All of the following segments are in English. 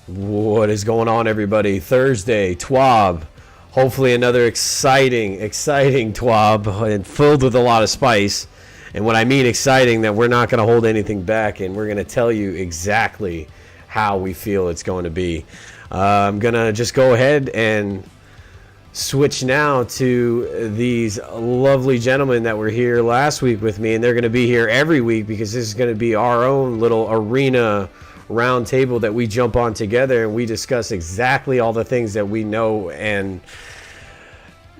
What is going on, everybody? Thursday, TWAB. Hopefully another exciting TWAB and filled with a lot of spice. And when I mean exciting, that we're not going to hold anything back, and we're going to tell you exactly how we feel it's going to be. I'm going to just go ahead and switch now to these lovely gentlemen that were here last week with me, and they're going to be here every week because this is going to be our own little arena round table that we jump on together and we discuss exactly all the things that we know and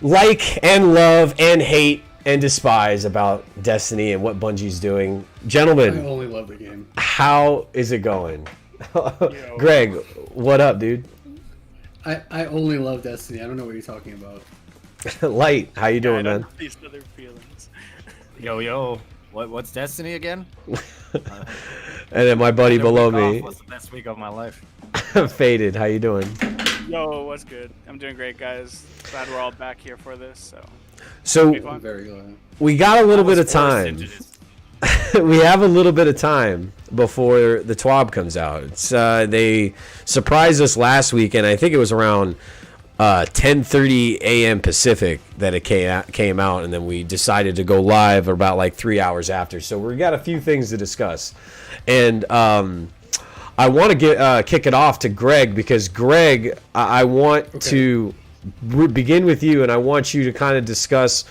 like and love and hate and despise about Destiny and what Bungie's doing. Gentlemen, I only love the game. how is it going? Greg, what up, dude? I only love Destiny. I don't know what you're talking about. Light, how you doing, man? These other feelings. Yo, what's Destiny again? And then my buddy below me, was the best week of my life. Faded, how you doing? Yo, what's good? I'm doing great, guys. Glad we're all back here for this. So I'm very glad. we got a little bit of time. We have a little bit of time before the TWAB comes out. It's, they surprised us last week, and I think it was around 10:30 a.m. Pacific that it came out, and then we decided to go live about like 3 hours after. So we got a few things to discuss, and I want to kick it off to Greg because Greg, I want to begin with you, and I want you to kind of discuss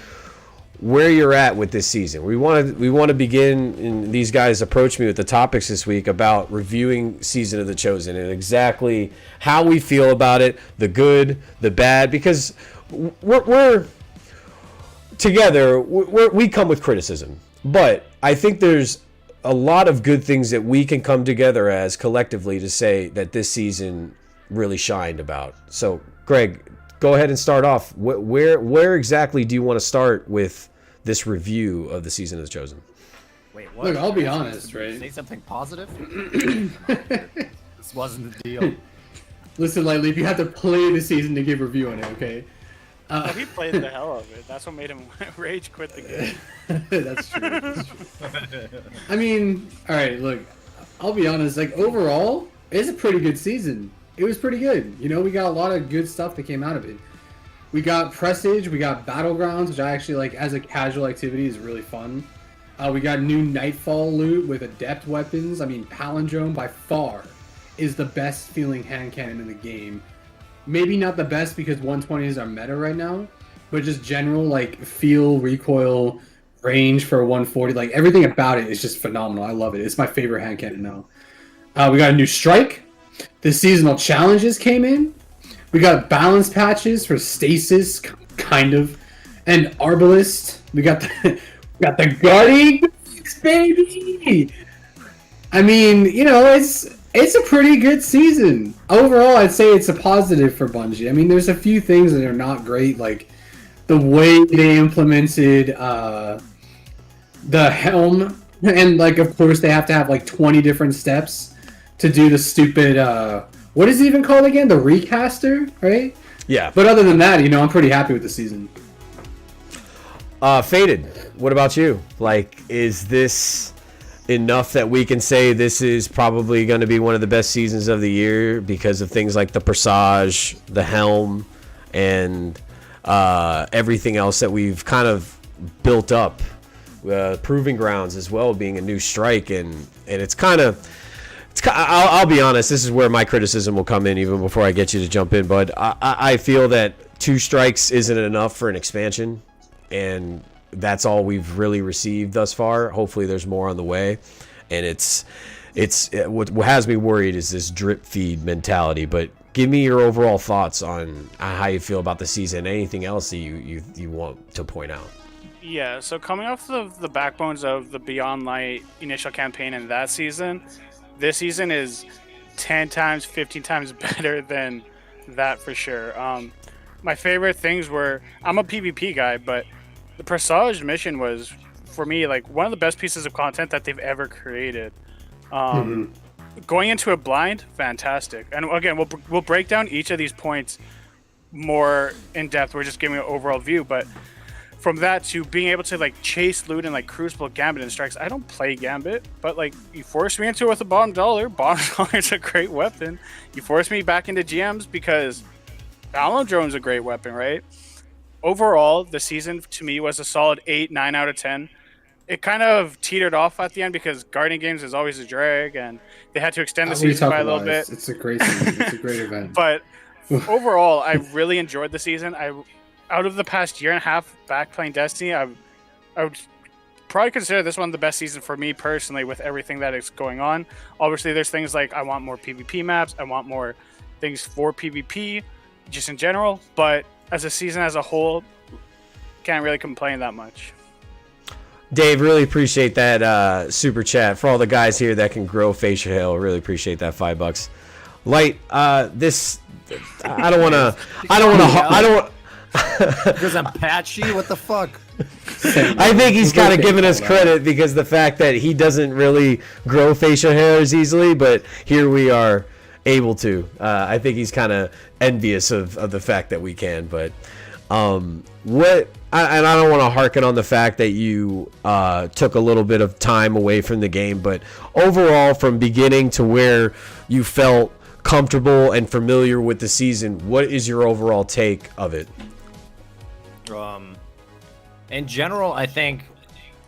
where you're at with this season. We want to begin, and these guys approached me with the topics this week about reviewing Season of the Chosen and exactly how we feel about it, the good, the bad, because we're together, we come with criticism, but I think there's a lot of good things that we can come together as collectively to say that this season really shined about. So, Greg, go ahead and start off. Where exactly do you want to start with this review of the Season of the Chosen? Wait, what? Look, I'll be honest, right? Say something positive? This wasn't the deal. Listen, Lightly, if you have to play the season to give review on it, okay? He played the hell of it. That's what made him rage quit the game. That's true. That's true. I mean, all right, look, I'll be honest. Like, overall, it's a pretty good season. It was pretty good. You know, we got a lot of good stuff that came out of it. We got Prestige, we got Battlegrounds, which I actually like as a casual activity is really fun. We got new Nightfall loot with adept weapons. I mean, Palindrome by far is the best feeling hand cannon in the game. Maybe not the best because 120s are meta right now, but just general like feel, recoil, range for 140, like everything about it is just phenomenal. I love it. It's my favorite hand cannon now. We got a new strike. The seasonal challenges came in. We got balance patches for stasis, kind of, and Arbalist. We got the Guardian, baby. I mean, you know, it's a pretty good season overall. I'd say it's a positive for Bungie. I mean, there's a few things that are not great, like the way they implemented the helm, and like of course they have to have like 20 different steps to do the stupid, what is it even called again? The recaster, right? Yeah. But other than that, you know, I'm pretty happy with the season. Faded, what about you? Like, is this enough that we can say this is probably going to be one of the best seasons of the year because of things like the Presage, the helm, and everything else that we've kind of built up? Proving Grounds as well being a new strike, and it's kind of... I'll be honest, this is where my criticism will come in even before I get you to jump in, but I feel that 2 strikes isn't enough for an expansion, and that's all we've really received thus far. Hopefully there's more on the way, and what has me worried is this drip feed mentality. But give me your overall thoughts on how you feel about the season. Anything else that you want to point out? Yeah, so coming off the backbones of the Beyond Light initial campaign in that season, this season is 10 times, 15 times better than that for sure. My favorite things were, I'm a PvP guy, but the Presage mission was, for me, like one of the best pieces of content that they've ever created. Going into it blind, fantastic. And again, we'll break down each of these points more in depth. We're just giving an overall view, but from that to being able to like chase loot and like Crucible, Gambit, and Strikes. I don't play Gambit, but like you forced me into it with a bottom dollar. Bottom dollar is a great weapon. You forced me back into GMs because Balon Drone's a great weapon, right? Overall, the season to me was a solid 8, 9 out of 10. It kind of teetered off at the end because Guardian Games is always a drag, and they had to extend the season by a little bit. It's a great season. It's a great event. But overall, I really enjoyed the season. Out of the past year and a half back playing Destiny, I would probably consider this one the best season for me personally with everything that is going on. Obviously, there's things like I want more PvP maps. I want more things for PvP just in general. But as a season as a whole, can't really complain that much. Dave, really appreciate that super chat. For all the guys here that can grow facial hair, really appreciate that $5. Light, this I don't want to. Because I'm patchy? What the fuck? I think he's kind of giving us credit because the fact that he doesn't really grow facial hair as easily, but here we are able to. I think he's kind of envious of the fact that we can. But and I don't want to harken on the fact that you took a little bit of time away from the game, but overall, from beginning to where you felt comfortable and familiar with the season, what is your overall take of it? In general, I think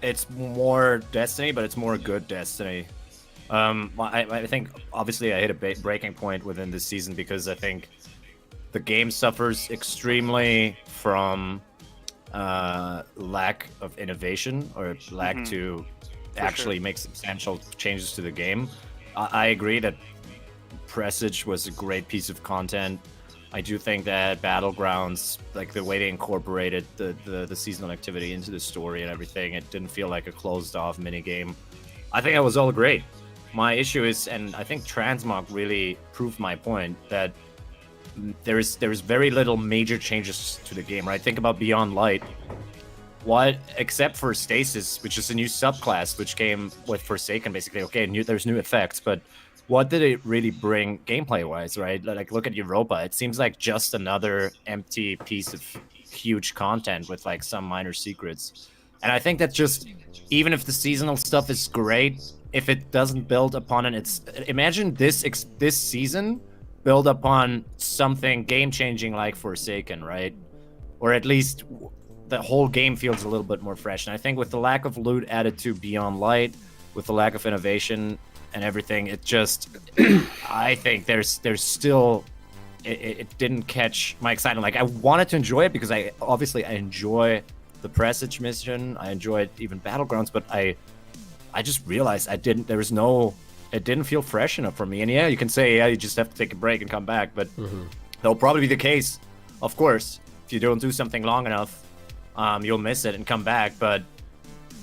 it's more Destiny, but it's more good Destiny. I think obviously I hit a breaking point within this season because I think the game suffers extremely from lack of innovation or lack to actually make substantial changes to the game. I agree that Presage was a great piece of content. I do think that Battlegrounds, like the way they incorporated the seasonal activity into the story and everything, it didn't feel like a closed-off minigame. I think it was all great. My issue is, and I think Transmog really proved my point, that there's very little major changes to the game, right? Think about Beyond Light. What, except for Stasis, which is a new subclass, which came with Forsaken, basically. Okay, there's new effects, but what did it really bring gameplay-wise, right? Like, look at Europa. It seems like just another empty piece of huge content with, like, some minor secrets. And I think that just, even if the seasonal stuff is great, if it doesn't build upon it, imagine this season build upon something game-changing like Forsaken, right? Or at least the whole game feels a little bit more fresh. And I think with the lack of loot added to Beyond Light, with the lack of innovation and everything, it just I think there's still it didn't catch my excitement. Like, I wanted to enjoy it because I enjoy the Presage mission, I enjoyed even Battlegrounds, but I just realized it didn't feel fresh enough for me. And yeah, you can say, yeah, you just have to take a break and come back, but that'll probably be the case, of course. If you don't do something long enough, you'll miss it and come back. But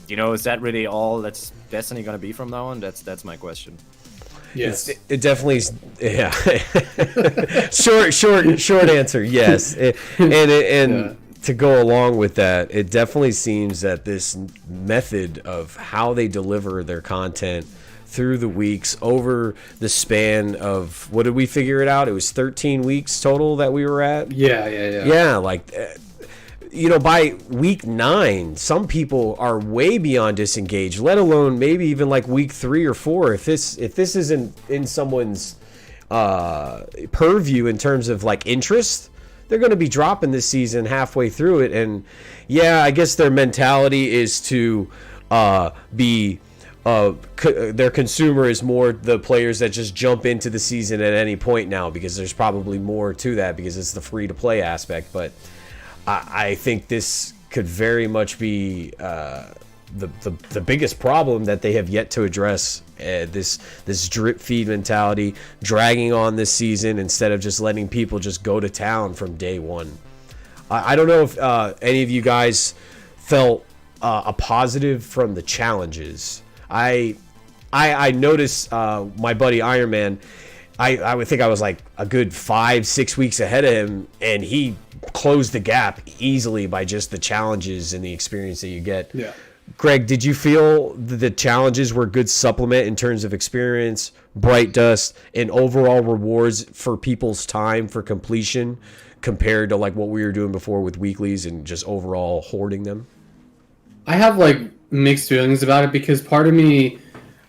is that really all that's Destiny gonna be from now on? That's my question. Yes, it definitely is. Yeah. short answer. Yes. And to go along with that, it definitely seems that this method of how they deliver their content through the weeks over the span of, what did we figure it out? It was 13 weeks total that we were at. Yeah. Yeah, like, by week 9, some people are way beyond disengaged, let alone maybe even like week 3 or 4. If this isn't in someone's purview in terms of like interest, they're going to be dropping this season halfway through it. And yeah, I guess their mentality is to be their consumer is more the players that just jump into the season at any point now, because there's probably more to that because it's the free to play aspect. But I think this could very much be the biggest problem that they have yet to address. This drip feed mentality dragging on this season instead of just letting people just go to town from day one. I don't know if any of you guys felt a positive from the challenges. I noticed my buddy Iron Man. I would think I was like a good 5-6 weeks ahead of him, and he closed the gap easily by just the challenges and the experience that you get. Yeah. Greg, did you feel the challenges were a good supplement in terms of experience, bright dust, and overall rewards for people's time for completion compared to like what we were doing before with weeklies and just overall hoarding them? I have like mixed feelings about it because part of me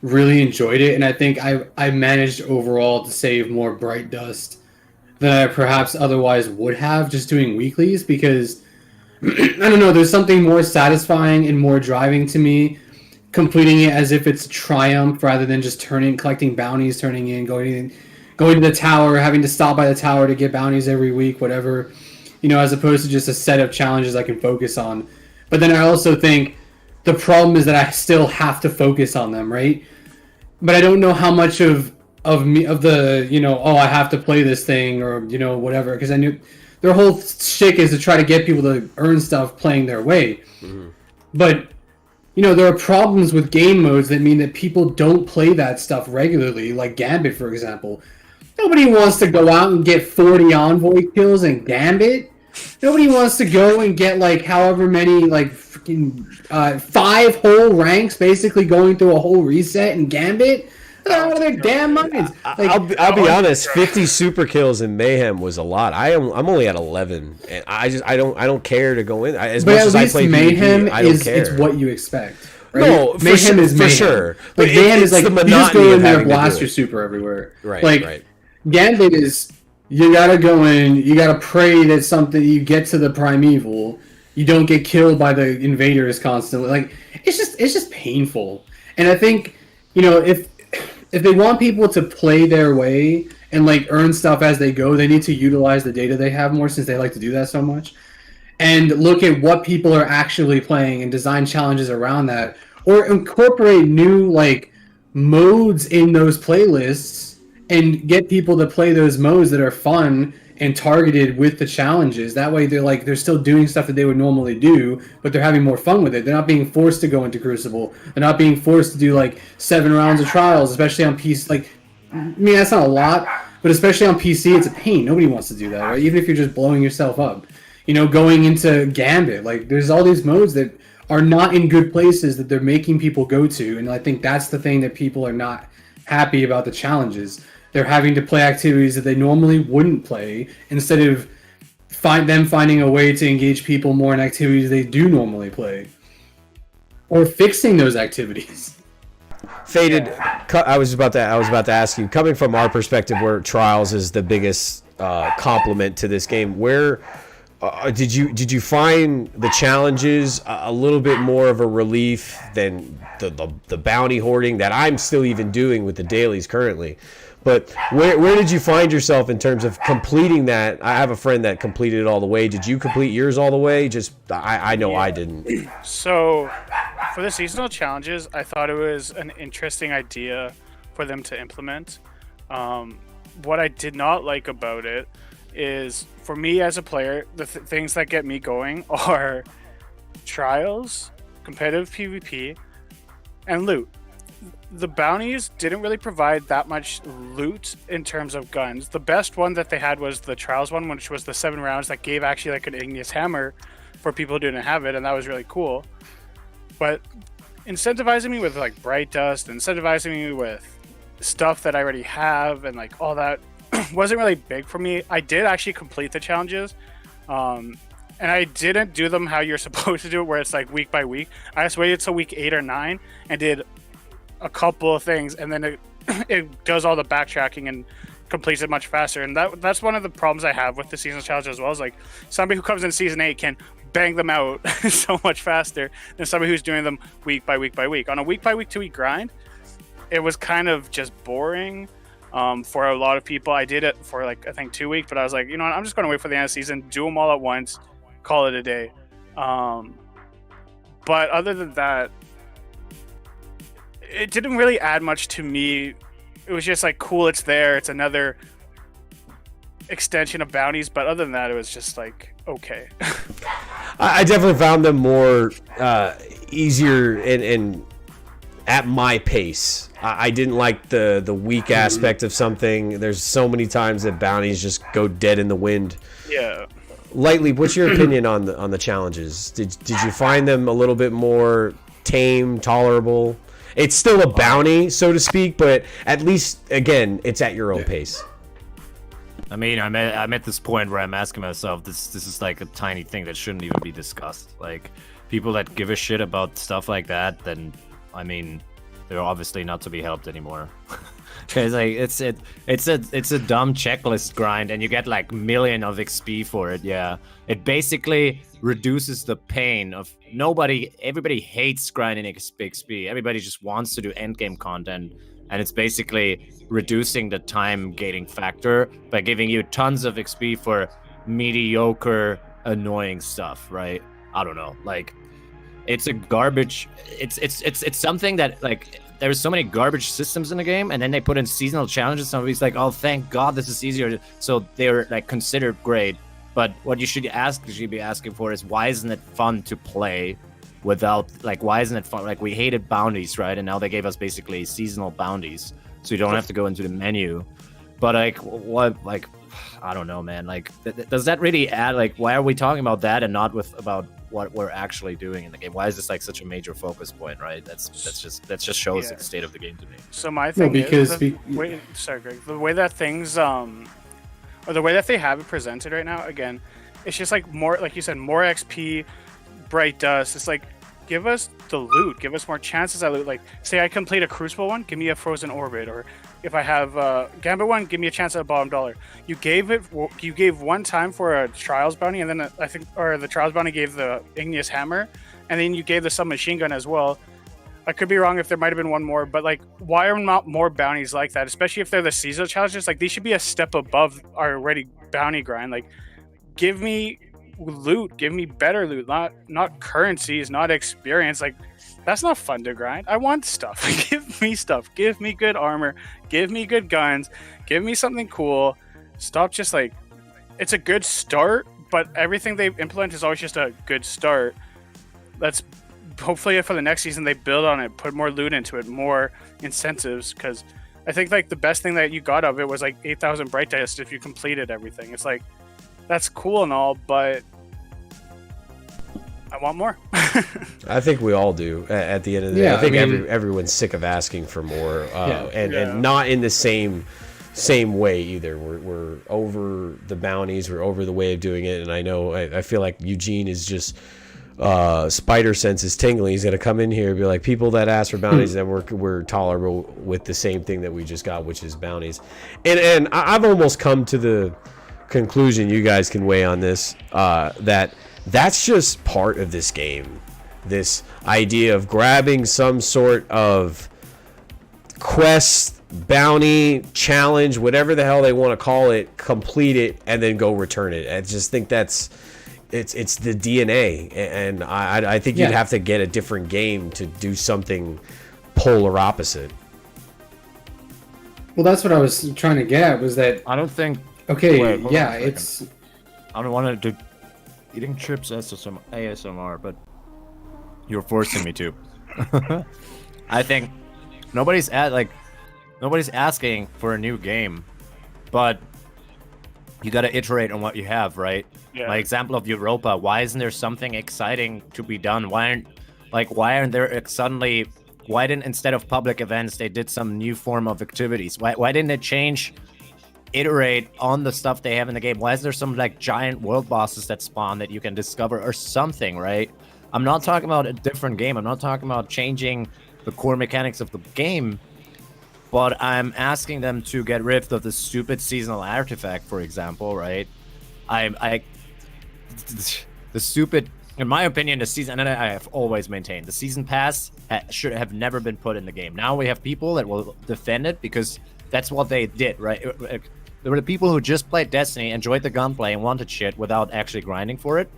really enjoyed it, and I think I managed overall to save more bright dust than I perhaps otherwise would have just doing weeklies because I don't know, there's something more satisfying and more driving to me completing it as if it's a triumph rather than just collecting bounties, going to the tower, having to stop by the tower to get bounties every week, whatever, as opposed to just a set of challenges I can focus on. But then I also think the problem is that I still have to focus on them, right? But I don't know how much of the I have to play this thing or whatever, because I knew their whole shtick is to try to get people to earn stuff playing their way. Mm-hmm. But there are problems with game modes that mean that people don't play that stuff regularly, like Gambit, for example. Nobody wants to go out and get 40 envoy kills in Gambit. Nobody wants to go and get like however many like freaking 5 whole ranks, basically going through a whole reset in Gambit. Out of their damn minds. Like, I'll be honest. 50 super kills in Mayhem was a lot. I'm only at 11, and I don't care to go in as much as I play Mayhem. PvP, I don't care. It's what you expect. Right? No, Mayhem is Mayhem. For sure. Like Mayhem is like the you just go in there, and blast your super everywhere. Right. Like right. Gambit is you gotta go in, you gotta pray that you get to the primeval, you don't get killed by the invaders constantly. Like it's just painful. And I think if they want people to play their way and like earn stuff as they go, they need to utilize the data they have more, since they like to do that so much, and look at what people are actually playing and design challenges around that, or incorporate new like modes in those playlists and get people to play those modes that are fun and targeted with the challenges. That way they're still doing stuff that they would normally do, but they're having more fun with it. They're not being forced to go into Crucible. They're not being forced to do like 7 rounds of trials, especially on PC. Like, I mean, that's not a lot, but especially on PC, it's a pain. Nobody wants to do that, right? Even if you're just blowing yourself up. Going into Gambit, like there's all these modes that are not in good places that they're making people go to, and I think that's the thing that people are not happy about the challenges. They're having to play activities that they normally wouldn't play instead of finding a way to engage people more in activities they do normally play, or fixing those activities. Faded. I was about to ask you, coming from our perspective, where Trials is the biggest compliment to this game, where did you find the challenges a little bit more of a relief than the bounty hoarding that I'm still even doing with the dailies currently? But where did you find yourself in terms of completing that? I have a friend that completed it all the way. Did you complete yours all the way? I know I didn't. So for the seasonal challenges, I thought it was an interesting idea for them to implement. What I did not like about it is, for me as a player, the things that get me going are trials, competitive PvP, and loot. The bounties didn't really provide that much loot in terms of guns. The best one that they had was the trials one, which was the 7 rounds that gave actually like an igneous hammer for people who didn't have it, and that was really cool. But incentivizing me with like bright dust, incentivizing me with stuff that I already have, and like all that wasn't really big for me. I did actually complete the challenges, and I didn't do them how you're supposed to do it, where it's like week by week. I just waited till week 8 or 9 and did a couple of things, and then it does all the backtracking and completes it much faster. And that's one of the problems I have with the seasonal challenge as well, is like somebody who comes in season 8 can bang them out so much faster than somebody who's doing them week by week by week. On a week by week 2 week grind, it was kind of just boring for a lot of people. I did it for like I think 2 weeks, but I was like, you know what, I'm just going to wait for the end of the season, do them all at once, call it a day. But other than that, it didn't really add much to me. It was just like, cool, it's there. It's another extension of bounties. But other than that, it was just like, okay. I definitely found them more easier and at my pace. I didn't like the weak aspect of something. There's so many times that bounties just go dead in the wind. Yeah. Lightly, what's your opinion on the challenges? Did you find them a little bit more tame, tolerable? It's still a bounty, so to speak, but at least, again, it's at your own pace. I mean, I'm at this point where I'm asking myself, this is like a tiny thing that shouldn't even be discussed. Like, people that give a shit about stuff like that, then, I mean, they're obviously not to be helped anymore. Because like it's a dumb checklist grind, and you get like million of XP for it. Yeah, it basically reduces the pain of everybody hates grinding XP. Everybody just wants to do endgame content, and it's basically reducing the time gating factor by giving you tons of XP for mediocre, annoying stuff. Right? I don't know. Like, it's a garbage. It's something that, like, there's so many garbage systems in the game, and then they put in seasonal challenges. Somebody's like, "Oh, thank God, this is easier." So they're like considered great. But what you should be asking for is, why isn't it fun to play without, like, why isn't it fun? Like, we hated bounties, right? And now they gave us basically seasonal bounties, so you don't have to go into the menu. But like, what, like, I don't know, man. Like, does that really add? Like, why are we talking about that and not about what we're actually doing in the game? Why is this like such a major focus point, right? That just shows the state of the game to me. So my thing because sorry, Greg. The way that things or the way that they have it presented right now, again, it's just like more, like you said, more XP, bright dust. It's like, give us the loot, give us more chances at loot. Like, say I complete a Crucible one, give me a Frozen Orbit, or if I have Gambit one, give me a chance at a bottom dollar. You gave one time for a Trials bounty, and then the Trials bounty gave the Igneous Hammer, and then you gave the submachine gun as well. I could be wrong if there might have been one more, but like, why are not more bounties like that? Especially if they're the seasonal challenges. Like, these should be a step above our already bounty grind. Like, give me loot, give me better loot, not currencies, not experience. Like, that's not fun to grind. I want stuff. Give me stuff. Give me good armor. Give me good guns. Give me something cool. Stop just like, it's a good start, but everything they implement is always just a good start. Let's hopefully for the next season they build on it, put more loot into it, more incentives, because I think like the best thing that you got of it was like 8,000 bright dust if you completed everything. It's like, that's cool and all, but I want more. I think we all do at the end of the day. I think everyone's sick of asking for more, and not in the same way either. We're over the bounties, we're over the way of doing it, and I feel like Eugene is just spider sense is tingling. He's gonna come in here and be like, people that ask for bounties, then we're tolerable with the same thing that we just got, which is bounties. And I've almost come to the conclusion, you guys can weigh on this, that's just part of this game. This idea of grabbing some sort of quest, bounty, challenge, whatever the hell they want to call it, complete it, and then go return it. I just think it's the DNA, and I think you'd have to get a different game to do something polar opposite. Well, that's what I was trying to get at, was that... I don't think... Okay, wait, it's... I don't want to do... Eating chips ASMR, but you're forcing me to. I think nobody's asking for a new game, but you gotta iterate on what you have, right? Yeah. My example of Europa, why isn't there something exciting to be done? Why aren't there suddenly, why didn't, instead of public events, they did some new form of activities? Why didn't it iterate on the stuff they have in the game? Why is there some like giant world bosses that spawn that you can discover or something, right? I'm not talking about a different game. I'm not talking about changing the core mechanics of the game, but I'm asking them to get rid of the stupid seasonal artifact, for example, right? The stupid, in my opinion, the season, and I have always maintained, the season pass should have never been put in the game. Now we have people that will defend it because that's what they did, right? There were the people who just played Destiny, enjoyed the gunplay, and wanted shit without actually grinding for it.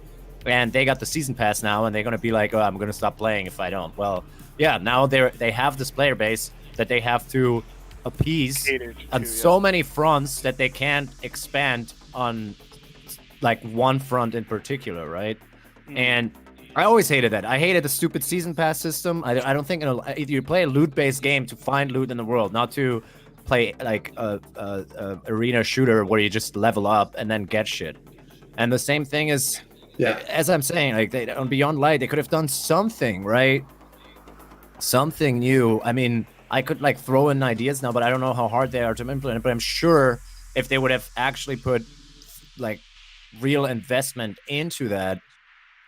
And they got the season pass now, and they're going to be like, oh, I'm going to stop playing if I don't. Well, yeah, now they have this player base that they have to appease on so many fronts that they can't expand on like one front in particular, right? And I always hated that. I hated the stupid season pass system. I don't think you play a loot-based game to find loot in the world, not to play like a arena shooter where you just level up and then get shit. And the same thing is, as I'm saying, like on Beyond Light, they could have done something, right? Something new. I mean, I could like throw in ideas now, but I don't know how hard they are to implement. But I'm sure if they would have actually put like real investment into that,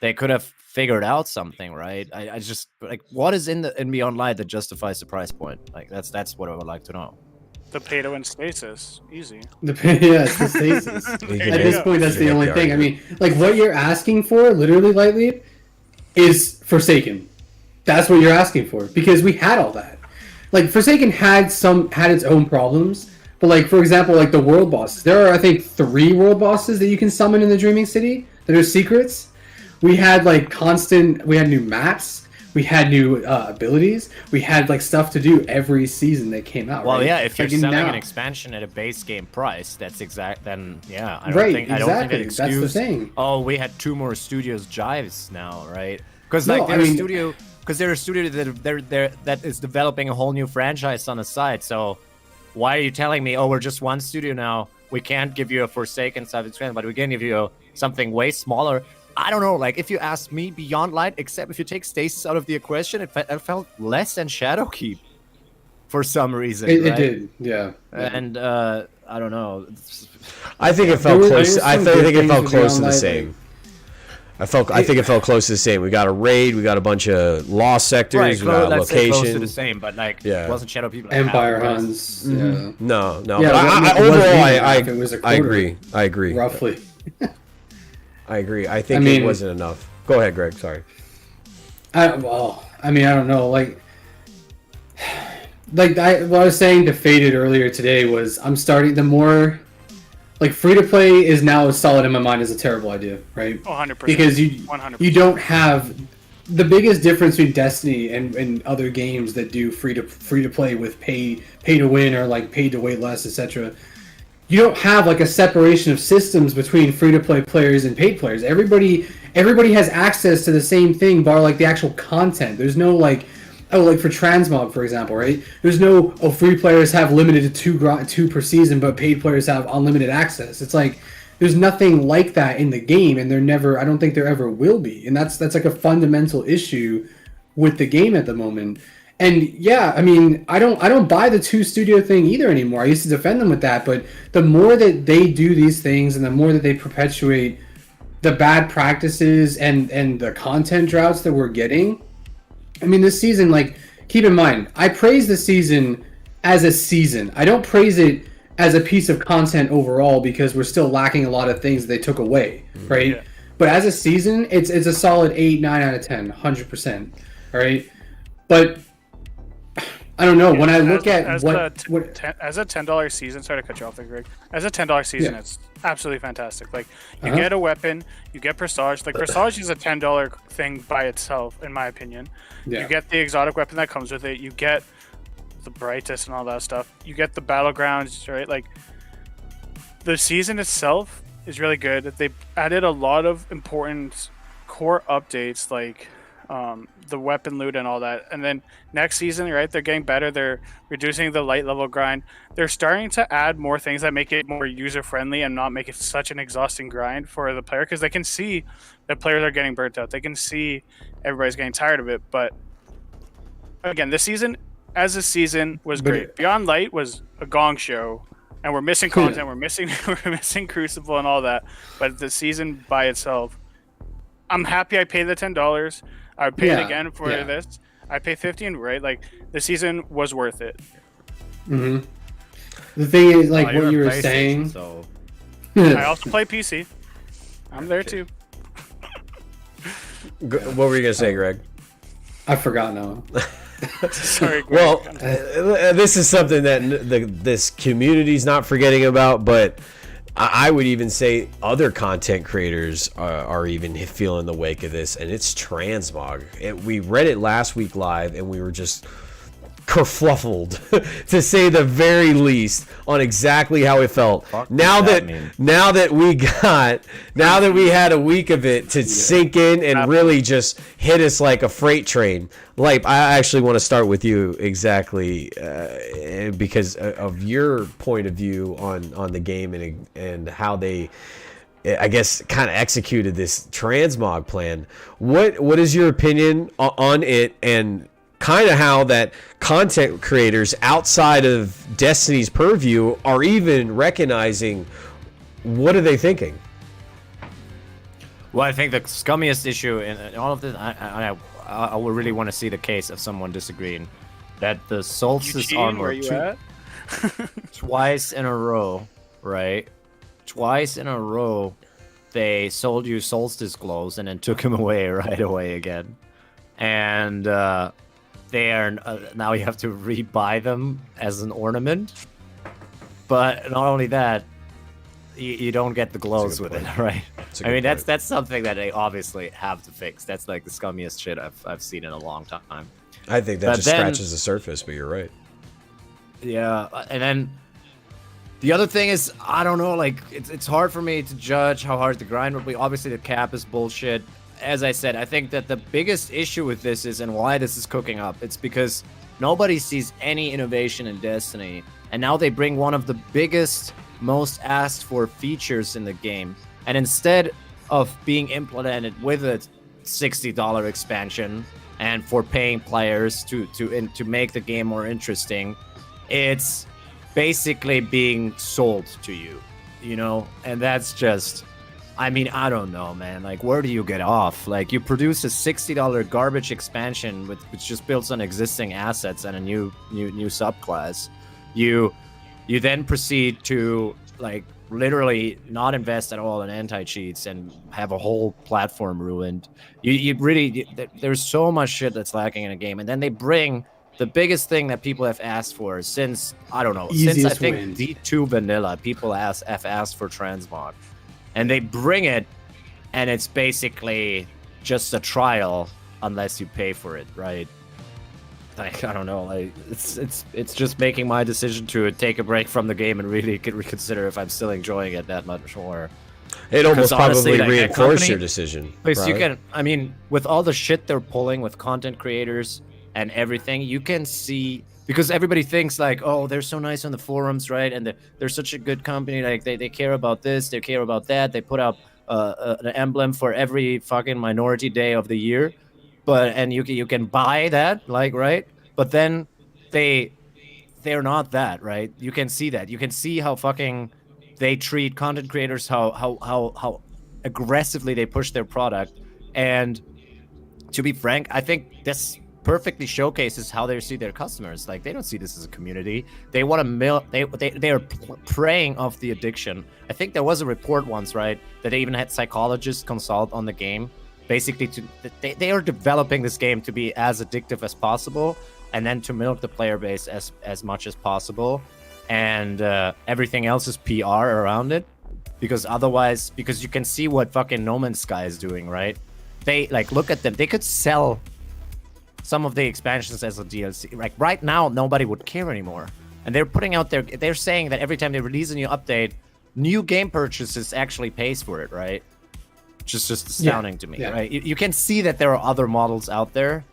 they could have figured out something, right? I just like, what is in Beyond Light that justifies the price point? Like that's what I would like to know. The pay to win stasis, easy. Yeah, it's the stasis. At this point, that's the only thing. I mean, like what you're asking for, literally, Lightly, is Forsaken. That's what you're asking for, because we had all that. Like Forsaken had its own problems, but like for example, like the world bosses, there are I think 3 world bosses that you can summon in the Dreaming City that are secrets. We had like we had new maps, we had new abilities, we had like stuff to do every season that came out. Well, right? yeah, if you're like, selling now, an expansion at a base game price, that's exact. Then yeah, I don't right, think exactly. that excuse, that's the thing. Oh, we had 2 more studios jives now, right? Because No, like I they're mean- a studio. Because they're a studio that is developing a whole new franchise on the side. So why are you telling me, oh, we're just one studio now, we can't give you a Forsaken sub-expansion, but we can give you something way smaller? I don't know. Like, if you ask me, Beyond Light, except if you take Stasis out of the equation, it felt less than Shadowkeep for some reason. It right? did, yeah. And I don't know. I think it felt There close. was I some think good it felt things with close to Beyond the Light, same. I think it felt close to the same. We got a raid. We got a bunch of lost sectors. Right, we got a let's say close to location. the same, but like, Yeah. wasn't Shadowkeep like Empire half the price? Hunts, yeah. No. Yeah, But it wasn't overall, even half, it was a I quarter. agree. Roughly. I agree. I think I mean- it wasn't enough. Go ahead, Greg. Sorry. I don't know. What I was saying to Faded earlier today was I'm starting the more like free to play is now as solid in my mind as a terrible idea, right? 100%. Because you 100%. don't have the biggest difference between Destiny and other games that do free to play with pay to win or like pay to wait less, etc. You don't have like a separation of systems between free to play players and paid players. Everybody has access to the same thing, bar like the actual content. There's no like, oh, like for Transmog, for example, right? There's no, oh, free players have limited to 2 per season, but paid players have unlimited access. It's like there's nothing like that in the game, and I don't think there ever will be. And that's like a fundamental issue with the game at the moment. And yeah, I mean, I don't buy the 2 studio thing either anymore. I used to defend them with that, but the more that they do these things and the more that they perpetuate the bad practices and the content droughts that we're getting, I mean, this season, like, keep in mind, I praise the season as a season. I don't praise it as a piece of content overall because we're still lacking a lot of things they took away, right? Yeah. But as a season, it's a solid 8, 9 out of 10, 100%, all right? But I don't know. When I look at as what a $10 season, sorry to cut you off there, Greg. As a $10 season, Yeah. it's absolutely fantastic. Like you get a weapon, you get Presage. Like Presage is a $10 thing by itself, in my opinion. Yeah. You get the exotic weapon that comes with it. You get the brightest and all that stuff. You get the battlegrounds, right? Like the season itself is really good. They added a lot of important core updates, like the weapon loot and all that. And then next season, right, they're getting better. They're reducing the light level grind. They're starting to add more things that make it more user friendly and not make it such an exhausting grind for the player, because they can see that players are getting burnt out. They can see everybody's getting tired of it. But again, this season as a season was great. Beyond Light was a gong show, and we're missing content. We're missing Crucible and all that. But the season by itself, I'm happy I paid the $10. I would pay it again for this. I pay $15, right? Like the season was worth it. Mm-hmm. The thing is, like you're what you a were PlayStation, saying. So I also play PC. I'm there too. What were you gonna say, Greg? I forgot now. Sorry. Greg. Well, this is something that this community's not forgetting about, but I would even say other content creators are even feeling the wake of this, and it's transmog. We read it last week live, and we were just kerfluffled, to say the very least, on exactly how it felt. Now that we had a week of it to sink in and really just hit us like a freight train. Like, I actually want to start with you exactly because of your point of view on the game and how they, I guess, kind of executed this transmog plan. What is your opinion on it, and kind of how that content creators outside of Destiny's purview are even recognizing what are they thinking. Well, I think the scummiest issue in all of this, I would really want to see the case of someone disagreeing that the Solstice Eugene, armor where you at? twice in a row, right? Twice in a row, they sold you Solstice gloves and then took them away right away again. And they are now you have to rebuy them as an ornament. But not only that, you don't get the gloves with it, right? I mean, that's something that they obviously have to fix. That's like the scummiest shit I've seen in a long time. I think that just scratches the surface, but you're right. Yeah, and then the other thing is, I don't know, like, it's hard for me to judge how hard the grind will be. Obviously, the cap is bullshit. As I said, I think that the biggest issue with this is, and why this is cooking up, it's because nobody sees any innovation in Destiny, and now they bring one of the biggest, most asked for features in the game, and instead of being implemented with a $60 expansion and for paying players to make the game more interesting, it's basically being sold to you, you know? And that's just, I mean, I don't know, man. Like, where do you get off? Like, you produce a $60 garbage expansion which just builds on existing assets and a new subclass. You then proceed to, like, literally not invest at all in anti-cheats and have a whole platform ruined. You really, there's so much shit that's lacking in a game. And then they bring the biggest thing that people have asked for since, I don't know, since I think wins. D2 Vanilla, people have asked for transmog. And they bring it, and it's basically just a trial unless you pay for it, right? Like, I don't know, like, it's just making my decision to take a break from the game and really reconsider if I'm still enjoying it that much more. It almost honestly, probably like, reinforced your decision. Because you right? can, I mean, with all the shit they're pulling with content creators and everything, you can see, because everybody thinks like, oh, they're so nice on the forums, right? And they're such a good company, like they care about this, they care about that, they put up an emblem for every fucking minority day of the year, and you can buy that, like, right? But then they're not that, right? You can see that. You can see how fucking they treat content creators, how aggressively they push their product. And to be frank, I think this perfectly showcases how they see their customers. Like, they don't see this as a community. They want to they are preying off the addiction. I think there was a report once, right, that they even had psychologists consult on the game, basically they are developing this game to be as addictive as possible, and then to milk the player base as much as possible, and everything else is PR around it, because otherwise, because you can see what fucking No Man's Sky is doing, right? They, like, look at them. They could sell some of the expansions as a DLC. Like, right now, nobody would care anymore. And they're putting out they're saying that every time they release a new update, new game purchases actually pays for it, right? Which is just astounding to me, right? You can see that there are other models out there,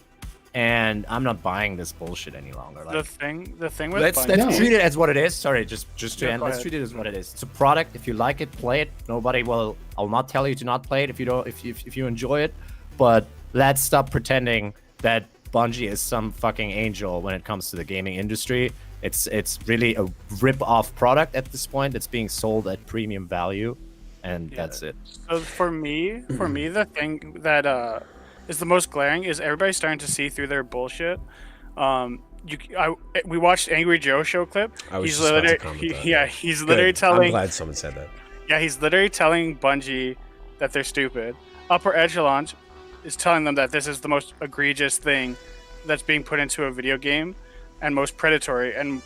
and I'm not buying this bullshit any longer. Like, The thing with let's Bungie, treat it as what it is. Sorry, just to end. go Let's ahead. treat it as what it is. It's a product. If you like it, play it. Nobody will. I'll not tell you to not play it if you don't. If you enjoy it, but let's stop pretending that Bungie is some fucking angel when it comes to the gaming industry. It's really a rip-off product at this point that's being sold at premium value, and that's it. So for me, the thing that is the most glaring is everybody's starting to see through their bullshit. We watched Angry Joe show clip. I was He's just about to literally, comment that. yeah, he's literally Good. telling. I'm glad someone said that. Yeah, he's literally telling Bungie that they're stupid. Upper echelon is telling them that this is the most egregious thing that's being put into a video game and most predatory. And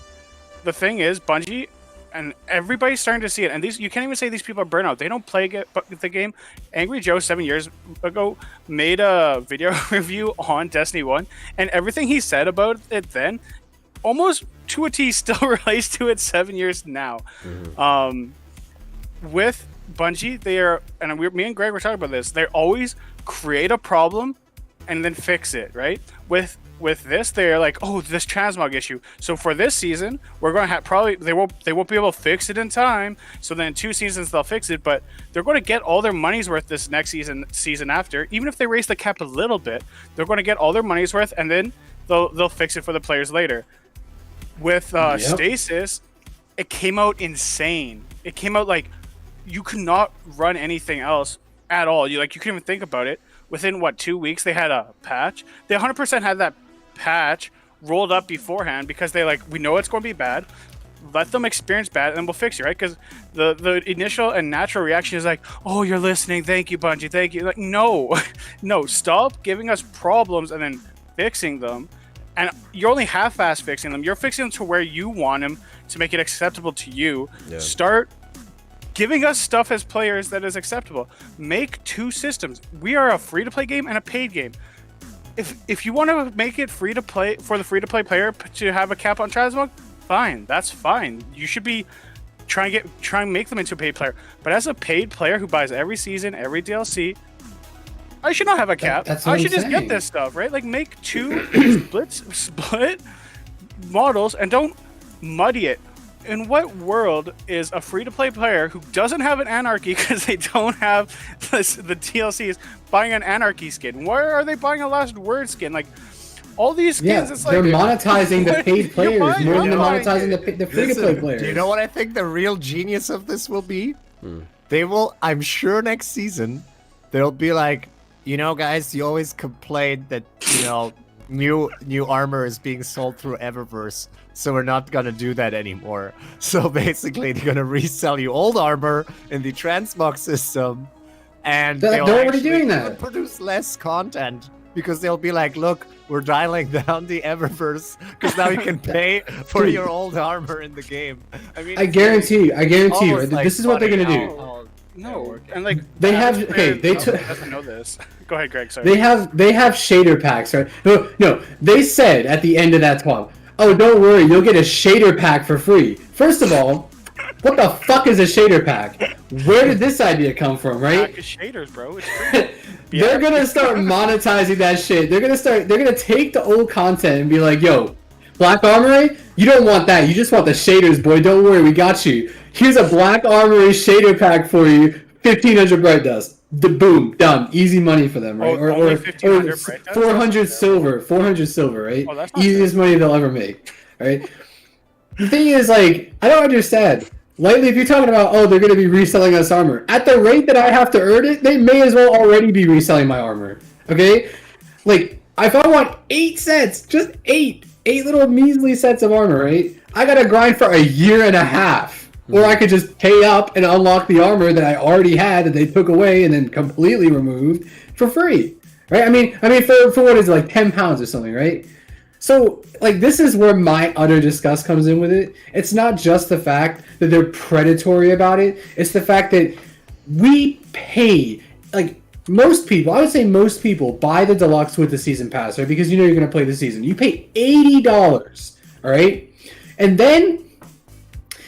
the thing is, Bungie and everybody's starting to see it. And these, you can't even say these people are burnout. They don't play the game. Angry Joe 7 years ago made a video review on Destiny 1, and everything he said about it then, almost to a T, still relates to it 7 years now. With Bungie, they are, and me and Greg were talking about this, they always create a problem and then fix it, right? With this, they're like, oh, this transmog issue. So for this season, we're going to have probably they won't be able to fix it in time. So then in 2 seasons they'll fix it, but they're going to get all their money's worth this next season after. Even if they raise the cap a little bit, they're going to get all their money's worth, and then they'll fix it for the players later. With Stasis, it came out insane. It came out like you could not run anything else at all. You couldn't even think about it. Within 2 weeks they had a patch. They 100% had that patch rolled up beforehand because we know it's going to be bad. Let them experience bad and then we'll fix it, right? Because the initial and natural reaction is like, oh, you're listening, thank you, Bungie, thank you. Like, no, stop giving us problems and then fixing them. And you're only half-ass fixing them. You're fixing them to where you want them to make it acceptable to you. Yeah. Start giving us stuff as players that is acceptable. Make 2 systems. We are a free-to-play game and a paid game. If you want to make it free to play for the free-to-play player to have a cap on transmog, fine. That's fine. You should be trying to make them into a paid player. But as a paid player who buys every season, every DLC, I should not have a cap. I should just get this stuff, right? Like, make 2 split models and don't muddy it. In what world is a free-to-play player who doesn't have an Anarchy because they don't have the DLCs buying an Anarchy skin? Why are they buying a Last Word skin? Like, all these skins, it's like... they're monetizing the paid players more than they're monetizing the free-to-play players. Do you know what I think the real genius of this will be? They will, I'm sure next season, they'll be like, you know, guys, you always complain that, you know, new armor is being sold through Eververse, so we're not gonna do that anymore. So basically, they're gonna resell you old armor in the transmog system, and they're already doing that. Produce less content because they'll be like, look, we're dialing down the Eververse because now you can pay for your old armor in the game. I mean, I guarantee you, this is what they're gonna do. No, and like they have they doesn't know this. Go ahead, Greg. Sorry. They have shader packs, right? No, they said at the end of that talk, oh, don't worry, you'll get a shader pack for free. First of all, what the fuck is a shader pack? Where did this idea come from, right? Pack of shaders, bro. It's free. They're gonna start monetizing that shit. They're gonna take the old content and be like, yo, Black Armory, you don't want that. You just want the shaders, boy. Don't worry, we got you. Here's a Black Armory shader pack for you. 1,500 bright dust. Boom, done. Easy money for them, right? Or 400 silver. 400 silver, right? Oh, easiest money they'll ever make, right? The thing is, like, I don't understand. Lately, if you're talking about, oh, they're going to be reselling us armor, at the rate that I have to earn it, they may as well already be reselling my armor, okay? Like, if I want 8 sets, just 8 little measly sets of armor, right? I got to grind for a year and a half. Or I could just pay up and unlock the armor that I already had that they took away and then completely removed for free, right? I mean, for what is it, like £10 or something, right? So, like, this is where my utter disgust comes in with it. It's not just the fact that they're predatory about it. It's the fact that we pay, like, most people, I would say most people buy the deluxe with the season pass, right? Because you know you're going to play the season. You pay $80, all right? And then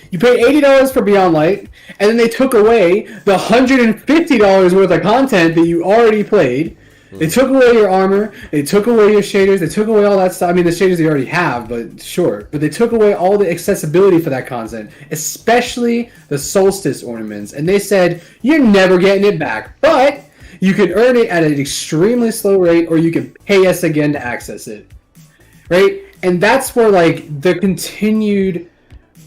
you pay $80 for Beyond Light, and then they took away the $150 worth of content that you already played. They took away your armor, they took away your shaders, they took away all that stuff. I mean, the shaders you already have, but sure. But they took away all the accessibility for that content, especially the Solstice ornaments. And they said, you're never getting it back, but you can earn it at an extremely slow rate, or you can pay us again to access it. Right? And that's where, like, the continued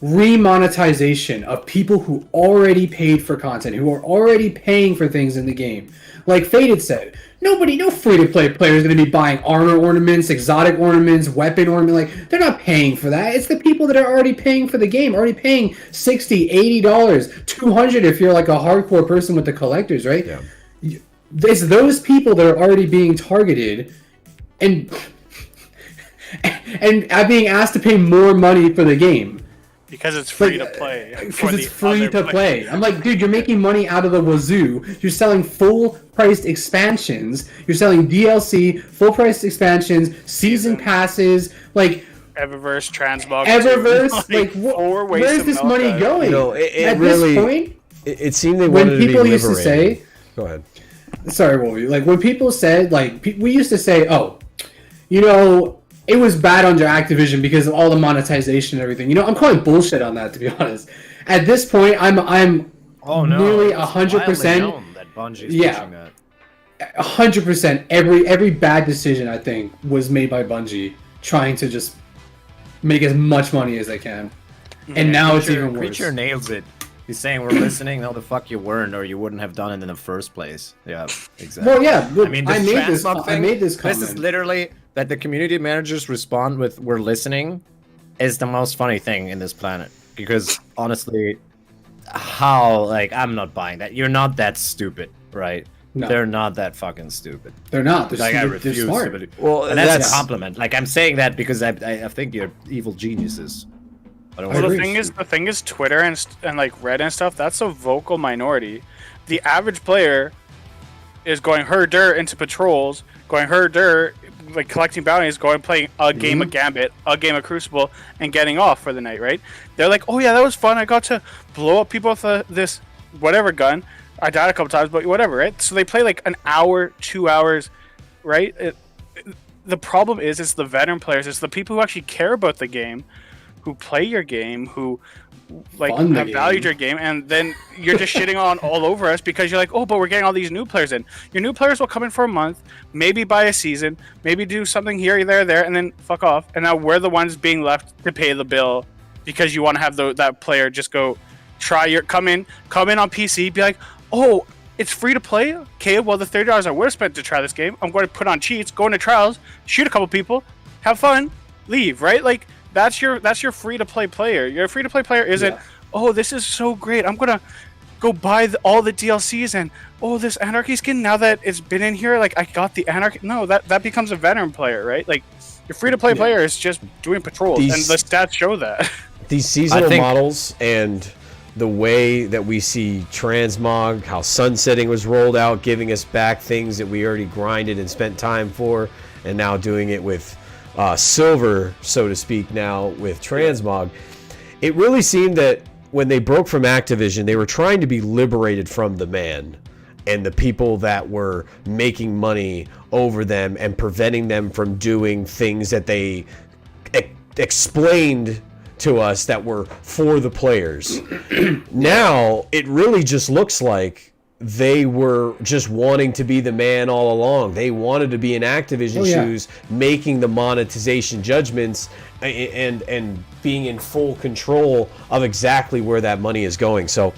remonetization of people who already paid for content, who are already paying for things in the game. Like Faded said, no free-to-play player is going to be buying armor ornaments, exotic ornaments, weapon ornaments. Like, they're not paying for that. It's the people that are already paying for the game, already paying $60, $80, $200 if you're like a hardcore person with the collectors, right? Yeah. It's those people that are already being targeted and being asked to pay more money for the game. Because it's free to play. Because it's free to play. I'm like, dude, you're making money out of the wazoo. You're selling full-priced expansions. You're selling DLC, full-priced expansions, season passes, like Eververse, Transmog. Eververse, like where's this money going? No, At really, this point, it seemed they wanted to be liberating. When people used to say, go ahead. Sorry, Wolfie. Like when people said, like we used to say, oh, you know, it was bad under Activision because of all the monetization and everything. You know, I'm calling bullshit on that, to be honest. At this point, I'm nearly 100%. That Bungie's pushing that. 100%. Every bad decision I think was made by Bungie trying to just make as much money as they can. And now it's even worse. Preacher nails it. He's saying we're listening. No, the fuck you weren't, or you wouldn't have done it in the first place. Yeah, exactly. Well, yeah, but I mean, I made this comment. This is literally that the community managers respond with "we're listening" is the most funny thing in this planet. Because honestly, I'm not buying that. You're not that stupid, right? No. They're not that fucking stupid. They're not. They're, Like I they're refuse smart. to believe. Well, And that's that's a compliment. Like I'm saying that because I think you're evil geniuses. I don't I Well, agree. the thing is, Twitter and like Reddit and stuff. That's a vocal minority. The average player is going herder into patrols, going herder, like collecting bounties, going playing a game of Gambit, a game of Crucible, and getting off for the night. Right? They're like, oh yeah, that was fun. I got to blow up people with this whatever gun. I died a couple times, but whatever. Right? So they play like an hour, 2 hours. Right? The problem is, it's the veteran players. It's the people who actually care about the game, who play your game, who like Fund the have valued game. your game, and then you're just shitting on all over us because you're like, oh, but we're getting all these new players in. Your new players will come in for a month, maybe buy a season, maybe do something here, there, and then fuck off. And now we're the ones being left to pay the bill because you want to have that player just go come in on PC, be like, oh, it's free to play. Okay, well the $30 I would have spent to try this game, I'm going to put on cheats, go into trials, shoot a couple people, have fun, leave. Right? Like. That's your free to play player. Your free to play player isn't, oh, this is so great, I'm gonna go buy all the DLCs and this Anarchy skin now that it's been in here. Like I got the Anarchy. No, that becomes a veteran player, right? Like your free to play player is just doing patrols, and the stats show that. These seasonal models and the way that we see transmog, how sunsetting was rolled out, giving us back things that we already grinded and spent time for, and now doing it with silver, so to speak, now with transmog. It really seemed that when they broke from Activision, they were trying to be liberated from the man and the people that were making money over them and preventing them from doing things that they explained to us that were for the players. Now it really just looks like they were just wanting to be the man all along. They wanted to be in Activision shoes, making the monetization judgments and being in full control of exactly where that money is going. So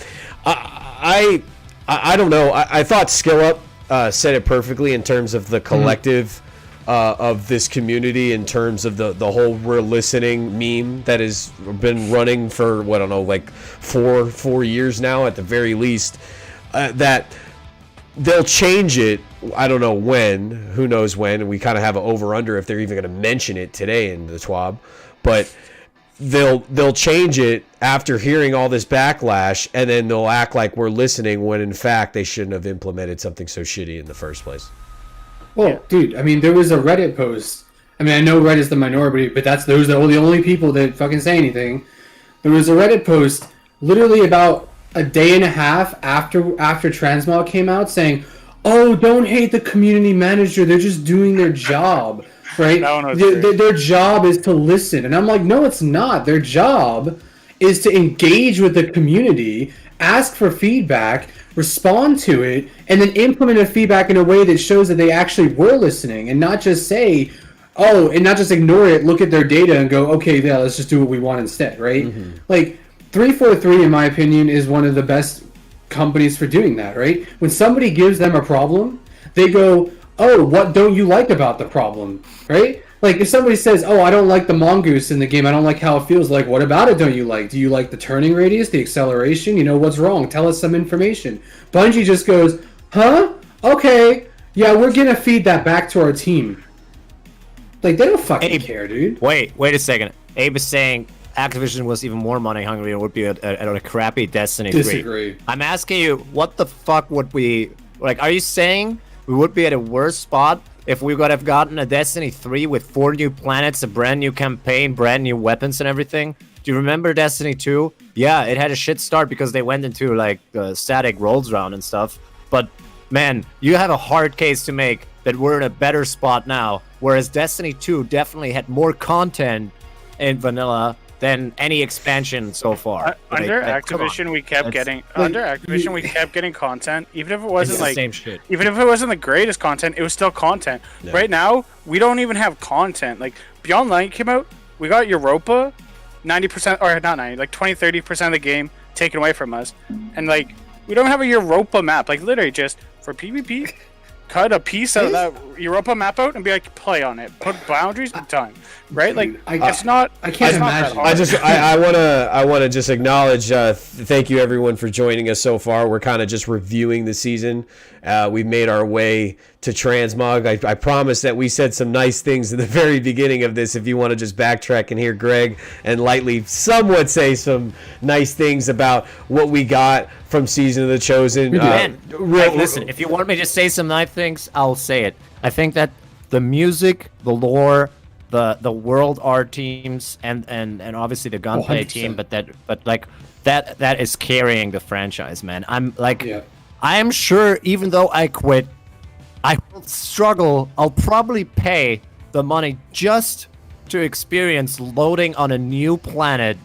I don't know. I thought Skill Up said it perfectly in terms of the collective of this community, in terms of the whole "we're listening" meme that has been running for, I don't know, like four years now at the very least. That they'll change it. I don't know when. Who knows when? We kind of have an over/under if they're even going to mention it today in the TWAB. But they'll change it after hearing all this backlash, and then they'll act like we're listening when in fact they shouldn't have implemented something so shitty in the first place. Well, dude, I mean, there was a Reddit post. I mean, I know Reddit's the minority, but those are the only people that fucking say anything. There was a Reddit post literally about a day and a half after Transmog came out saying, oh, don't hate the community manager, they're just doing their job, right? Their job is to listen. And I'm like, no, it's not. Their job is to engage with the community, ask for feedback, respond to it, and then implement a feedback in a way that shows that they actually were listening, and not just say, and not just ignore it, look at their data and go, okay, yeah, let's just do what we want instead, right? Like, 343, in my opinion, is one of the best companies for doing that, right? When somebody gives them a problem, they go, oh, what don't you like about the problem, right? Like, if somebody says, oh, I don't like the mongoose in the game, I don't like how it feels, like, what about it don't you like? Do you like the turning radius, the acceleration? You know, what's wrong? Tell us some information. Bungie just goes, huh? Okay, yeah, we're gonna feed that back to our team. Like, they don't fucking care, dude. Wait a second. Abe is saying Activision was even more money hungry and would be at a crappy Destiny 3. Disagree. I'm asking you, what the fuck would we... Like, are you saying we would be at a worse spot if we would have gotten a Destiny 3 with 4 new planets, a brand new campaign, brand new weapons and everything? Do you remember Destiny 2? Yeah, it had a shit start because they went into, like, static rolls round and stuff. But, man, you have a hard case to make that we're in a better spot now, whereas Destiny 2 definitely had more content in vanilla than any expansion so far. Under Activision, we kept getting content, even if it wasn't like same shit. Even if it wasn't the greatest content, it was still content. Yeah. Right now, we don't even have content. Like Beyond Light came out, we got Europa, 90% or not 90, like 20-30% of the game taken away from us, and like we don't have a Europa map. Like literally just for PvP, cut a piece of that Europa map out and be like, play on it, put boundaries, done. Right? Like it's not. I can't imagine. I want to just acknowledge. Thank you everyone for joining us so far. We're kind of just reviewing the season. We've made our way to Transmog. I promise that we said some nice things in the very beginning of this. If you want to just backtrack and hear Greg and Lightly somewhat say some nice things about what we got from Season of the Chosen. Listen, if you want me to say some nice things, I'll say it. I think that the music, the lore, the world art teams, and obviously the gunplay team, but that is carrying the franchise, man. I am sure, even though I quit, I will struggle. I'll probably pay the money just to experience loading on a new planet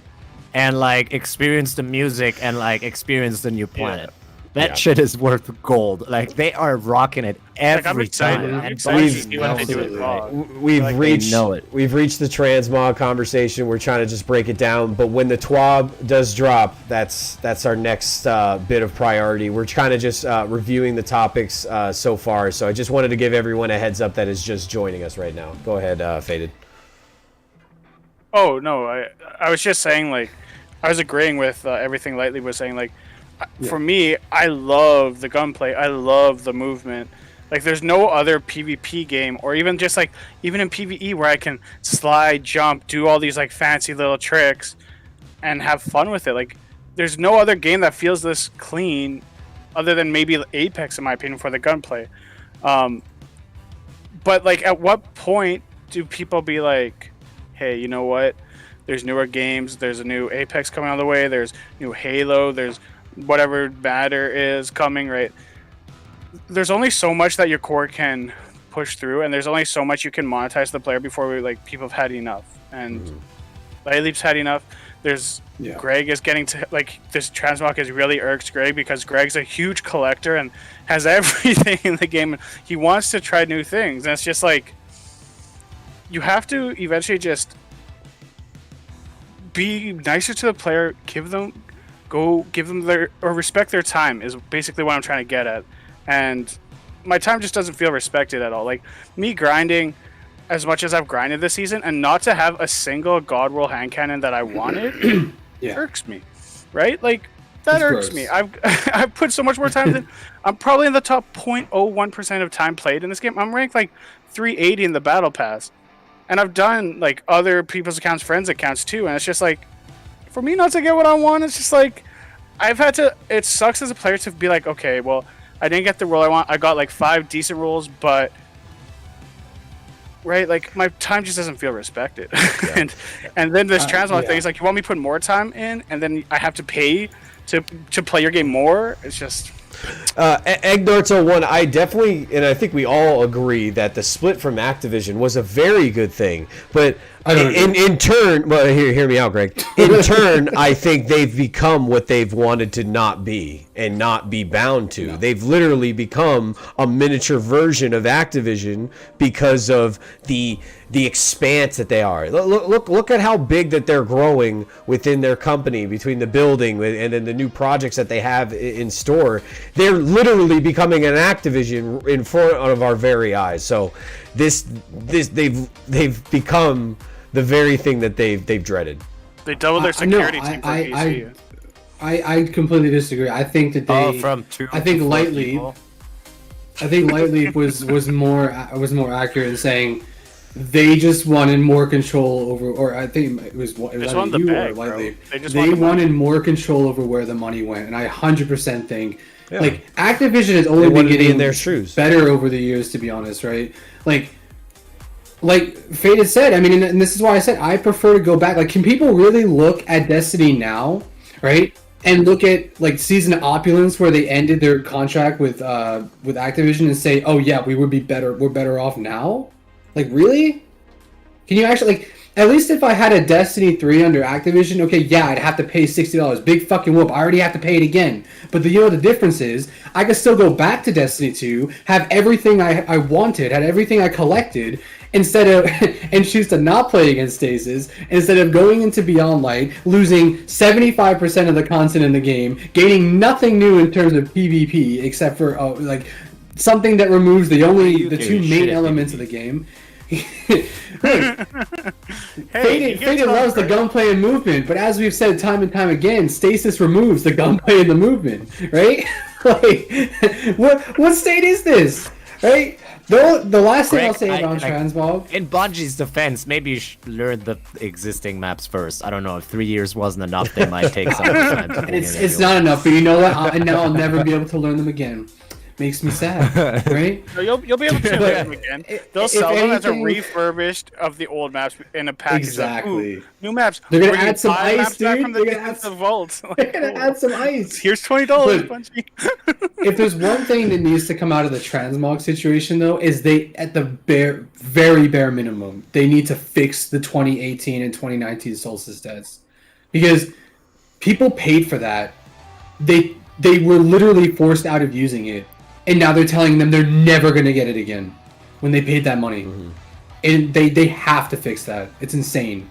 and like experience the music and like experience the new planet. That shit is worth gold. Like they are rocking it every time. We've reached the transmog conversation. We're trying to just break it down. But when the TWAB does drop, that's our next bit of priority. We're kind of just reviewing the topics so far. So I just wanted to give everyone a heads up that is just joining us right now. Go ahead, Faded. Oh no, I was just saying like I was agreeing with everything Lightly was saying like. For me, I love the gunplay. I love the movement. Like, there's no other PvP game, or even just like even in PvE where I can slide, jump, do all these like fancy little tricks, and have fun with it. Like, there's no other game that feels this clean, other than maybe Apex, in my opinion, for the gunplay. But like, at what point do people be like, "Hey, you know what? There's newer games. There's a new Apex coming on the way. There's new Halo. There's whatever matter is coming," right? There's only so much that your core can push through, and there's only so much you can monetize the player before people have had enough. And Lightleap's had enough. Greg is getting to like this transmog is really irks Greg because Greg's a huge collector and has everything in the game. He wants to try new things, and it's just like you have to eventually just be nicer to the player, give them their or respect their time is basically what I'm trying to get at. And my time just doesn't feel respected at all. Like me grinding as much as I've grinded this season and not to have a single God roll hand cannon that I wanted irks me. Right? Like that irks me. I've put so much more time than I'm probably in the top 0.01% of time played in this game. I'm ranked like 380 in the battle pass. And I've done like other people's accounts, friends' accounts too, and it's just like for me not to get what I want, it's just like I've had to. It sucks as a player to be like, okay, well, I didn't get the role I want. I got like 5 decent roles, but right, like my time just doesn't feel respected. and then this transmog thing is like, you want me to put more time in, and then I have to pay to play your game more. It's just. Eggdarts01, I definitely, and I think we all agree that the split from Activision was a very good thing. But in turn, well, hear me out, Greg. In turn, I think they've become what they've wanted to not be and not be bound to. No. They've literally become a miniature version of Activision because of the expanse that they are. Look at how big that they're growing within their company, between the building and then the new projects that they have in store. They're literally becoming an Activision in front of our very eyes. So they've become the very thing that they've dreaded. They doubled their security team for PC. I completely disagree. I think that they. I think Lightly was more accurate in saying they just wanted more control over, or I think it was you or Lightly. They wanted more control over where the money went, and I 100% think like Activision has only been getting in their shoes better over the years, to be honest, right? Like Faded said, I mean, and this is why I said I prefer to go back. Like, can people really look at Destiny now, right? And look at like Season of Opulence where they ended their contract with Activision and say, "Oh yeah, we would be better. We're better off now." Like, really? Can you actually like? At least if I had a Destiny 3 under Activision, okay, yeah, I'd have to pay $60. Big fucking whoop. I already have to pay it again. But you know the difference is, I could still go back to Destiny 2, have everything I wanted, had everything I collected, instead of and choose to not play against Stasis instead of going into Beyond Light, losing 75% of the content in the game, gaining nothing new in terms of PvP except for like something that removes the two main elements of the game. Faded loves the gunplay and movement, but as we've said time and time again, Stasis removes the gunplay and the movement, right? Like, what state is this, right? The last thing I'll say about Transmog... In Bungie's defense, maybe you should learn the existing maps first. I don't know, if 3 years wasn't enough, they might take some time. It's not enough, but you know what? Now I'll never be able to learn them again. Makes me sad, right? You'll be able to learn them again. They'll sell them as a refurbished of the old maps in a package. Exactly. Of, new maps. They're gonna add some ice, dude. From the vault. They're gonna add some ice. Here's $20, Bungie. If there's one thing that needs to come out of the transmog situation, though, is they, at the very bare minimum, they need to fix the 2018 and 2019 Solstice stats, because people paid for that. They were literally forced out of using it. And now they're telling them they're never going to get it again when they paid that money. Mm-hmm. And they have to fix that. It's insane.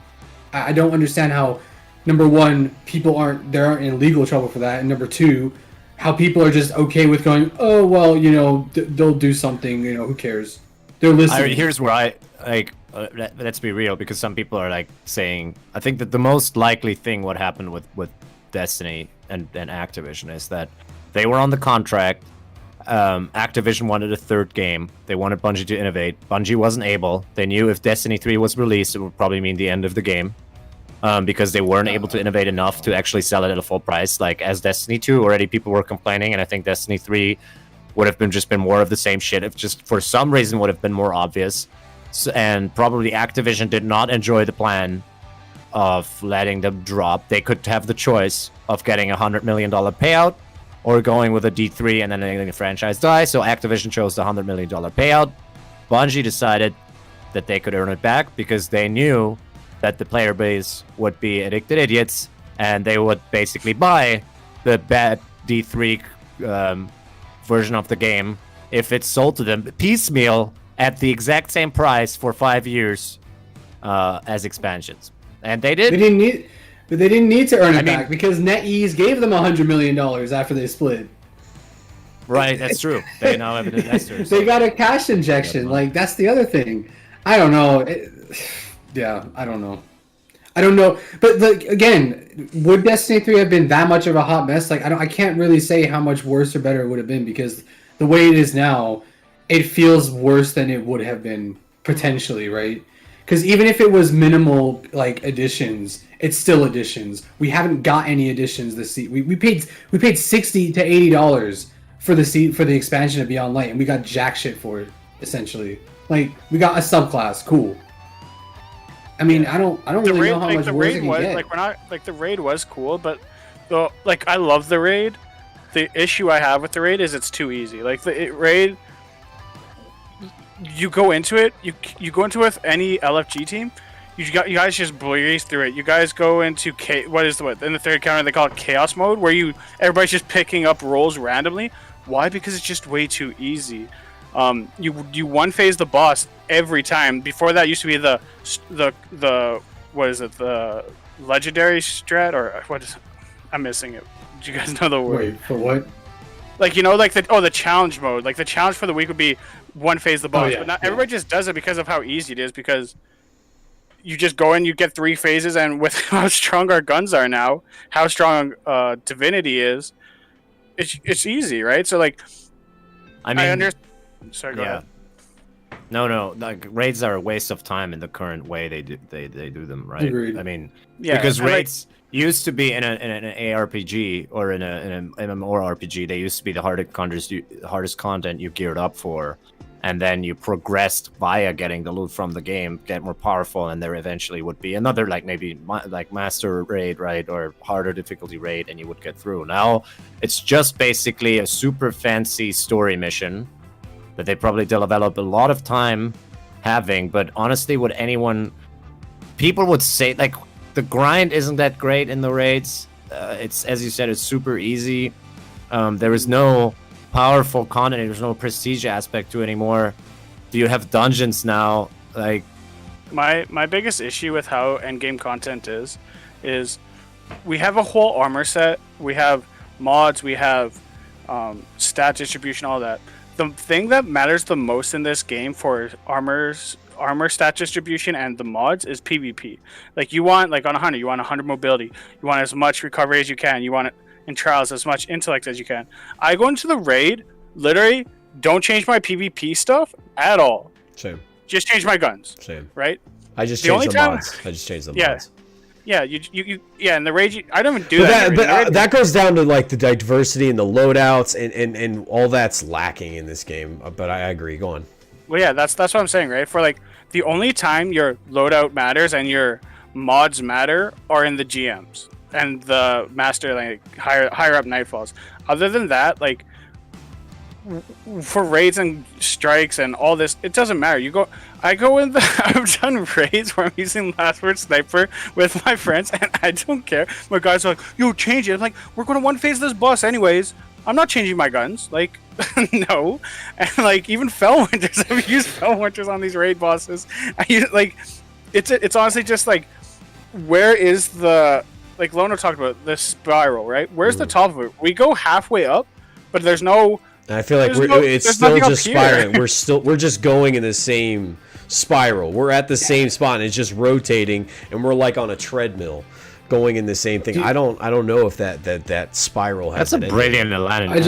I don't understand how, number one, people aren't in legal trouble for that. And number two, how people are just okay with going, oh, well, you know, they'll do something, you know, who cares? They're listening. Here's where I, like, let's be real, because some people are, like, saying, I think that the most likely thing what happened with Destiny and Activision is that they were on the contract. Activision wanted a third game. They wanted Bungie to innovate. Bungie wasn't able. They knew if Destiny 3 was released, it would probably mean the end of the game, because they weren't able to innovate enough to actually sell it at a full price. Like, as Destiny 2, already people were complaining, and I think Destiny 3 would have just been more of the same shit if just for some reason would have been more obvious. And probably Activision did not enjoy the plan of letting them drop. They could have the choice of getting $100 million payout or going with a D3 and then letting the franchise die. So Activision chose the $100 million payout. Bungie decided that they could earn it back because they knew that the player base would be addicted idiots and they would basically buy the bad D3 version of the game if it's sold to them piecemeal at the exact same price for 5 years as expansions. And they did. But they didn't need to earn it back because NetEase gave them $100 million after they split. Right, that's true. They now have an investor. They got a cash injection. Like, that's the other thing. I don't know. I don't know. I don't know. But like, again, would Destiny 3 have been that much of a hot mess? Like, I can't really say how much worse or better it would have been, because the way it is now, it feels worse than it would have been potentially, right? Because even if it was minimal, like, additions, it's still additions. We haven't got any additions this season. We paid $60 to $80 for the expansion of Beyond Light, and we got jack shit for it, essentially. Like, we got a subclass, cool. I mean, I don't really know how much worse it can get. Like, we're not, like, the raid was cool, but like, I love the raid. The issue I have with the raid is it's too easy. Like, the raid, you go into it, you go into it with any LFG team, you guys just breeze through it. You guys go into in the third counter they call it chaos mode, where everybody's just picking up roles randomly. Why? Because it's just way too easy. You one phase the boss every time. Before that used to be the what is it, the legendary strat, or what is it? I'm missing it. Do you guys know the word? Wait, for what? Like, you know, like the challenge mode. Like, the challenge for the week would be one phase the boss. But not everybody just does it because of how easy it is, because you just go in, you get 3 phases, and with how strong our guns are now, how strong Divinity is, it's easy, right? So, like, I understand. Sorry, go ahead. No, like, raids are a waste of time in the current way they do them, right? Agreed. I mean, because raids used to be in an ARPG or in an MMORPG, they used to be the hardest content you geared up for, and then you progressed via getting the loot from the game, get more powerful, and there eventually would be another, like, maybe like master raid, right, or harder difficulty raid, and you would get through. Now it's just basically a super fancy story mission that they probably develop a lot of time having, but honestly, people would say, like, the grind isn't that great in the raids. It's, as you said, it's super easy. There is no powerful content. There's no prestige aspect to it anymore. Do you have dungeons now? Like, My biggest issue with how endgame content is we have a whole armor set, we have mods, we have stat distribution, all that. The thing that matters the most in this game for armor stat distribution and the mods is PvP. Like you want, like on a hunter, you want 100 mobility, you want as much recovery as you can, you want it in trials as much intellect as you can. I go into the raid, literally don't change my PvP stuff at all. Same. Just change my guns. Same. Right? I just The changed only the time- mods. I just changed the Yeah. mods. Yeah, you yeah, in the raid, I don't even do But that. in the raid. that goes down to like the diversity and the loadouts and all that's lacking in this game. But I agree. Go on. Well, yeah, that's what I'm saying, right? For like the only time your loadout matters and your mods matter are in the GMs and the master, like higher up nightfalls. Other than that, like for raids and strikes and all this, it doesn't matter. I go in the I've done raids where I'm using last word sniper with my friends and I don't care. My guys are like, yo, change it. I'm like, we're gonna one phase this boss anyways. I'm not changing my guns. Like, no. And like even Fellwinters, I've used Fellwinters on these raid bosses. It's honestly just like, where is the, like Lono talked about, the spiral, right? Where's the top of it? We go halfway up, but there's no. And I feel like it's there's still nothing up just here. spiraling. We're just going in the same spiral. We're at the same spot and it's just rotating and we're like on a treadmill going in the same thing. I don't know if that spiral has that's a an ending. brilliant Aladdin. I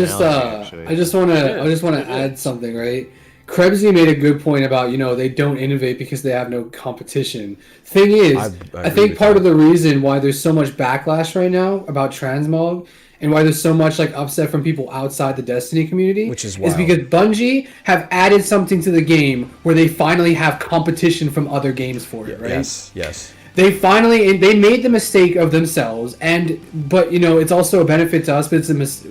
just want to add something, right? Krebsy made a good point about, they don't innovate because they have no competition. Thing is, I think part of the reason why there's so much backlash right now about transmog and why there's so much like upset from people outside the Destiny community, Which is wild. because Bungie have added something to the game where they finally have competition from other games for it, right? Yes. They made the mistake of themselves, but it's also a benefit to us. But it's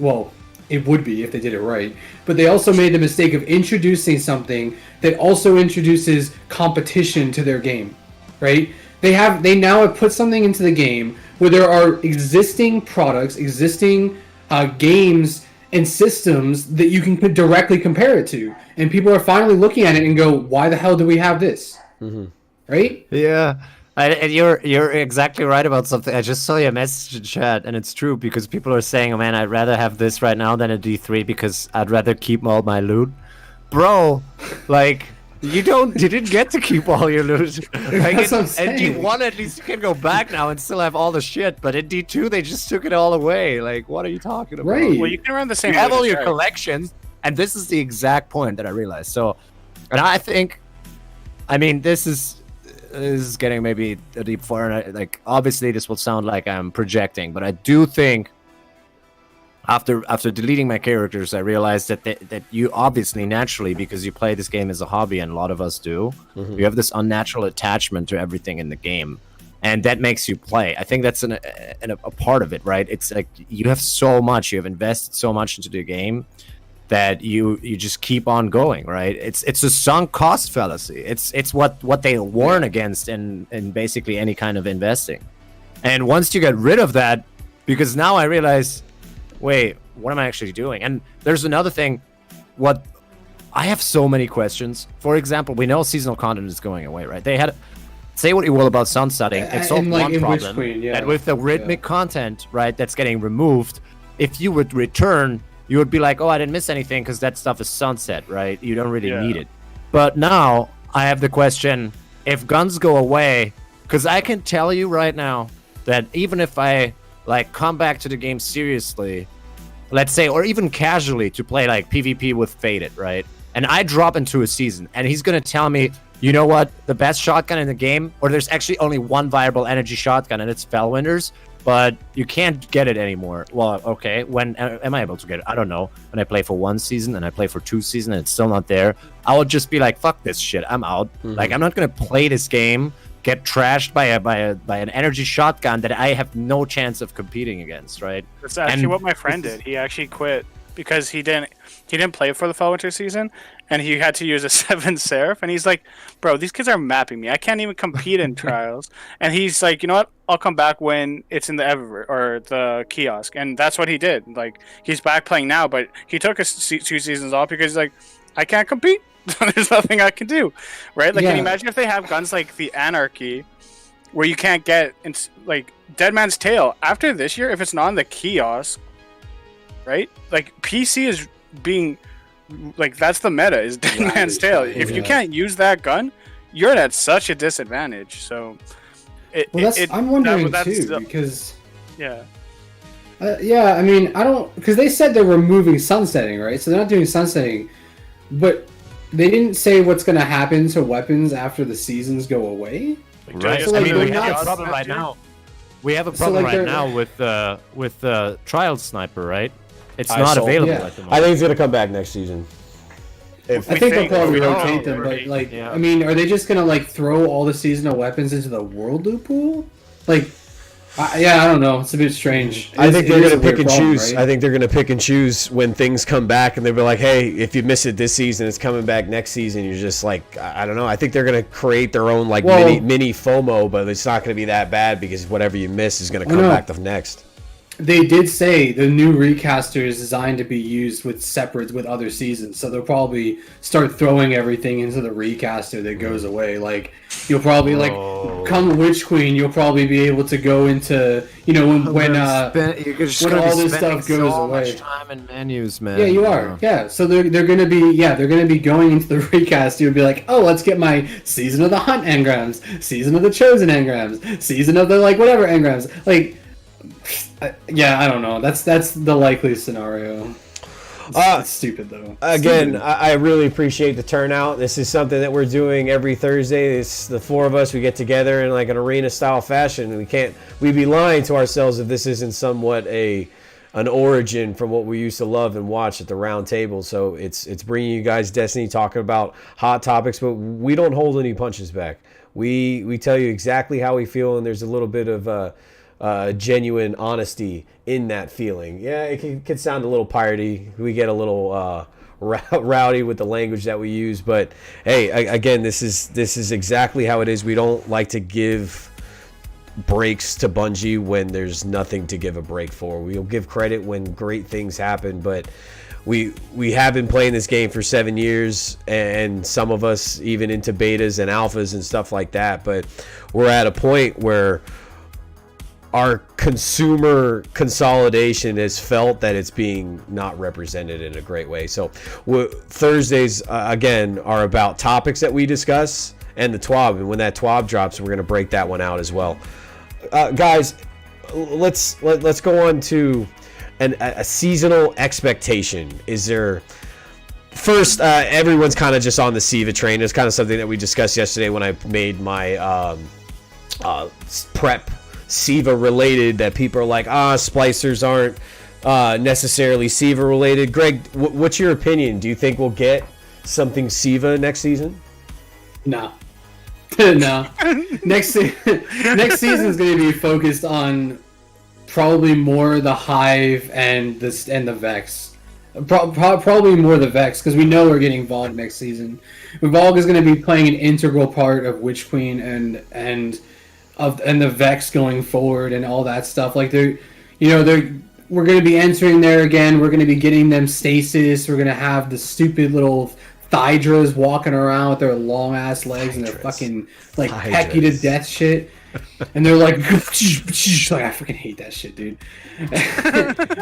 it would be if they did it right. But they also made the mistake of introducing something that also introduces competition to their game, right? They now have put something into the game where there are existing products, existing games and systems that you can directly compare it to, and people are finally looking at it and go, "Why the hell do we have this?" Mm-hmm. Right? Yeah. And you're exactly right about something. I just saw your message in chat, and it's true because people are saying, "Oh man, I'd rather have this right now than a D3 because I'd rather keep all my loot." Bro, like you didn't get to keep all your loot. Like That's what I'm in saying. D1 at least you can go back now and still have all the shit, but in D2 they just took it all away. Like what are you talking about? Right. Well, you can run the same. You have all loot, your right? collections, and this is the exact point that I realized. So, and I think, I mean, this is getting maybe a deep far, and like obviously this will sound like I'm projecting, but I do think after deleting my characters, I realized that you obviously naturally, because you play this game as a hobby, and a lot of us do, you have this unnatural attachment to everything in the game. And that makes you play. I think that's a part of it, right? It's like you have so much, you have invested so much into the game that you just keep on going, right? It's a sunk cost fallacy. It's what they warn against in basically any kind of investing. And once you get rid of that, because now I realize, wait, what am I actually doing? And there's another thing. What I have so many questions. For example, we know seasonal content is going away, right? They had. Say what you will about sunsetting, it solved one problem. And with the rhythmic content, right, that's getting removed, if you would return, you would be like, oh, I didn't miss anything because that stuff is sunset, right? You don't really need it. But now I have the question, if guns go away, because I can tell you right now that even if I like come back to the game seriously, let's say, or even casually to play like PvP with Faded, right? And I drop into a season and he's going to tell me, you know what? The best shotgun in the game, or there's actually only one viable energy shotgun, and it's Fellwinter's, but you can't get it anymore. Well, okay, when am I able to get it? I don't know. When I play for 1 season and I play for 2 seasons and it's still not there, I will just be like, fuck this shit, I'm out. Like, I'm not gonna play this game, get trashed by an energy shotgun that I have no chance of competing against, right? That's actually what my friend did. He actually quit because he didn't play for the Fellwinter season, and he had to use a 7 Seraph, and he's like, bro, these kids are mapping me. I can't even compete in trials. And he's like, you know what? I'll come back when it's in the Everver or the kiosk. And that's what he did. Like, he's back playing now, but he took 2 seasons off because he's like, I can't compete. There's nothing I can do, right? Like, Yeah. can you imagine if they have guns like the Anarchy, where you can't get like Dead Man's Tail after this year if it's not in the kiosk, right? Like PC is being like that's the meta is Dead Man's Tail. If you can't use that gun, you're at such a disadvantage. So, I'm wondering too because yeah. Yeah, I mean, I don't because they said they're removing sunsetting, right? So they're not doing sunsetting, but they didn't say what's going to happen to weapons after the seasons go away. Right. So, like, I mean, we they're have not- a problem right now. We have a So, problem like, right they're- now with Trial Sniper, right? It's I not saw- available Yeah. at the I moment. think it's gonna come back next season. I think they'll think- probably we don't rotate know, them, right? but like, Yeah. I mean, are they just gonna like throw all the seasonal weapons into the world loot pool? Like, yeah, I don't know. It's a bit strange. I think they're It is gonna a weird pick and problem, choose. right? I think they're gonna pick and choose when things come back, and they'll be like, "Hey, if you miss it this season, it's coming back next season." You're just like, I don't know. I think they're gonna create their own like Well- mini FOMO, but it's not gonna be that bad because whatever you miss is gonna come no. back the next. They did say the new recaster is designed to be used with other seasons, so they'll probably start throwing everything into the recaster that goes away. Like you'll probably come Witch Queen, you'll probabably be able to go into when you're just when gonna all be this spending stuff goes so away. much time in menus, man. Yeah, you are. Yeah, so they're gonna be going into the recast. You'll be like, oh, let's get my season of the Hunt engrams, season of the Chosen engrams, season of the like whatever engrams. Like, yeah, I don't know. That's the likely scenario. It's stupid though. Again, Stupid. I really appreciate the turnout. This is something that we're doing every Thursday. It's the four of us. We get together in like an arena style fashion. We'd be lying to ourselves if this isn't somewhat an origin from what we used to love and watch at the round table. So it's bringing you guys Destiny, talking about hot topics, but we don't hold any punches back. We tell you exactly how we feel, and there's a little bit of genuine honesty in that feeling. Yeah, it can sound a little piratey. We get a little rowdy with the language that we use, but hey, again, this is exactly how it is. We don't like to give breaks to Bungie when there's nothing to give a break for. We'll give credit when great things happen, but we have been playing this game for 7 years, and some of us even into betas and alphas and stuff like that, but we're at a point where our consumer consolidation has felt that it's being not represented in a great way. So Thursdays, again, are about topics that we discuss and the TWAB. And when that TWAB drops, we're going to break that one out as well. Guys, let's go on to a seasonal expectation. Is there... First, everyone's kind of just on the SIVA train. It's kind of something that we discussed yesterday when I made my prep SIVA related, that people are like, splicers aren't necessarily SIVA related. Greg, what's your opinion? Do you think we'll get something SIVA next season? No. No. Next season is going to be focused on probably more the Hive and the Vex. Probably more the Vex, because we know we're getting Vogue next season. Vogue is going to be playing an integral part of Witch Queen and the Vex going forward and all that stuff. Like we're going to be entering there again. We're going to be getting them stasis. We're going to have the stupid little Thydras walking around with their long ass legs and their fucking like peck you to death shit. And they're like, like, I freaking hate that shit, dude.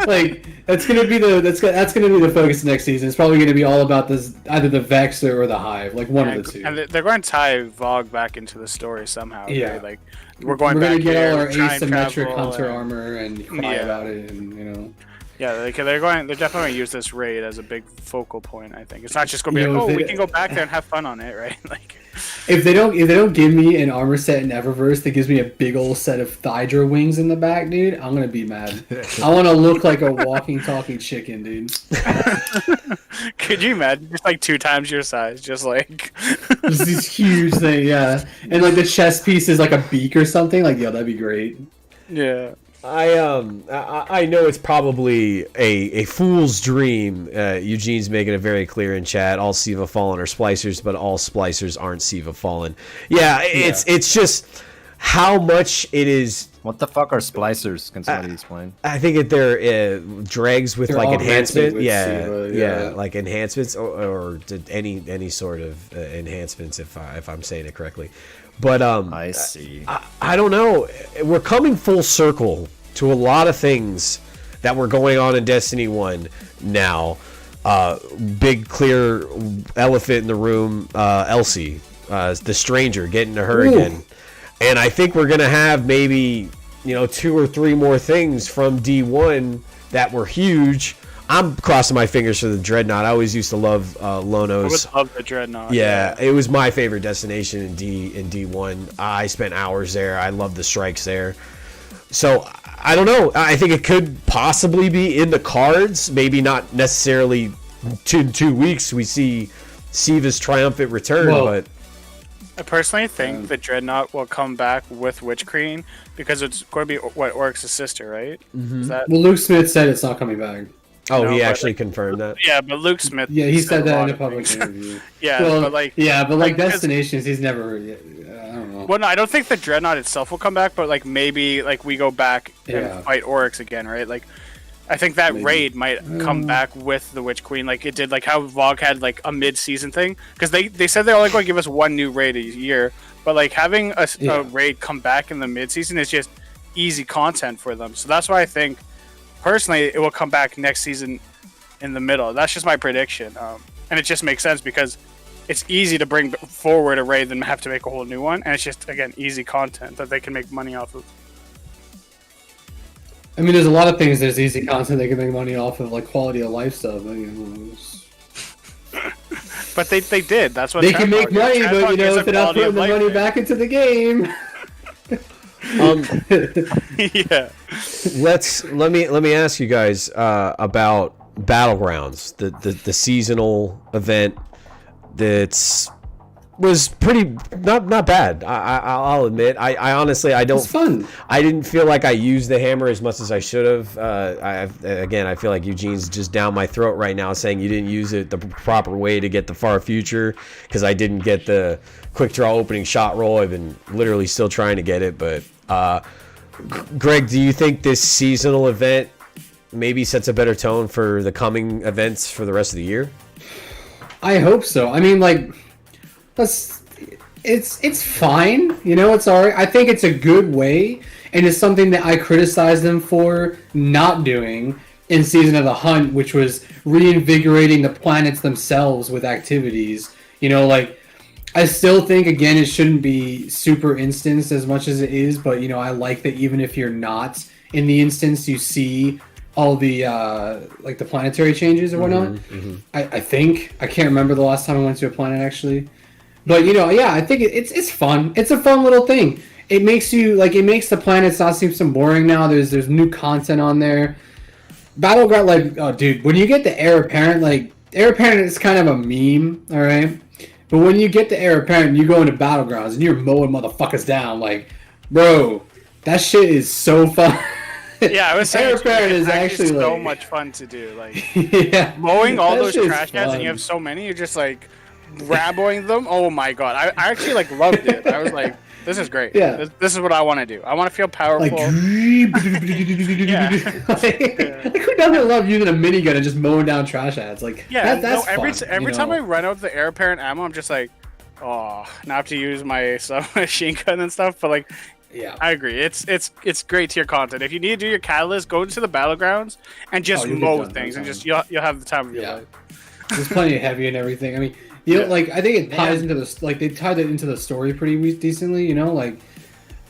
Like that's gonna be the focus next season. It's probably gonna be all about this, either the Vex or the Hive, like one of the two. And they're going to tie Vogue back into the story somehow. Yeah. Right? Like we're going We're back gonna get here, all our time asymmetric travel, hunter and- armor and cry Yeah. about it, and Yeah, they're definitely going to use this raid as a big focal point. I think it's not just going to be You know, like, if we they- can go back there and have fun on it, right? Like, if they don't give me an armor set in Eververse that gives me a big old set of Thydra wings in the back, dude, I'm gonna be mad. I want to look like a walking, talking chicken, dude. could you imagine just like 2 times your size, just like Just this huge thing, yeah. And like the chest piece is like a beak or something. Like, that'd be great. yeah. I know it's probably a fool's dream. Eugene's making it very clear in chat. All SIVA Fallen are splicers, but all splicers aren't SIVA Fallen. Yeah, it's just how much it is What the fuck are splicers? Can somebody explain? I think they're dregs with They're like augmented enhancement. with Yeah, SIVA, yeah, yeah. like enhancements or any sort of enhancements if I'm saying it correctly. But I see. I don't know. We're coming full circle to a lot of things that were going on in Destiny 1 now. Big clear elephant in the room, Elsie, the stranger, getting to her again. And I think we're going to have maybe, 2 or 3 more things from D1 that were huge. I'm crossing my fingers for the Dreadnought. I always used to love Lono's. I would love the Dreadnought. Yeah, it was my favorite destination in D1. I spent hours there. I love the strikes there. So I don't know. I think it could possibly be in the cards. Maybe not necessarily 2 weeks. We see Siva's triumphant return, but I personally think the Dreadnought will come back with Witch Queen because it's going to be Oryx's sister, right? Is that? Well, Luke Smith said it's not coming back. oh, No, he but actually confirmed that. Yeah, but Luke Smith. Yeah, he said that lot in a of public things. interview. Yeah, Well, but like because- Destinations, he's never. I don't know. Well, no, I don't think the Dreadnought itself will come back, but like maybe like we go back Yeah. and fight Oryx again, right? Like, I think that Maybe. raid might come back with the Witch Queen, like it did, like how VOG had like a mid-season thing, because they said they're only going to give us 1 new raid a year, but like having a raid come back in the mid-season is just easy content for them. So that's why I think personally it will come back next season in the middle. That's just my prediction, and it just makes sense because it's easy to bring forward a raid than have to make a whole new one, and it's just again easy content that they can make money off of. I mean, there's a lot of things. There's easy content they can make money off of, like quality of life stuff. But they did. That's what They can Trendmark make money, is. but Trendmark is if a they're not quality putting of the life money thing. back into the game. Yeah. Let me ask you guys about Battlegrounds, the seasonal event that's was pretty not bad. I'll admit. I honestly I don't. It's fun. I didn't feel like I used the hammer as much as I should have. I feel like Eugene's just down my throat right now saying you didn't use it the proper way to get the far future because I didn't get the quick draw opening shot roll. I've been literally still trying to get it, but Greg, do you think this seasonal event maybe sets a better tone for the coming events for the rest of the year? I hope so. I mean, like, it's fine. It's alright. I think it's a good way, and it's something that I criticized them for not doing in Season of the Hunt, which was reinvigorating the planets themselves with activities. Like, I still think, again, it shouldn't be super instanced as much as it is, but, I like that even if you're not in the instance, you see all the, like, the planetary changes or whatnot. I think. I can't remember the last time I went to a planet, actually. But, yeah, I think it's fun. It's a fun little thing. It makes you, like, it makes the planets not seem so boring now. There's new content on there. Battleground, like, oh, dude, when you get the Heir Apparent, like, Heir Apparent is kind of a meme, alright? But when you get the Heir Apparent, you go into Battlegrounds and you're mowing motherfuckers down, like, bro, that shit is so fun. Yeah, I was saying Heir it's Apparent is actually so like, much fun to do. Like yeah, mowing all that those shit's trash cans, and you fun. have so many. You're just like ramboing them. Oh my god, I actually like loved it. I was like, this is great. Yeah. This is what I want to do. I want to feel powerful. Like, like, who doesn't love using a minigun and just mowing down trash ads? Like, Yeah, that's every fun, every time I run out the Heir Apparent ammo, I'm just like, oh, now I have to use my submachine gun and stuff. But like, yeah, I agree. It's great tier content. If you need to do your catalyst, go into the battlegrounds and just you'll get mow done, things, and done. just you'll have the time of your Yeah. life. there's plenty of heavy and everything. I mean, like, I think it ties into the, like, they tied it into the story pretty decently. Like,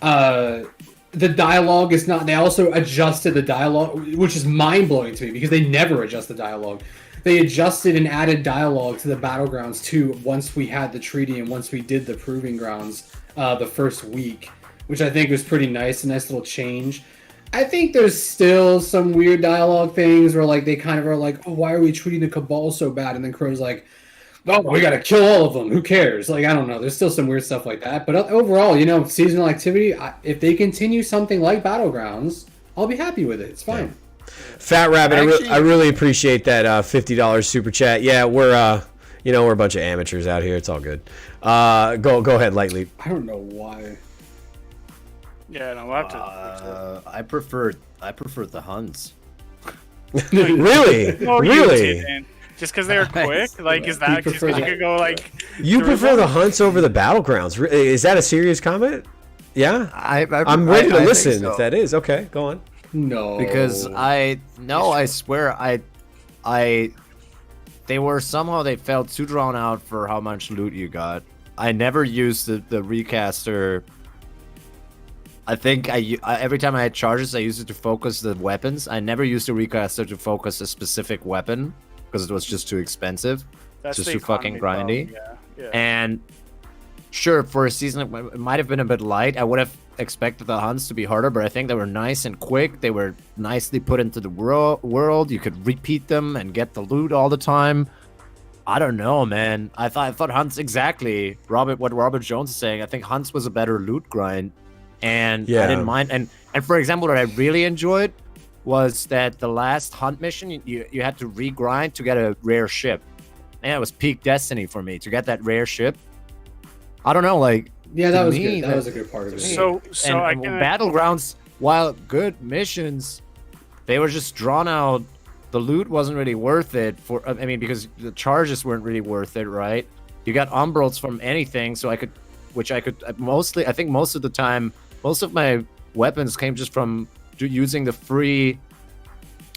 the dialogue is not. They also adjusted the dialogue, which is mind blowing to me because they never adjust the dialogue. They adjusted and added dialogue to the Battlegrounds too once we had the treaty and once we did the Proving Grounds the first week, which I think was pretty nice, a nice little change. I think there's still some weird dialogue things where, like, they kind of are like, oh, why are we treating the Cabal so bad? And then Crow's like, oh, we gotta kill all of them. Who cares? Like, I don't know. There's still some weird stuff like that. But overall, seasonal activity, if they continue something like Battlegrounds, I'll be happy with it. It's fine. Fat Rabbit, Actually- I really appreciate that $50 super chat. Yeah, we're we're a bunch of amateurs out here. It's all good. Go ahead, Lightly. I don't know why. Yeah, no, we'll have to. I prefer the hunts. Really? No, you Really? didn't. Just because they were quick? Like, is that just prefer because you that. could go, like... You through prefer the them? hunts over the battlegrounds? Is that a serious comment? Yeah? I'm ready to think listen so. if that is. Okay, go on. No. Because I swear they felt too drawn out for how much loot you got. I never used the recaster. I think every time I had charges, I used it to focus the weapons. I never used the recaster to focus a specific weapon because it was just too expensive. That's just the too fucking economy grindy. problem, Yeah. And sure, for a season, it might have been a bit light. I would have expected the hunts to be harder, but I think they were nice and quick. They were nicely put into the world. You could repeat them and get the loot all the time. I don't know, man. I thought hunts exactly. What Robert Jones is saying. I think hunts was a better loot grind, and Yeah. I didn't mind. And for example, what I really enjoyed was that the last hunt mission, you had to regrind to get a rare ship. And it was peak Destiny for me to get that rare ship. I don't know, like Yeah, that to was me, good. That was a good part of it. So I and can... battlegrounds, while good missions, they were just drawn out. The loot wasn't really worth it because the charges weren't really worth it, right? You got umbrals from anything, so I could mostly, I think most of the time, most of my weapons came just from using the free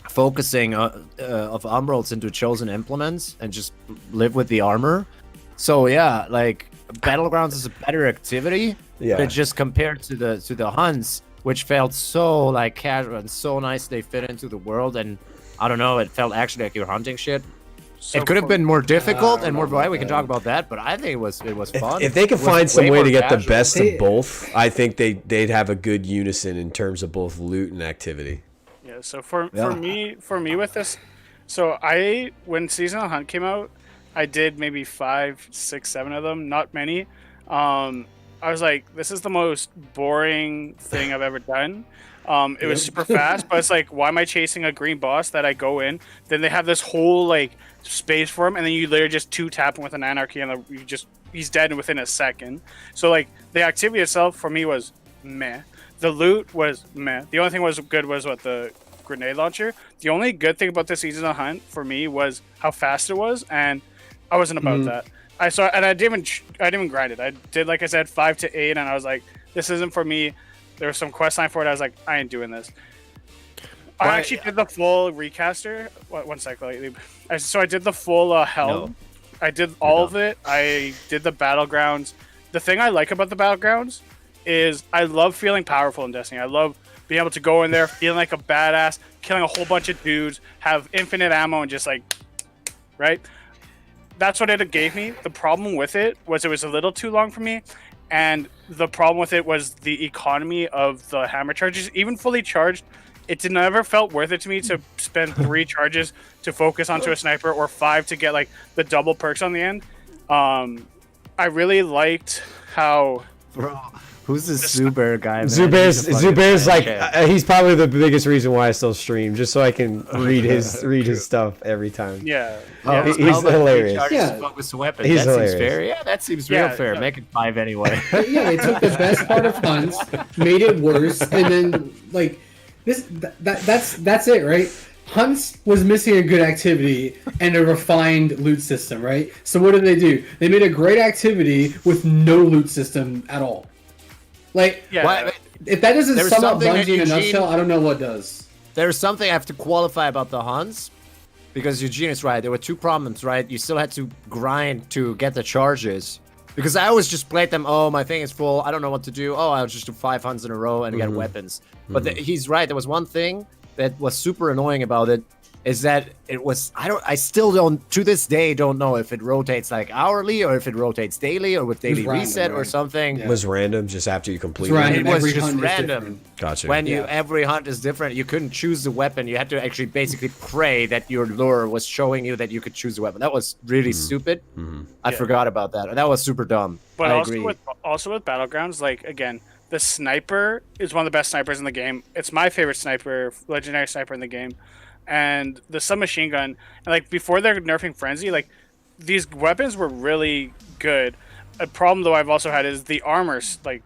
focusing of umbrals into chosen implements and just live with the armor. So yeah, like battlegrounds is a better activity, Yeah. but just compared to the hunts, which felt so like casual and so nice, they fit into the world, and I don't know, it felt actually like you're hunting shit. So It could have for- been more difficult I and don't more know variety. about We can that. talk about that, but I think it was fun. If they could It was find some way way more to get the casual. best of both, I think they'd have a good unison in terms of both loot and activity. Yeah, so for Yeah. me with this, so when Season of Hunt came out, I did maybe 5, 6, 7 of them, not many. I was like, this is the most boring thing I've ever done. It was super fast, but it's like, why am I chasing a green boss that I go in? Then they have this whole like space for him, and then you literally just 2-tap him with an anarchy, and he's dead within a second. So like the activity itself for me was meh. The loot was meh. The only thing was good was the grenade launcher. The only good thing about this Season of Hunt for me was how fast it was, and I wasn't about that. I didn't even grind it. I did, like I said, 5 to 8, and I was like, this isn't for me. There was some quest line for it. I was like, I ain't doing this. I actually did the full recaster. One sec, so I did the full Helm. No. I did all of it. I did the battlegrounds. The thing I like about the battlegrounds is I love feeling powerful in Destiny. I love being able to go in there, feeling like a badass, killing a whole bunch of dudes, have infinite ammo, and just like, right? That's what it gave me. The problem with it was a little too long for me. And the problem with it was the economy of the hammer charges. Even fully charged, it never felt worth it to me to spend 3 charges to focus onto a sniper or 5 to get like the double perks on the end. I really liked how... Bro, who's this Zubair guy, man? Zubair's like he's probably the biggest reason why I still stream, just so I can read his stuff every time. Yeah. He's hilarious. Yeah. Focus weapon. He's that hilarious. seems fair. Yeah, that seems real Yeah, fair. yeah. Make it 5 anyway. But yeah, they took the best part of hunts, made it worse, and then like that's it, right? Hunts was missing a good activity and a refined loot system, right? So what did they do? They made a great activity with no loot system at all. Like, Yeah. Why- if that doesn't There's sum up something that Bungie in a Eugene- nutshell, I don't know what does. There's something I have to qualify about the hunts, because Eugene is right. There were 2 problems, right? You still had to grind to get the charges. Because I always just played them, oh, my thing is full, I don't know what to do. Oh, I'll just do 5 hunts in a row and get weapons. But he's right. There was one thing that was super annoying about it, is that it was, I still don't, to this day, don't know if it rotates like hourly or if it rotates daily or with daily random, reset or right? something. Yeah. It was random just after you complete It's random. It was Every just hunt is random. different. Gotcha. When Yeah. every hunt is different, you couldn't choose the weapon. You had to actually basically pray that your lure was showing you that you could choose the weapon. That was really stupid. I forgot about that. That was super dumb. But I also agree. with Battlegrounds, like again, the sniper is one of the best snipers in the game. It's my favorite sniper, legendary sniper in the game. And the submachine gun, and like before they're nerfing Frenzy, like these weapons were really good. A problem though I've also had is the armor's like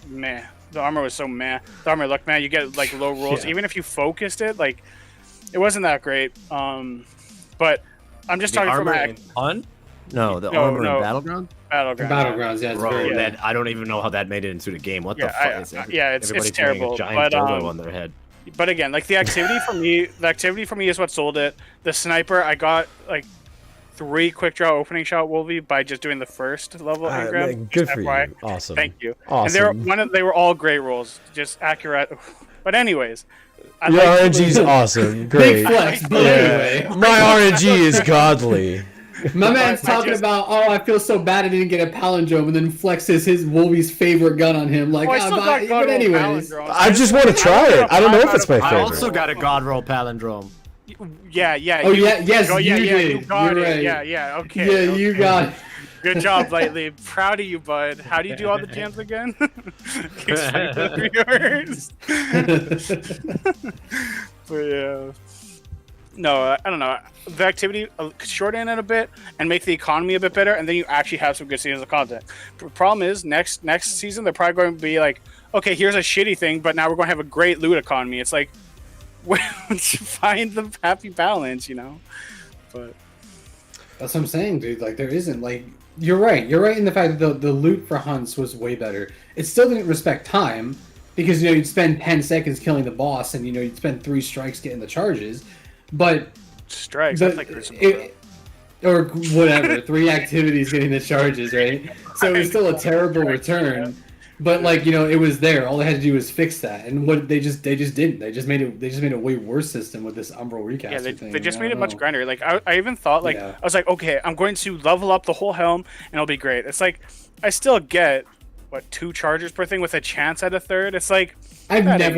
meh. the armor was so meh. The armor looked meh. You get like low rolls. Yeah. Even if you focused it, like it wasn't that great. But I'm just The talking from armor my in Hunt? No, the No, armor no. in Battleground? battleground. Battlegrounds, yeah, it's Bro, very that I don't even know how that made it into the game. What the Yeah, fuck is that? yeah, it's Everybody's terrible. wearing a But giant dildo on their head. But again, like the activity for me is what sold it. The sniper, I got like 3 quick draw opening shot Wolvie by just doing the first level Ah, engram. man, good Just for FYI. you. Awesome. Thank you. Awesome. And they were all great rolls, just accurate. But anyways, I Your like RNG is awesome. Great. big flex. But Yeah. anyway, My RNG is godly. my man's I talking just- about, oh, I feel so bad I didn't get a palindrome, and then flexes his Wolvie's favorite gun on him. Like, Oh, I still got God but roll anyways, palindrome. I just want to try it. I don't know if it's my I favorite. also got a God Roll Palindrome. Yeah. Oh, yeah, yes, oh, yeah, you yeah, did. you got You're it. right. Yeah, okay. yeah, okay. you got. Good job, Lightly. Proud of you, bud. How do you do all the jams again? Explain to yours. But yeah. No, I don't know. The activity, shorten it a bit and make the economy a bit better, and then you actually have some good seasons of content. Problem is, next season, they're probably going to be like, okay, here's a shitty thing, but now we're going to have a great loot economy. It's like, find the happy balance, you know? But That's what I'm saying, dude. Like, there isn't, like, you're right. You're right in the fact that the loot for hunts was way better. It still didn't respect time because, you know, you'd spend 10 seconds killing the boss and, you know, you'd spend 3 strikes getting the charges. But, strikes, the, that's like Crucible. or whatever, 3 activities getting the charges, right? So it was still a terrible return. But, like, you know, it was there. All they had to do was fix that. And what they just didn't. They just made a way worse system with this Umbral recaster Yeah, thing. they just I made it don't much know. grinder. Like I even thought, like Yeah. I was like, okay, I'm going to level up the whole helm and it'll be great. It's like I still get 2 charges per thing with a chance at a third. It's like I that have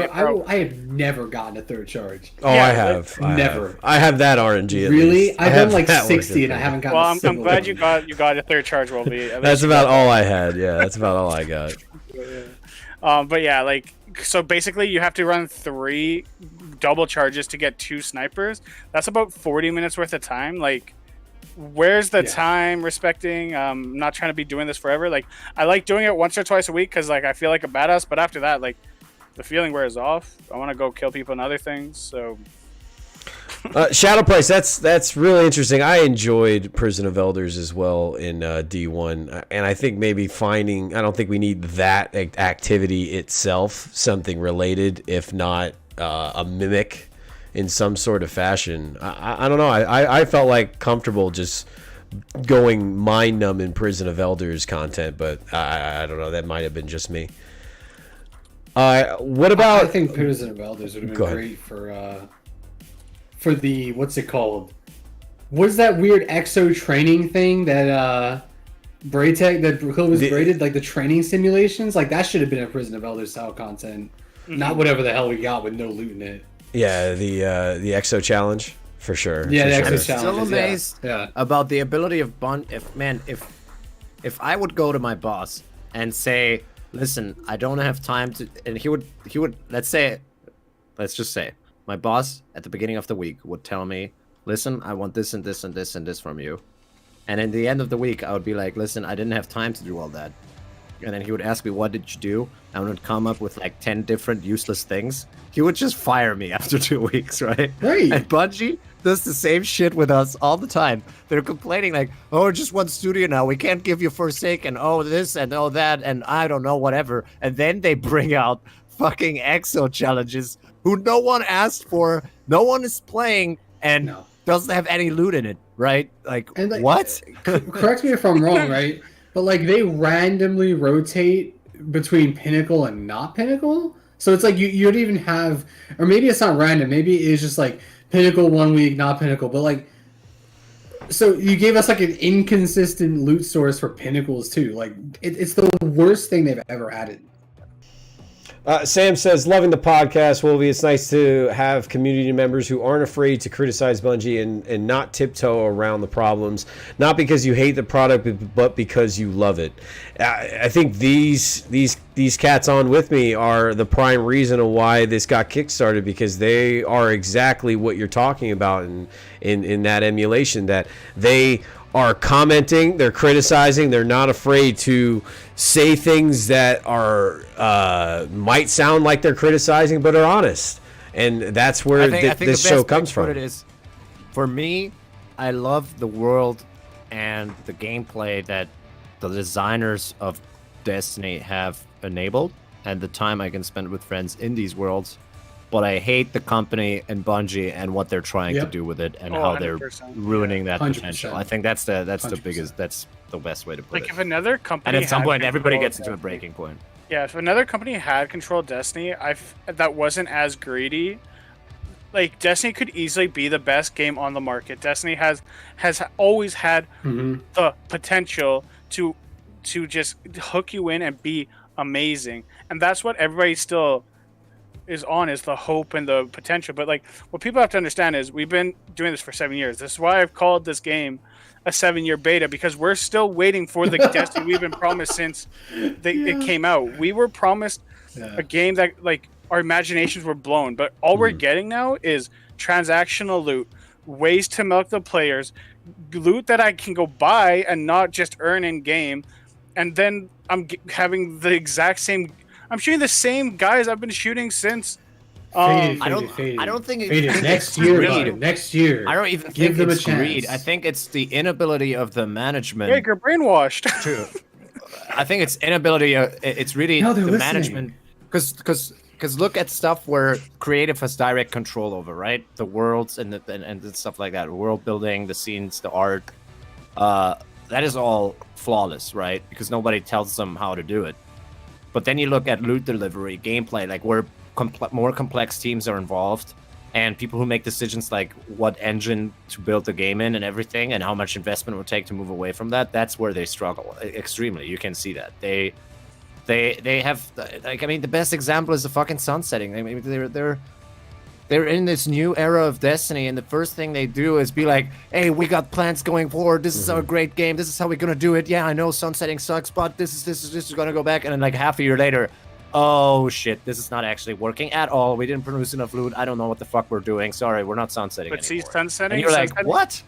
ain't never gotten a 3rd charge. Oh, Yeah, I have. never. I have that RNG. At Really? least. I I've have done like that 60 and I working. haven't gotten well, a I'm single glad one. you got a third charge, will be. That's about all I had. Yeah, that's about all I got. But yeah, like so basically you have to run 3 double charges to get 2 snipers. That's about 40 minutes worth of time. Like where's the Yeah. time respecting? I'm not trying to be doing this forever. Like I like doing it once or twice a week because like I feel like a badass, but after that, like the feeling wears off. I want to go kill people and other things. So Shadow Price, that's really interesting. I enjoyed Prison of Elders as well in D1, and I think maybe finding. I don't think we need that activity itself, something related, if not a mimic in some sort of fashion. I don't know. I felt like comfortable just going mind numb in Prison of Elders content, but I don't know. That might have been just me. What about? I think Prison of Elders would have Go been ahead. great for the what's it called? What's that weird exo training thing that Braytech that Clovis braided, like the training simulations? Like that should have been a Prison of Elders style content. Not whatever the hell we got with no loot in it. Yeah, the Exo Challenge for sure. Yeah, for the sure. Exo Still challenges. amazed Yeah. about the ability of if I would go to my boss and say, listen, I don't have time to, and he would let's just say my boss at the beginning of the week would tell me, listen, I want this and this and this and this from you, and in the end of the week I would be like, listen, I didn't have time to do all that, and then he would ask me, what did you do? I would come up with like 10 different useless things. He would just fire me after 2 weeks, right? Right. And Bungie does the same shit with us all the time. They're complaining like, oh, just one studio now. We can't give you Forsaken. Oh, this and oh, that. And I don't know, whatever. And then they bring out fucking EXO challenges who no one asked for. No one is playing and No. doesn't have any loot in it, right? Like, And, like, what? Correct me if I'm wrong, right? But like they randomly rotate between Pinnacle and not Pinnacle. So it's like you don't even have, or maybe it's not random. Maybe it's just like Pinnacle 1 week, not Pinnacle. But like, so you gave us like an inconsistent loot source for Pinnacles too. Like it's the worst thing they've ever added. Sam says, loving the podcast, Wolvie. It's nice to have community members who aren't afraid to criticize Bungie and not tiptoe around the problems, not because you hate the product, but because you love it. I think these these cats on with me are the prime reason of why this got kickstarted, because they are exactly what you're talking about in that emulation, that they are commenting, they're criticizing, they're not afraid to say things that are might sound like they're criticizing but are honest, and that's where I think this the show best way comes to put from. It is, for me, I love the world and the gameplay that the designers of Destiny have enabled, and the time I can spend with friends in these worlds. But I hate the company and Bungie and what they're trying to do with it, and how they're 100%. ruining that 100%. potential. I think that's the 100%. biggest, that's the best way to put Like it. if another company And at some had point, everybody control gets of into a Destiny- breaking point. Yeah, if another company had controlled Destiny, that wasn't as greedy. Like Destiny could easily be the best game on the market. Destiny has always had the potential to just hook you in and be amazing, and that's what everybody still is on, is the hope and the potential. But like, what people have to understand is we've been doing this for 7 years. This is why I've called this game a 7-year beta, because we're still waiting for the Destiny we've been promised since it came out. We were promised a game that, like, our imaginations were blown, but all we're getting now is transactional loot, ways to milk the players, loot that I can go buy and not just earn in game, and then I'm having the exact same. I'm shooting the same guys I've been shooting since. Faded, I don't think it's next year, greed. bud, next year. I don't even Give think them a it's greed. chance. I think it's the inability of the management. Yeah, you're brainwashed. I think it's inability. It's really No, the they're management. Because look at stuff where creative has direct control over, right? The worlds and the stuff like that, world building, the scenes, the art. That is all flawless, right? Because nobody tells them how to do it. But then you look at loot delivery, gameplay, like where more complex teams are involved, and people who make decisions like what engine to build the game in and everything, and how much investment it would take to move away from that. That's where they struggle extremely. You can see that they have, like, I mean, the best example is the fucking sunsetting. I mean, they're in this new era of Destiny, and the first thing they do is be like, hey, we got plans going forward. This is our great game. This is how we're gonna do it. Yeah, I know sunsetting sucks, but this is gonna go back. And then like half a year later, oh shit, this is not actually working at all. We didn't produce enough loot. I don't know what the fuck we're doing. Sorry, we're not sunsetting But see, anymore. sunsetting. And you're like, sunsetting- what?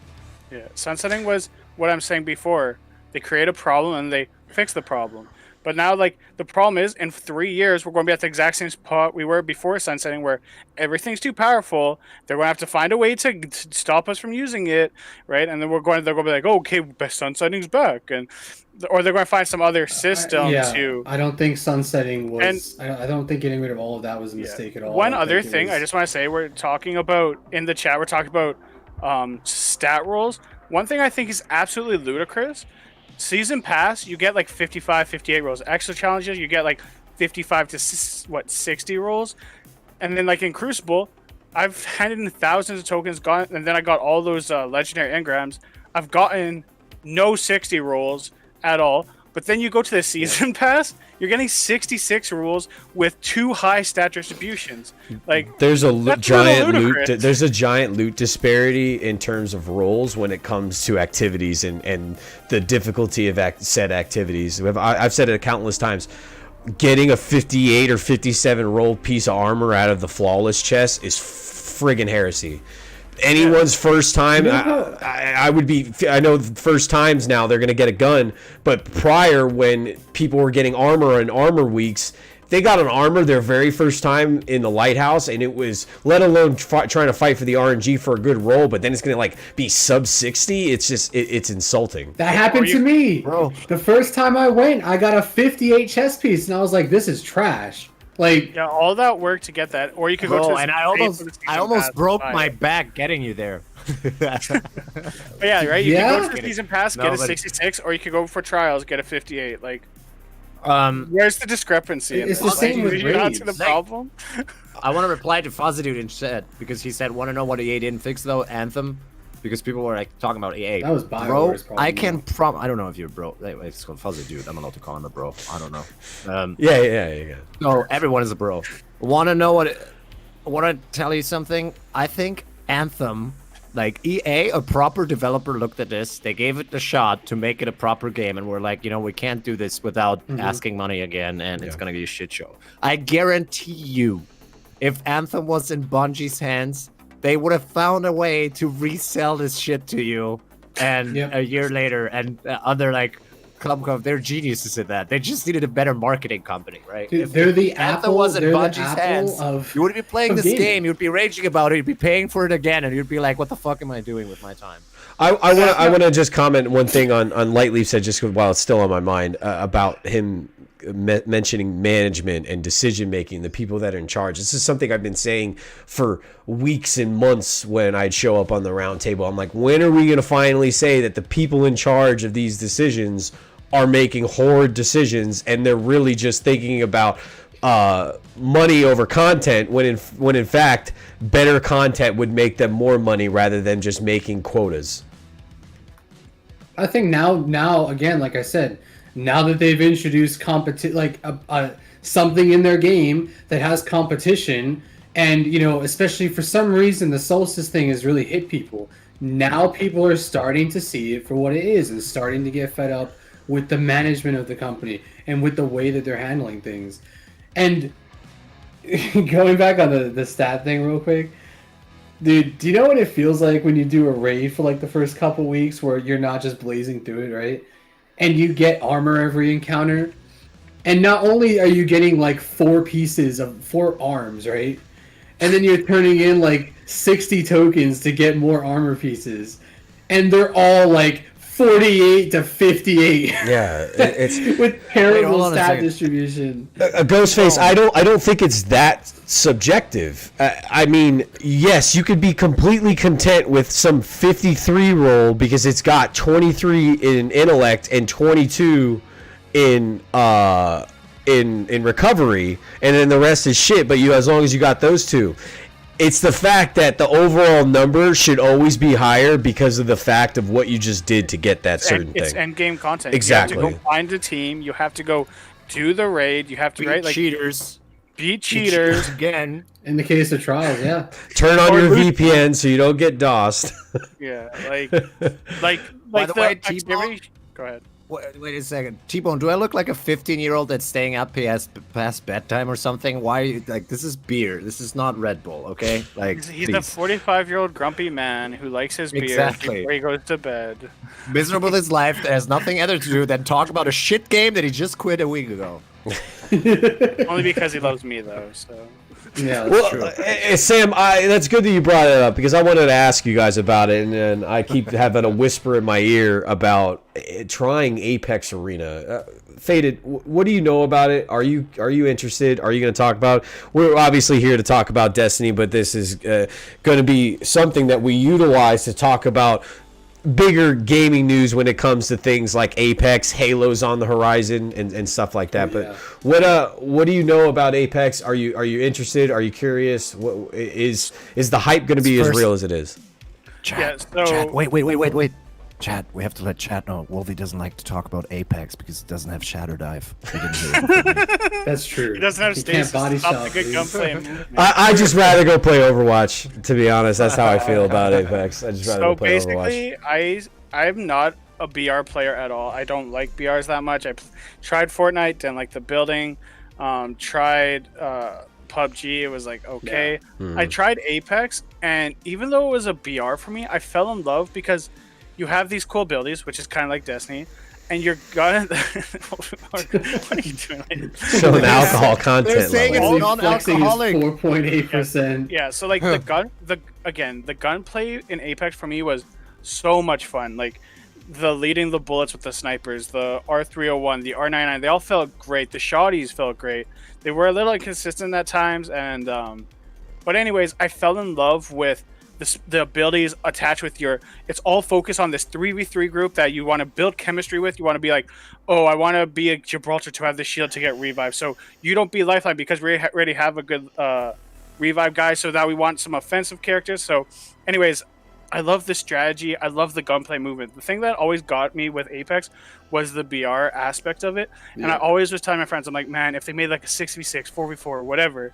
Yeah, sunsetting was what I'm saying before. They create a problem and they fix the problem. But now, like, the problem is, in 3 years, we're going to be at the exact same spot we were before sunsetting, where everything's too powerful. They're going to have to find a way to stop us from using it, right? And then they're going to be like, oh, okay, sunsetting's back, or they're going to find some other system to. I don't think sunsetting was. I don't think getting rid of all of that was a mistake at all. One other thing I just want to say, we're talking about in the chat, we're talking about stat rolls. One thing I think is absolutely ludicrous. Season pass, you get like 55, 58 rolls. Extra challenges, you get like 55 to 60 rolls. And then like in Crucible, I've handed in thousands of tokens, and then I got all those legendary engrams. I've gotten no 60 rolls at all. But then you go to the season pass, you're getting 66 rolls with 2 high stat distributions. Like, There's a that's giant really loot. ludicrous. There's a giant loot disparity in terms of roles when it comes to activities and the difficulty of said activities. I've said it countless times. Getting a 58 or 57 roll piece of armor out of the flawless chest is friggin' heresy. Anyone's first time, I would be. I know first times now they're gonna get a gun, but prior when people were getting armor in armor weeks, they got an armor their very first time in the lighthouse, and it was, let alone trying to fight for the RNG for a good roll, but then it's gonna like be sub 60. It's just it's insulting. That happened to me, Bro. The first time I went, I got a 58 chest piece, and I was like, "This is trash." Like, yeah, all that work to get that, or you could go to. Bro, the and I pay for the season almost pass broke and buy my it. back getting you there. But yeah, right. You Yeah? could go to the season pass, No, get a but- 66, or you could go for trials, get a 58. Like, Um, where's the discrepancy? It's in the this? same Like, with you're not raids. to the Like- problem. I want to reply to Fuzzy instead because he said, "Want to know what EA didn't fix though? Anthem." Because people were like talking about EA. That was bro. BioWare's problem, I can though. I don't know if you're bro. Anyway, it's called Fuzzy Dude. I'm allowed to call him a bro. I don't know. Yeah. No, everyone is a bro. Want to know what? Want to tell you something? I think Anthem Like EA, a proper developer looked at this, they gave it a shot to make it a proper game, and we're like, we can't do this without asking money again, and it's gonna be a shit show. I guarantee you, if Anthem was in Bungie's hands, they would have found a way to resell this shit to you, and a year later, and other they're geniuses at that. They just needed a better marketing company, right? Dude, If they're the Anthem Apple. was in They're the Bungie's Apple hands, of. you would be playing of this gaming. game, you'd be raging about it, you'd be paying for it again, and you'd be like, what the fuck am I doing with my time? I want to just comment one thing on Lightleaf said, just while it's still on my mind, about him mentioning management and decision making, the people that are in charge. This is something I've been saying for weeks and months when I'd show up on the round table. I'm like, when are we going to finally say that the people in charge of these decisions are making horrid decisions and they're really just thinking about money over content, when in fact better content would make them more money rather than just making quotas? I think now again, like I said, now that they've introduced something in their game that has competition, and especially for some reason the Solstice thing has really hit people. Now people are starting to see it for what it is and starting to get fed up with the management of the company and with the way that they're handling things. And going back on the stat thing real quick, dude, do you know what it feels like when you do a raid for the first couple weeks where you're not just blazing through it, right? And you get armor every encounter, and not only are you getting 4 pieces of 4 arms, right? And then you're turning in 60 tokens to get more armor pieces, and they're all 48 to 58. Yeah, it's with terrible hold on a stat second. distribution. Ghostface. I don't think it's that subjective. I mean, yes, you could be completely content with some 53 roll because it's got 23 in intellect and 22 in recovery, and then the rest is shit. But as long as you got those two. It's the fact that the overall number should always be higher because of the fact of what you just did to get that certain thing. It's end game content. Exactly. You have to go find a team. You have to go do the raid. You have to Cheaters. beat cheaters. Again. In the case of trials, yeah. Turn on Or your loot VPN so you don't get DOSed. Yeah, By the way, T-Bone- activity. Go ahead. Wait a second, T-Bone. Do I look like a 15-year-old that's staying up past bedtime or something? Why? This is beer. This is not Red Bull. Okay, He's a please. 45-year-old grumpy man who likes his beer Exactly. before he goes to bed. Miserable with his life. That has nothing other to do than talk about a shit game that he just quit a week ago. Only because he loves me, though. So. Yeah, that's Well, true. Sam, that's good that you brought it up because I wanted to ask you guys about it, and then I keep having a whisper in my ear about trying Apex Arena. Faded, what do you know about it? Are you interested? Are you going to talk about it? We're obviously here to talk about Destiny, but this is going to be something that we utilize to talk about bigger gaming news when it comes to things like Apex, Halo's on the horizon, and stuff like that. Yeah. But what do you know about Apex? Are you interested? Are you curious? What is the hype going to be as real as it is? Chat, Yeah, so- chat. Wait. Chat, we have to let chat know Wolvie doesn't like to talk about Apex because it doesn't have Shadow Dive. We didn't hear it. That's true. He doesn't have He stasis. can't body Stop shot, the good dude. gunplay. and movement. I just rather go play Overwatch, to be honest. That's how I feel about Apex. I just rather So go play Overwatch. basically, I'm not a BR player at all. I don't like BRs that much. I tried Fortnite, didn't like the building. Tried PUBG, it was okay. I tried Apex, and even though it was a BR for me, I fell in love because you have these cool abilities, which is kind of like Destiny, and your gun. What are you doing? Showing alcohol content They're saying level. it's non-alcoholic. 4.8%. Yeah, so the gunplay in Apex for me was so much fun. The leading the bullets with the snipers, the R301, the R99, they all felt great. The shotties felt great. They were a little inconsistent at times, and but anyways, I fell in love with the abilities attached with it's all focused on this 3v3 group that you want to build chemistry with. You want to be like, oh, I want to be a Gibraltar to have the shield to get revive. So you don't be lifeline because we already have a good revive guy, so that we want some offensive characters. So anyways, I love the strategy. I love the gunplay movement. The thing that always got me with Apex was the BR aspect of it. And I always was telling my friends, I'm like, man, if they made a 6v6, 4v4, whatever,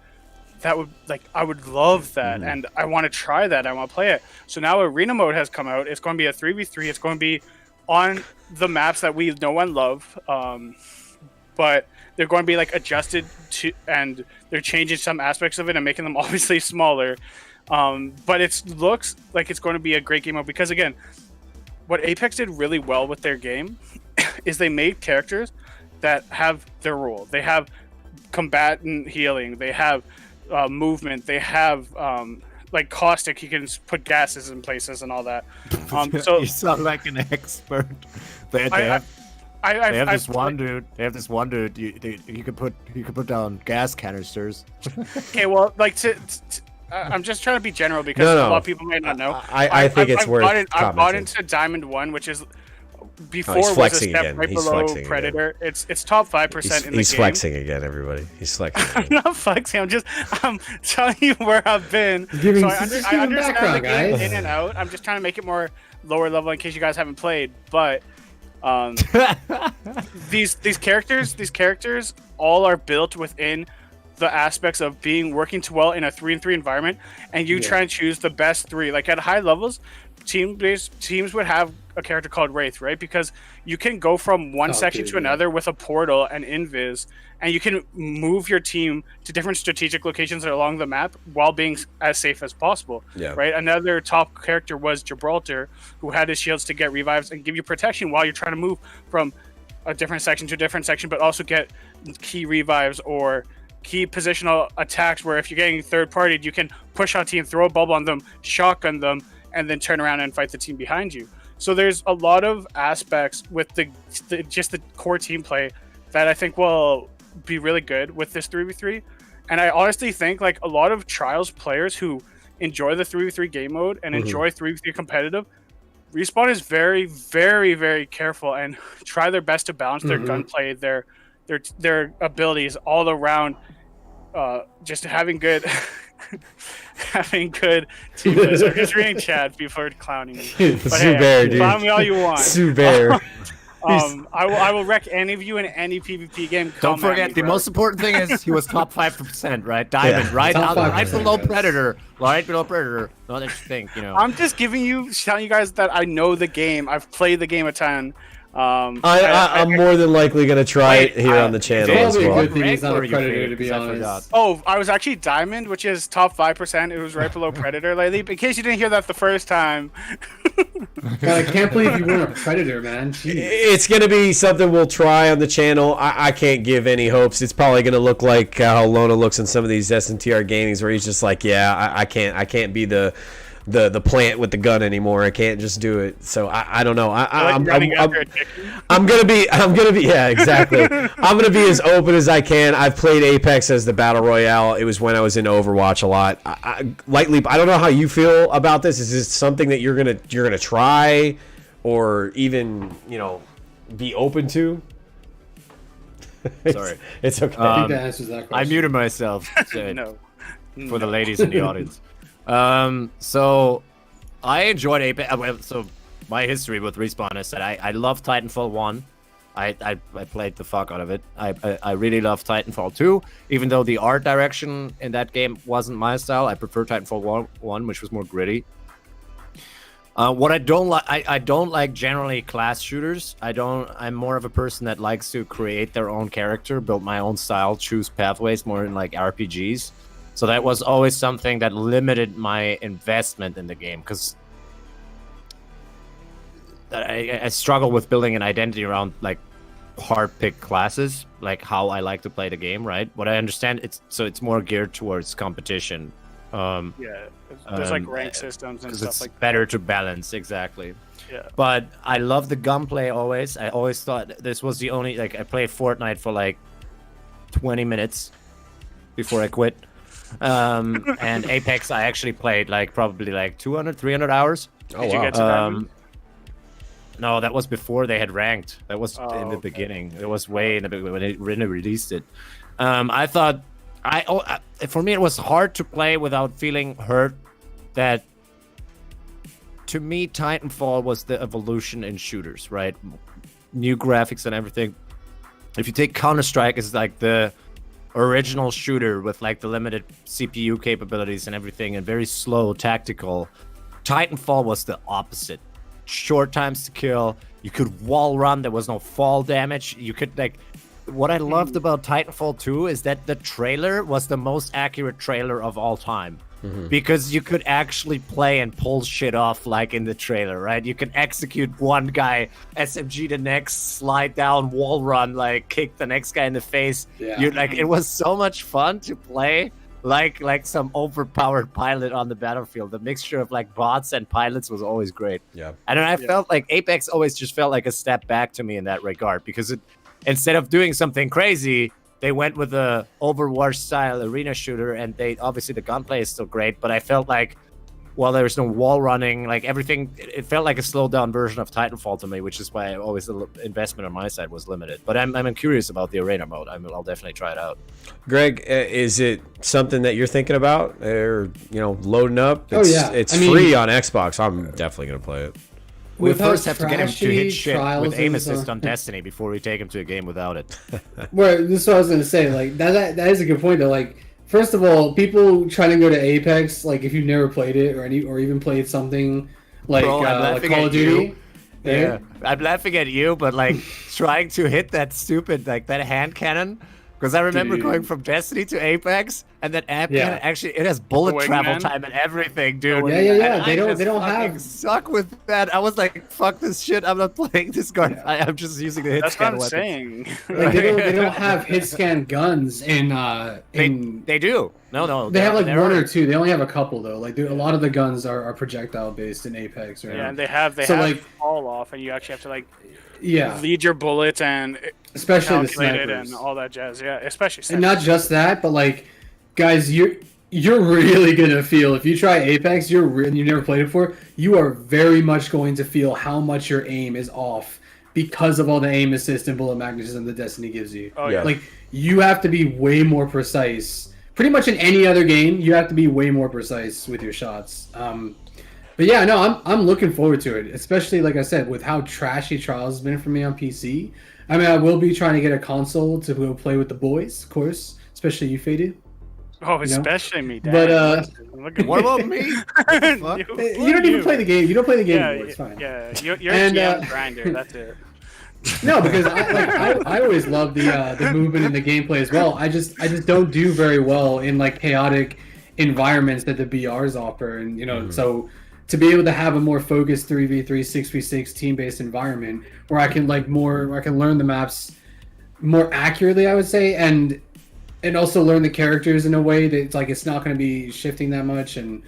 that would I would love that, and I want to try that. I want to play it. So now arena mode has come out. It's going to be a 3v3. It's going to be on the maps that we know and love, but they're going to be like adjusted to, and they're changing some aspects of it and making them obviously smaller. But it looks like it's going to be a great game mode because, again, what Apex did really well with their game is they made characters that have their role. They have combatant healing. They have movement. They have like caustic. You can put gases in places and all that. So you sound like an expert. They have this one dude. They have this one dude. You could put down gas canisters. Okay, well, like I'm just trying to be general because a lot of people might not know. I think it's worth commenting. I've bought into Diamond 1, which is before was a step right below Predator. Again. It's top 5% in the game. He's flexing again, everybody. He's flexing. I'm not flexing. I'm telling you where I've been. So I understand the game in and out. I'm just trying to make it more lower level in case you guys haven't played. But these characters all are built within the aspects of working too well in a 3-and-3 environment, and you try and choose the best 3. Like at high levels, teams would have a character called Wraith, right? Because you can go from one section to another with a portal and invis, and you can move your team to different strategic locations along the map while being as safe as possible. Yeah. Right. Another top character was Gibraltar, who had his shields to get revives and give you protection while you're trying to move from a different section to a different section, but also get key revives or key positional attacks where if you're getting third partied, you can push on team, throw a bubble on them, shotgun them, and then turn around and fight the team behind you. So there's a lot of aspects with just the core team play that I think will be really good with this 3v3. And I honestly think like a lot of Trials players who enjoy the 3v3 game mode and enjoy 3v3 competitive, Respawn is very, very, very careful and try their best to balance their gunplay, their abilities all around, just having good having good team plays. I'm just reading chat before clowning me. Zubair, dude. Clown me all you want. Zubair. I will wreck any of you in any PvP game. Don't forget, the most important thing is he was top 5%, right? Diamond, right below Predator. Right below Predator. Not that you think, you know. I'm just telling you guys that I know the game. I've played the game a ton. I'm more than likely going to try it here on the channel as well. Probably a good thing he's not a Predator, to be honest. Oh, I was actually Diamond, which is top 5%. It was right below Predator lately. In case you didn't hear that the first time. God, I can't believe you weren't a Predator, man. Jeez. It's going to be something we'll try on the channel. I can't give any hopes. It's probably going to look like how Lona looks in some of these SNTR gamings where he's just like, yeah, I can't be the plant with the gun anymore. I can't just do it. So I don't know. I'm gonna be yeah, exactly. I'm gonna be as open as I can. I've played Apex as the battle royale. It was when I was in Overwatch a lot. I don't know how you feel about this. Is this something that you're gonna try, or even be open to? Sorry, it's okay. I think that answers that question. I muted myself. No. For the ladies in the audience. So I enjoyed Apex. So my history with Respawn is that I love Titanfall 1. I played the fuck out of it. I really love Titanfall 2, even though the art direction in that game wasn't my style. I prefer Titanfall 1, which was more gritty. What I don't like, I don't like generally class shooters. I'm more of a person that likes to create their own character, build my own style, choose pathways more in like RPGs. So that was always something that limited my investment in the game, because I struggle with building an identity around like hard-picked classes, like how I like to play the game, right? What I understand, it's more geared towards competition. There's like rank systems and stuff like that. It's better to balance, exactly. Yeah. But I love the gunplay always. I always thought this was the only, like, I played Fortnite for like 20 minutes before I quit. And Apex I actually played like probably like 200-300 hours. Did you get to Diamond? No, that was before they had ranked. That was in the beginning. It was way in the beginning when they really released it. I thought for me it was hard to play without feeling hurt. That to me Titanfall was the evolution in shooters, right? New graphics and everything. If you take Counter-Strike, it's like the original shooter with like the limited CPU capabilities and everything, and very slow tactical, Titanfall was the opposite. Short times to kill. You could wall run. There was no fall damage. You could like. What I loved about Titanfall 2 is that the trailer was the most accurate trailer of all time. Because you could actually play and pull shit off like in the trailer, right? You can execute one guy, SMG the next, slide down, wall run, like kick the next guy in the face. Yeah. You're like, it was so much fun to play like some overpowered pilot on the battlefield. The mixture of like bots and pilots was always great. Yeah. And I felt like Apex always just felt like a step back to me in that regard, because instead of doing something crazy, they went with a Overwatch style arena shooter, and obviously the gunplay is still great, but I felt like, well, there was no wall running, like everything, it felt like a slowed down version of Titanfall to me, which is why always the investment on my side was limited. But I'm curious about the arena mode. I'll definitely try it out. Greg, is it something that you're thinking about, or loading up? Yeah. It's free on Xbox. I'm definitely gonna play it. We With how first have to get him to hit shit Trials with aim is, assist on Destiny before we take him to a game without it. Well, this is what I was gonna say. Like that is a good point though. Like, first of all, people trying to go to Apex, like if you've never played it or even played something like, Bro, I'm like laughing Call at of Duty. you. Yeah, I'm laughing at you, but like trying to hit that stupid like that hand cannon. Because I remember Dude. going from Destiny to Apex, and that amp Yeah. cannon actually it has bullet The travel wingman? time and everything, dude. Yeah, yeah, yeah. And They I don't- just they don't fucking have- suck with that. I was like, fuck this shit. I'm not playing this card. Yeah. I'm just using the hit That's what scan I'm weapon. saying. Like they don't have hit scan guns in They do. No. They have like there one are- or two. They only have a couple though. Like a lot of the guns are projectile based in Apex, right? Yeah, and they have So, have like- fall off, and you actually have to like Yeah, lead your bullets and especially the calculate it snipers. and all that jazz. Yeah, especially And snipers. not just that, but like, guys, you're really gonna feel if you try Apex. You never played it before. You are very much going to feel how much your aim is off because of all the aim assist and bullet magnetism that Destiny gives you. Oh Yeah. yeah. Like you have to be way more precise. Pretty much in any other game, you have to be way more precise with your shots. But yeah, no, I'm looking forward to it, especially like I said, with how trashy Trials has been for me on PC. I mean, I will be trying to get a console to go play with the boys, of course, especially you, Faded. Oh, especially me, Dad. But, Look at What about me? you, You don't even play the game. You don't play the game Yeah, anymore. It's fine. yeah. You're And, a GM uh, grinder. That's it. No, because I always love the movement and the gameplay as well. I just don't do very well in like chaotic environments that the BRs offer, and so to be able to have a more focused 3v3, 6v6 team-based environment where I can learn the maps more accurately, I would say, and also learn the characters in a way that it's not going to be shifting that much, and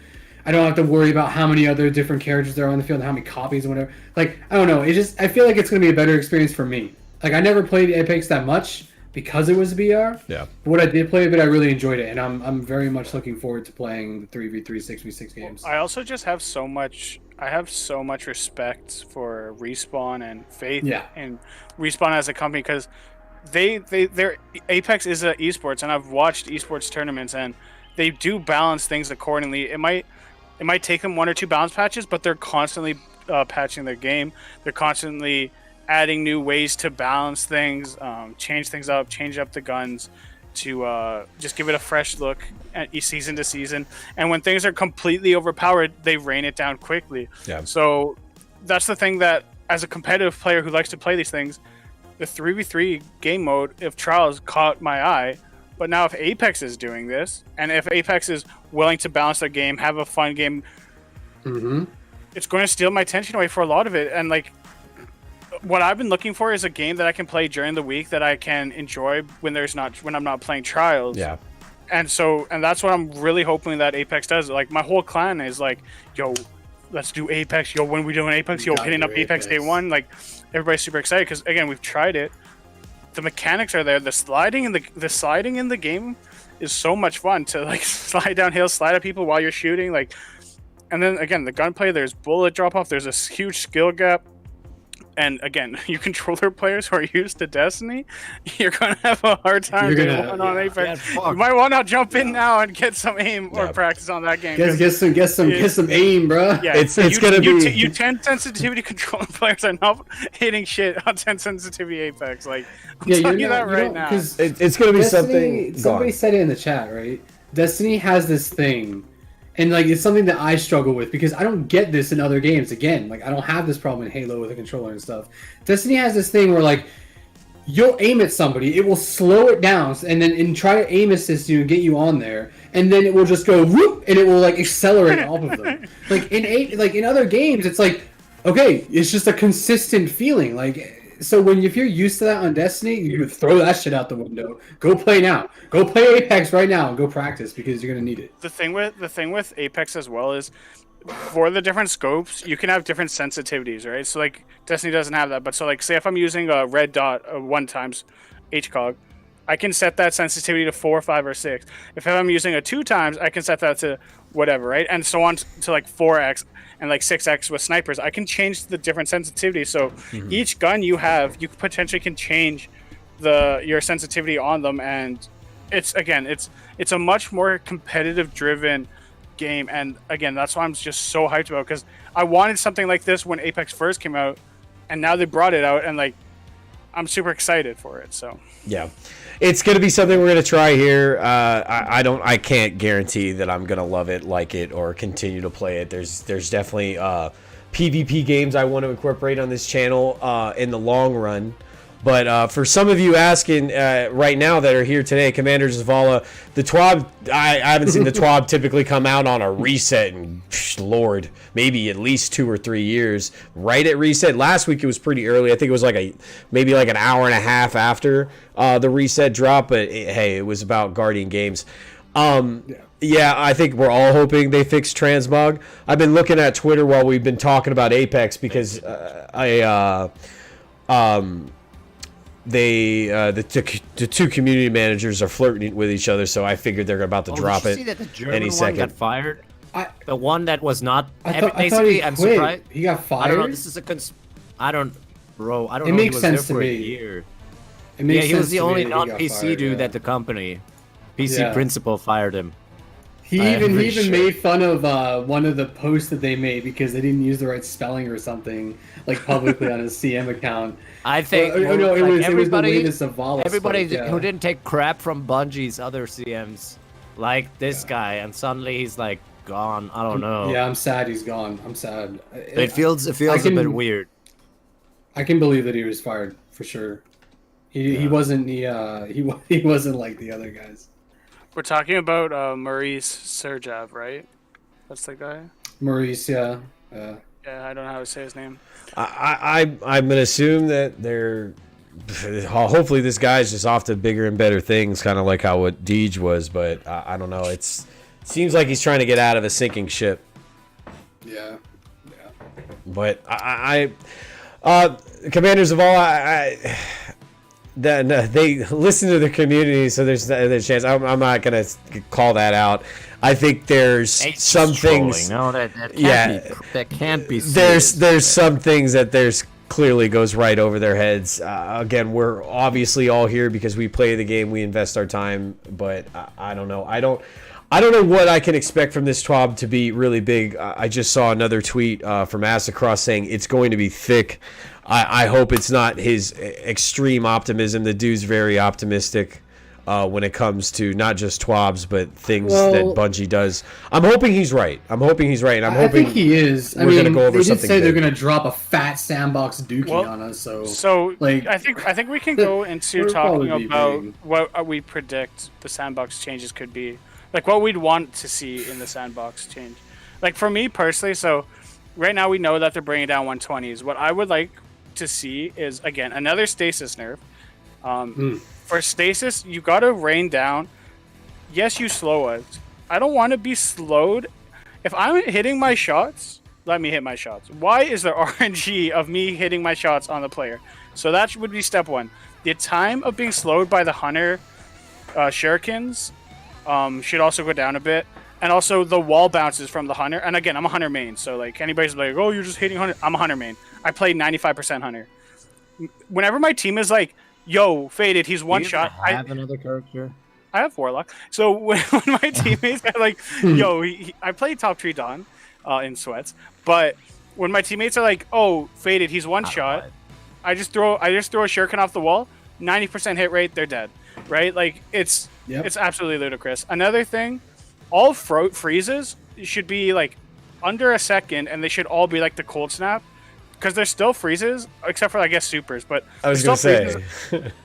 I don't have to worry about how many other different characters there are on the field and how many copies and whatever. Like, I don't know. I feel like it's going to be a better experience for me. Like, I never played Apex that much because it was BR. Yeah. But what I did play a bit, I really enjoyed it, and I'm very much looking forward to playing the 3v3, 6v6 games. I also just have so much. I have so much respect for Respawn and faith Yeah. in Respawn as a company because their Apex is a esports, and I've watched esports tournaments, and they do balance things accordingly. It might take them one or two balance patches, but they're constantly patching their game. They're constantly adding new ways to balance things, change things up, change up the guns to just give it a fresh look at season to season. And when things are completely overpowered, they rein it down quickly. Yeah. So that's the thing that, as a competitive player who likes to play these things, the 3v3 game mode, if Trials caught my eye, but now if Apex is doing this, and if Apex is willing to balance their game, have a fun game, Mm-hmm. it's going to steal my attention away for a lot of it. And like, what I've been looking for is a game that I can play during the week that I can enjoy when I'm not playing Trials. Yeah. And that's what I'm really hoping that Apex does. Like, my whole clan is like, yo, let's do Apex. Yo, when we doing Apex? Yo, Gotta hitting do up Apex day Apex. one. Like, everybody's super excited because, again, we've tried it. The mechanics are there. The sliding in the game is so much fun to like slide down hills, slide at people while you're shooting. Like, and then again, the gunplay. There's bullet drop off. There's a huge skill gap. And again, you controller players who are used to Destiny, you're gonna have a hard time You're day gonna- one on yeah. Apex. Yeah, fuck. You might want to jump in now and get some aim or Yeah. practice on that game. Get some aim, bro. Yeah, It's you, gonna you, be- you 10 sensitivity controller players are not hitting shit on 10 sensitivity Apex. Like, I'm telling you that right now. Because It's going to be Destiny, something. somebody Gone. said it in the chat, right? Destiny has this thing, and like it's something that I struggle with because I don't get this in other games. Again, like I don't have this problem in Halo with a controller and stuff. Destiny has this thing where like you'll aim at somebody, it will slow it down, and then try to aim assist you and get you on there, and then it will just go whoop, and it will like accelerate off of them. Like in other games, it's like okay, it's just a consistent feeling, like. So if you're used to that on Destiny, you throw that shit out the window. Go play now. Go play Apex right now and go practice because you're gonna need it. The thing with Apex as well is for the different scopes, you can have different sensitivities, right? So like Destiny doesn't have that, but so like say if I'm using a red dot 1 times HCOG, I can set that sensitivity to 4, 5, or 6. If I'm using a 2 times, I can set that to whatever, right? And so on to like 4x and like 6x with snipers. I can change the different sensitivities. So each gun you have, you potentially can change your sensitivity on them, and it's a much more competitive driven game. And again, that's why I'm just so hyped about, because I wanted something like this when Apex first came out, and now they brought it out, and like I'm super excited for it. So Yeah, it's going to be something we're going to try here. I can't guarantee that I'm going to love it, like it, or continue to play it. There's definitely PvP games I want to incorporate on this channel in the long run. But for some of you asking right now that are here today, Commander Zavala, the TWAB, I haven't seen the TWAB typically come out on a reset in, Lord, maybe at least 2 or 3 years. Right at reset. Last week it was pretty early. I think it was maybe an hour and a half after the reset drop. But hey, it was about Guardian Games. Yeah, I think we're all hoping they fix transmog. I've been looking at Twitter while we've been talking about Apex because the two community managers are flirting with each other, so I figured they're about to drop did it you see that the German any one second. got fired? I The one that was not. I thought basically, he I'm quit. surprised. He got fired. I don't know. This is a I don't, bro. I don't It know. makes He was sense there to for me. a year. It makes Yeah, he was sense the to me only that he got non-PC fired, dude yeah. at the company. PC Yeah. principal fired him. He I'm even pretty sure. made fun of one of the posts that they made because they didn't use the right spelling or something, like publicly on his CM account. I think no, it like, was everybody, the way the Zavala everybody spoke, yeah. who didn't take crap from Bungie's other CMs, like this guy, and suddenly he's like gone. I don't know. Yeah, I'm sad he's gone. I'm sad. It feels a bit can- weird. I can believe that he was fired for sure. He wasn't he wasn't like the other guys. we're talking about Maurice Serjav, right? That's the guy. Maurice, yeah. Yeah, I don't know how to say his name. I'm gonna assume that they're. Hopefully, this guy's just off to bigger and better things, kind of like how what Deej was. But I don't know. It seems like he's trying to get out of a sinking ship. Yeah. But commanders of all, they listen to the community, so there's a chance. I'm not gonna call that out. I think there's some things. No, that can't Yeah. that can't be. Serious. There's some things that there's clearly goes right over their heads. Again, we're obviously all here because we play the game, we invest our time. But I don't know. I don't know what I can expect from this TWAB to be really big. I just saw another tweet from Asacross saying it's going to be thick. I hope it's not his extreme optimism. The dude's very optimistic when it comes to not just TWABs, but things that Bungie does. I'm hoping he's right. And I'm I hoping think he is. we're gonna go over they did something say they're big. gonna drop a fat sandbox dookie Well, on us. So like, I think we can go into It'll talking probably be about big. what we predict the sandbox changes could be, like what we'd want to see in the sandbox change. Like for me personally, so right now we know that they're bringing down 120s. What I would like to see is again another stasis nerf. For stasis, you gotta rain down. Yes, you slow us. I don't want to be slowed. If I'm hitting my shots, let me hit my shots. Why is there RNG of me hitting my shots on the player? So that would be step one. The time of being slowed by the hunter shurikens should also go down a bit. And also the wall bounces from the hunter. And again, I'm a hunter main, so like anybody's like, oh, you're just hitting hunter. I'm a hunter main. I play 95% Hunter. Whenever my team is like, "Yo, Faded, he's one shot," I have another character. I have Warlock. So when my teammates are like, "Yo," I play top tree Dawn in sweats, but when my teammates are like, "Oh, Faded, he's one shot," I just throw a shuriken off the wall, 90% hit rate, they're dead, right? Like it's absolutely ludicrous. Another thing, all freezes should be like under a second, and they should all be like the cold snap, because there's still freezes, except for I guess supers. But I was gonna say,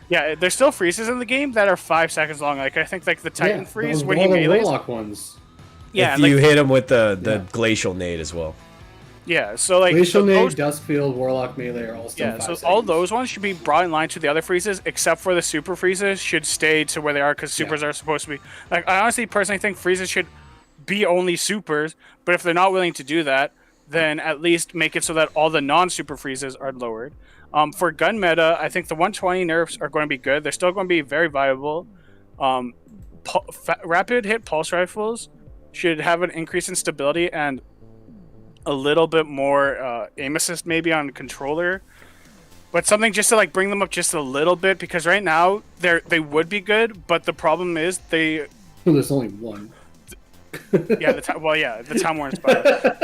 yeah, there's still freezes in the game that are 5 seconds long. Like I think like the Titan freeze when all you the melee. Warlock ones. Yeah, if you hit him with the glacial nade as well. Yeah, so like Glacial Nade, Dustfield, Warlock melee are all still 5 so seconds. all those ones should be brought in line to the other freezes, except for the super freezes should stay to where they are, because supers are supposed to be. Like I honestly personally think freezes should be only supers, but if they're not willing to do that, then at least make it so that all the non-super freezes are lowered. For gun meta, I think the 120 nerfs are going to be good. They're still going to be very viable. Rapid hit pulse rifles should have an increase in stability and a little bit more aim assist maybe on controller, but something just to like bring them up just a little bit, because right now they would be good, but the problem is there's only one. the Time Warner Spire,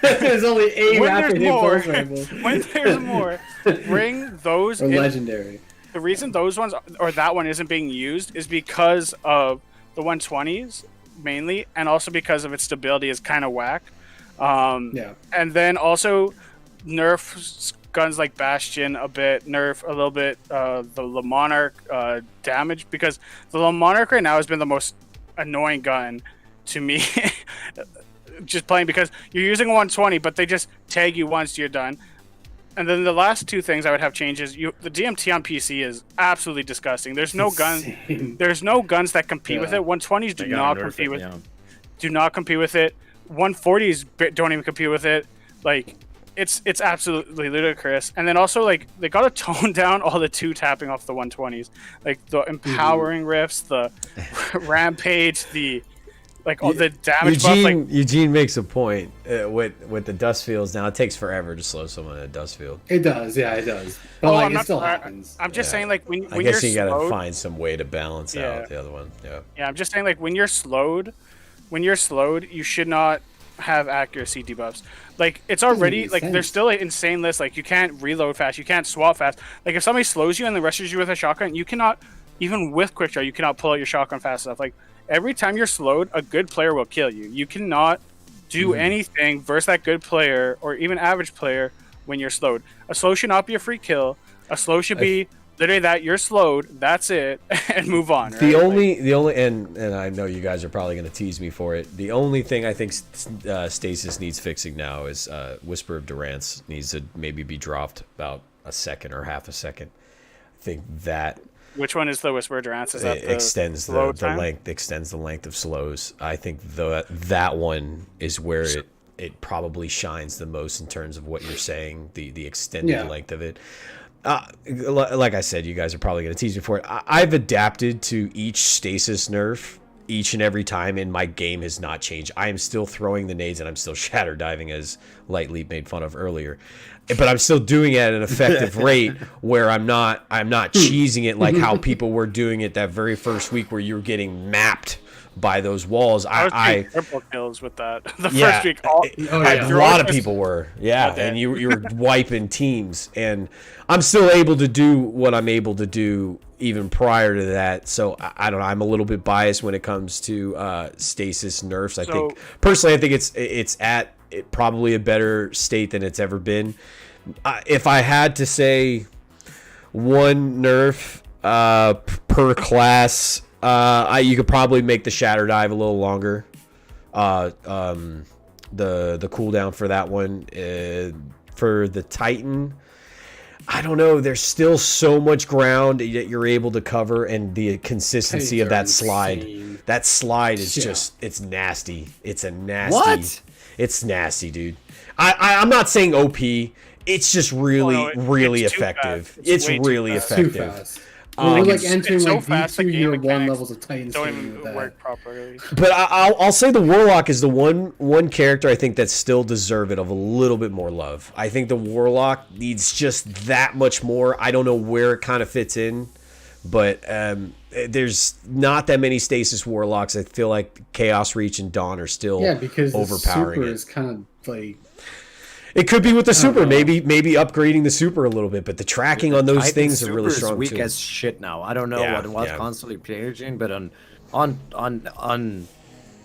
but there's only a when rapid hit pulse rifle. when there's more, bring those or in. legendary. The reason those ones or that one isn't being used is because of the 120s mainly, and also because of its stability is kind of whack. And then also nerf guns like Bastion a bit, nerf a little bit the Le Monarch damage, because the Le Monarch right now has been the most annoying gun to me just playing, because you're using a 120 but they just tag you once, you're done. And then the last two things I would have changed is the DMT on PC is absolutely disgusting. There's no guns that compete with it. 120s do not compete with it. 140s don't even compete with it. Like it's absolutely ludicrous. And then also like they gotta tone down all the 2-tapping off the 120s, like the empowering rifts, the rampage, the like all the damage buff. Like Eugene makes a point with the dust fields. Now it takes forever to slow someone in a dust field. It does, it does. But it still happens. I'm just saying, like when I guess you're you gotta slowed, find some way to balance out the other one. Yeah, I'm just saying, like when you're slowed, you should not have accuracy debuffs. Like it's already like there's still an insane list. Like you can't reload fast, you can't swap fast. Like if somebody slows you and then rushes you with a shotgun, you cannot, even with quick draw, you cannot pull out your shotgun fast enough. Like every time you're slowed, a good player will kill you. You cannot do anything versus that good player or even average player when you're slowed. A slow should not be a free kill. A slow should be literally that you're slowed, that's it, and move on. Right? The only and I know you guys are probably going to tease me for it. The only thing I think Stasis needs fixing now is Whisper of Durance needs to maybe be dropped about a second or half a second. I think that. Which one is the Whisper Durance? Is that it extends the length? Extends the length of slows. I think that one is where it probably shines the most in terms of what you're saying. The extended length of it. Like I said, you guys are probably going to tease me for it. I've adapted to each stasis nerf each and every time, and my game has not changed. I am still throwing the nades, and I'm still shatter diving, as Light Leap made fun of earlier. But I'm still doing it at an effective rate where I'm not cheesing it like how people were doing it that very first week where you were getting mapped by those walls. I triple kills with that the first week. A lot of people were, and you were wiping teams, and I'm still able to do what I'm able to do even prior to that. So I don't know. I'm a little bit biased when it comes to stasis nerfs. I think it's at probably a better state than it's ever been. If I had to say one nerf per class, you could probably make the shatter dive a little longer. The cooldown for that one, for the Titan, I don't know. There's still so much ground that you're able to cover, and the consistency of that slide. That slide is just, it's nasty. It's a nasty. What? It's nasty, dude. I'm not saying OP. It's just really, really effective. It's really effective. We're like It's entering so like fast, the V2 game year 1 mechanics levels of Titan don't skating with even that. work properly. But I'll say the Warlock is the one character I think that still deserve it of a little bit more love. I think the Warlock needs just that much more. I don't know where it kind of fits in, but there's not that many Stasis Warlocks. I feel like Chaos Reach and Dawn are still because overpowering the super it. is kind of like. It could be with the super, know. maybe upgrading the super a little bit, but the tracking on those Titan things are really Super is strong weak too. as shit now. I don't know Yeah, what was yeah. constantly changing, but on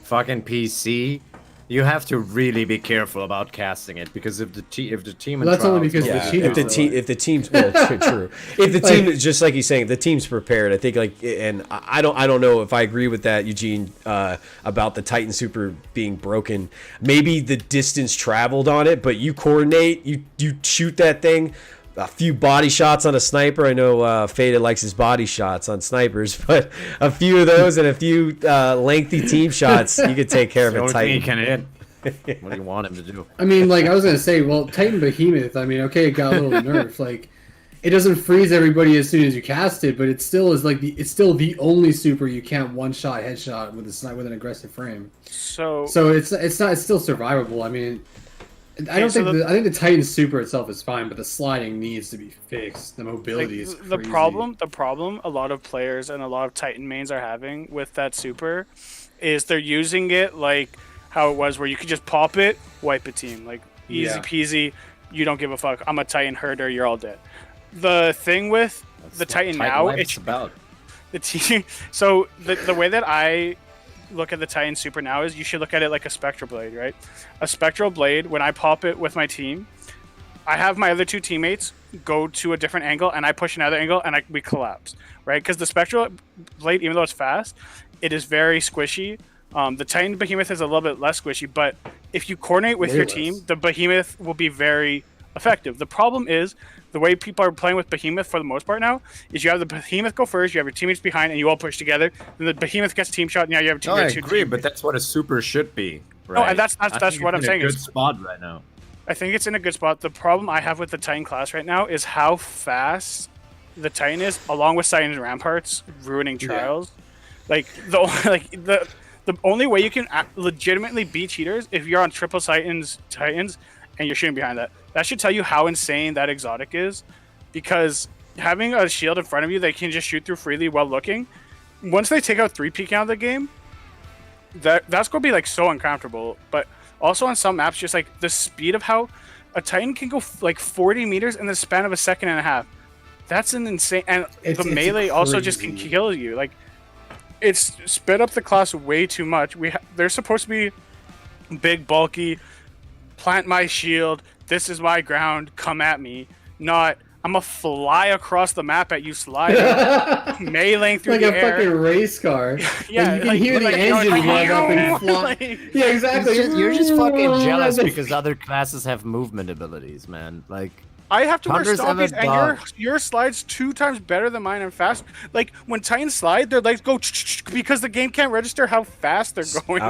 fucking PC, you have to really be careful about casting it because if the team Well, that's only because Yeah, the cheaters. if the team's well, true. If the team, just like he's saying, if the team's prepared, I think like, and I don't know if I agree with that, Eugene, about the Titan Super being broken. Maybe the distance traveled on it, but you coordinate, you shoot that thing. A few body shots on a sniper. I know Faded likes his body shots on snipers, but a few of those and a few lengthy team shots, you could take care of a Titan. can hit. What do you want him to do? I mean, like I was gonna say, well, Titan Behemoth. I mean, okay, it got a little nerfed. Like, it doesn't freeze everybody as soon as you cast it, but it still is like it's still the only super you can't one shot headshot with a snipe with an aggressive frame. So it's still survivable. I mean, I don't think I think the Titan Super itself is fine, but the sliding needs to be fixed. The mobility is crazy. the problem a lot of players and a lot of Titan mains are having with that super is they're using it like how it was where you could just pop it, wipe a team, like easy peasy, you don't give a fuck. I'm a Titan herder, you're all dead. The thing with the Titan now, it's about the team. So the way that I look at the Titan Super now is you should look at it like a Spectral Blade, right? A Spectral Blade, when I pop it with my team, I have my other two teammates go to a different angle and I push another angle and we collapse, right? Because the Spectral Blade, even though it's fast, it is very squishy. The Titan Behemoth is a little bit less squishy, but if you coordinate with your team, the Behemoth will be very effective. The problem is the way people are playing with Behemoth for the most part now is you have the Behemoth go first, you have your teammates behind, and you all push together. Then the Behemoth gets team shot, and now you have a team. No, I agree, but that's what a super should be. Right? No, and that's what I'm saying. It's in a good spot right now. I think it's in a good spot. The problem I have with the Titan class right now is how fast the Titan is, along with Titan Ramparts, ruining trials. Like the only way you can legitimately beat cheaters if you're on triple Titans, and you're shooting behind that. That should tell you how insane that exotic is, because having a shield in front of you they can just shoot through freely while looking. Once they take out 3-peek out of the game, that's going to be like so uncomfortable. But also on some maps, just like the speed of how a Titan can go like 40 meters in the span of a second and a half. That's an insane. And the melee also just can kill you. Like, it's sped up the class way too much. They're supposed to be big, bulky, plant my shield, this is my ground, come at me. Not, I'm gonna fly across the map at you sliding, meleeing through like the a air. fucking race car. Yeah, like, you can hear the engine rev up and fly. Yeah, exactly. You're just fucking jealous because other classes have movement abilities, man. Like, I have to wear Hunter's stoppies, ever and done. your slide's 2 times better than mine and fast. Like, when Titans slide, their legs go because the game can't register how fast they're going.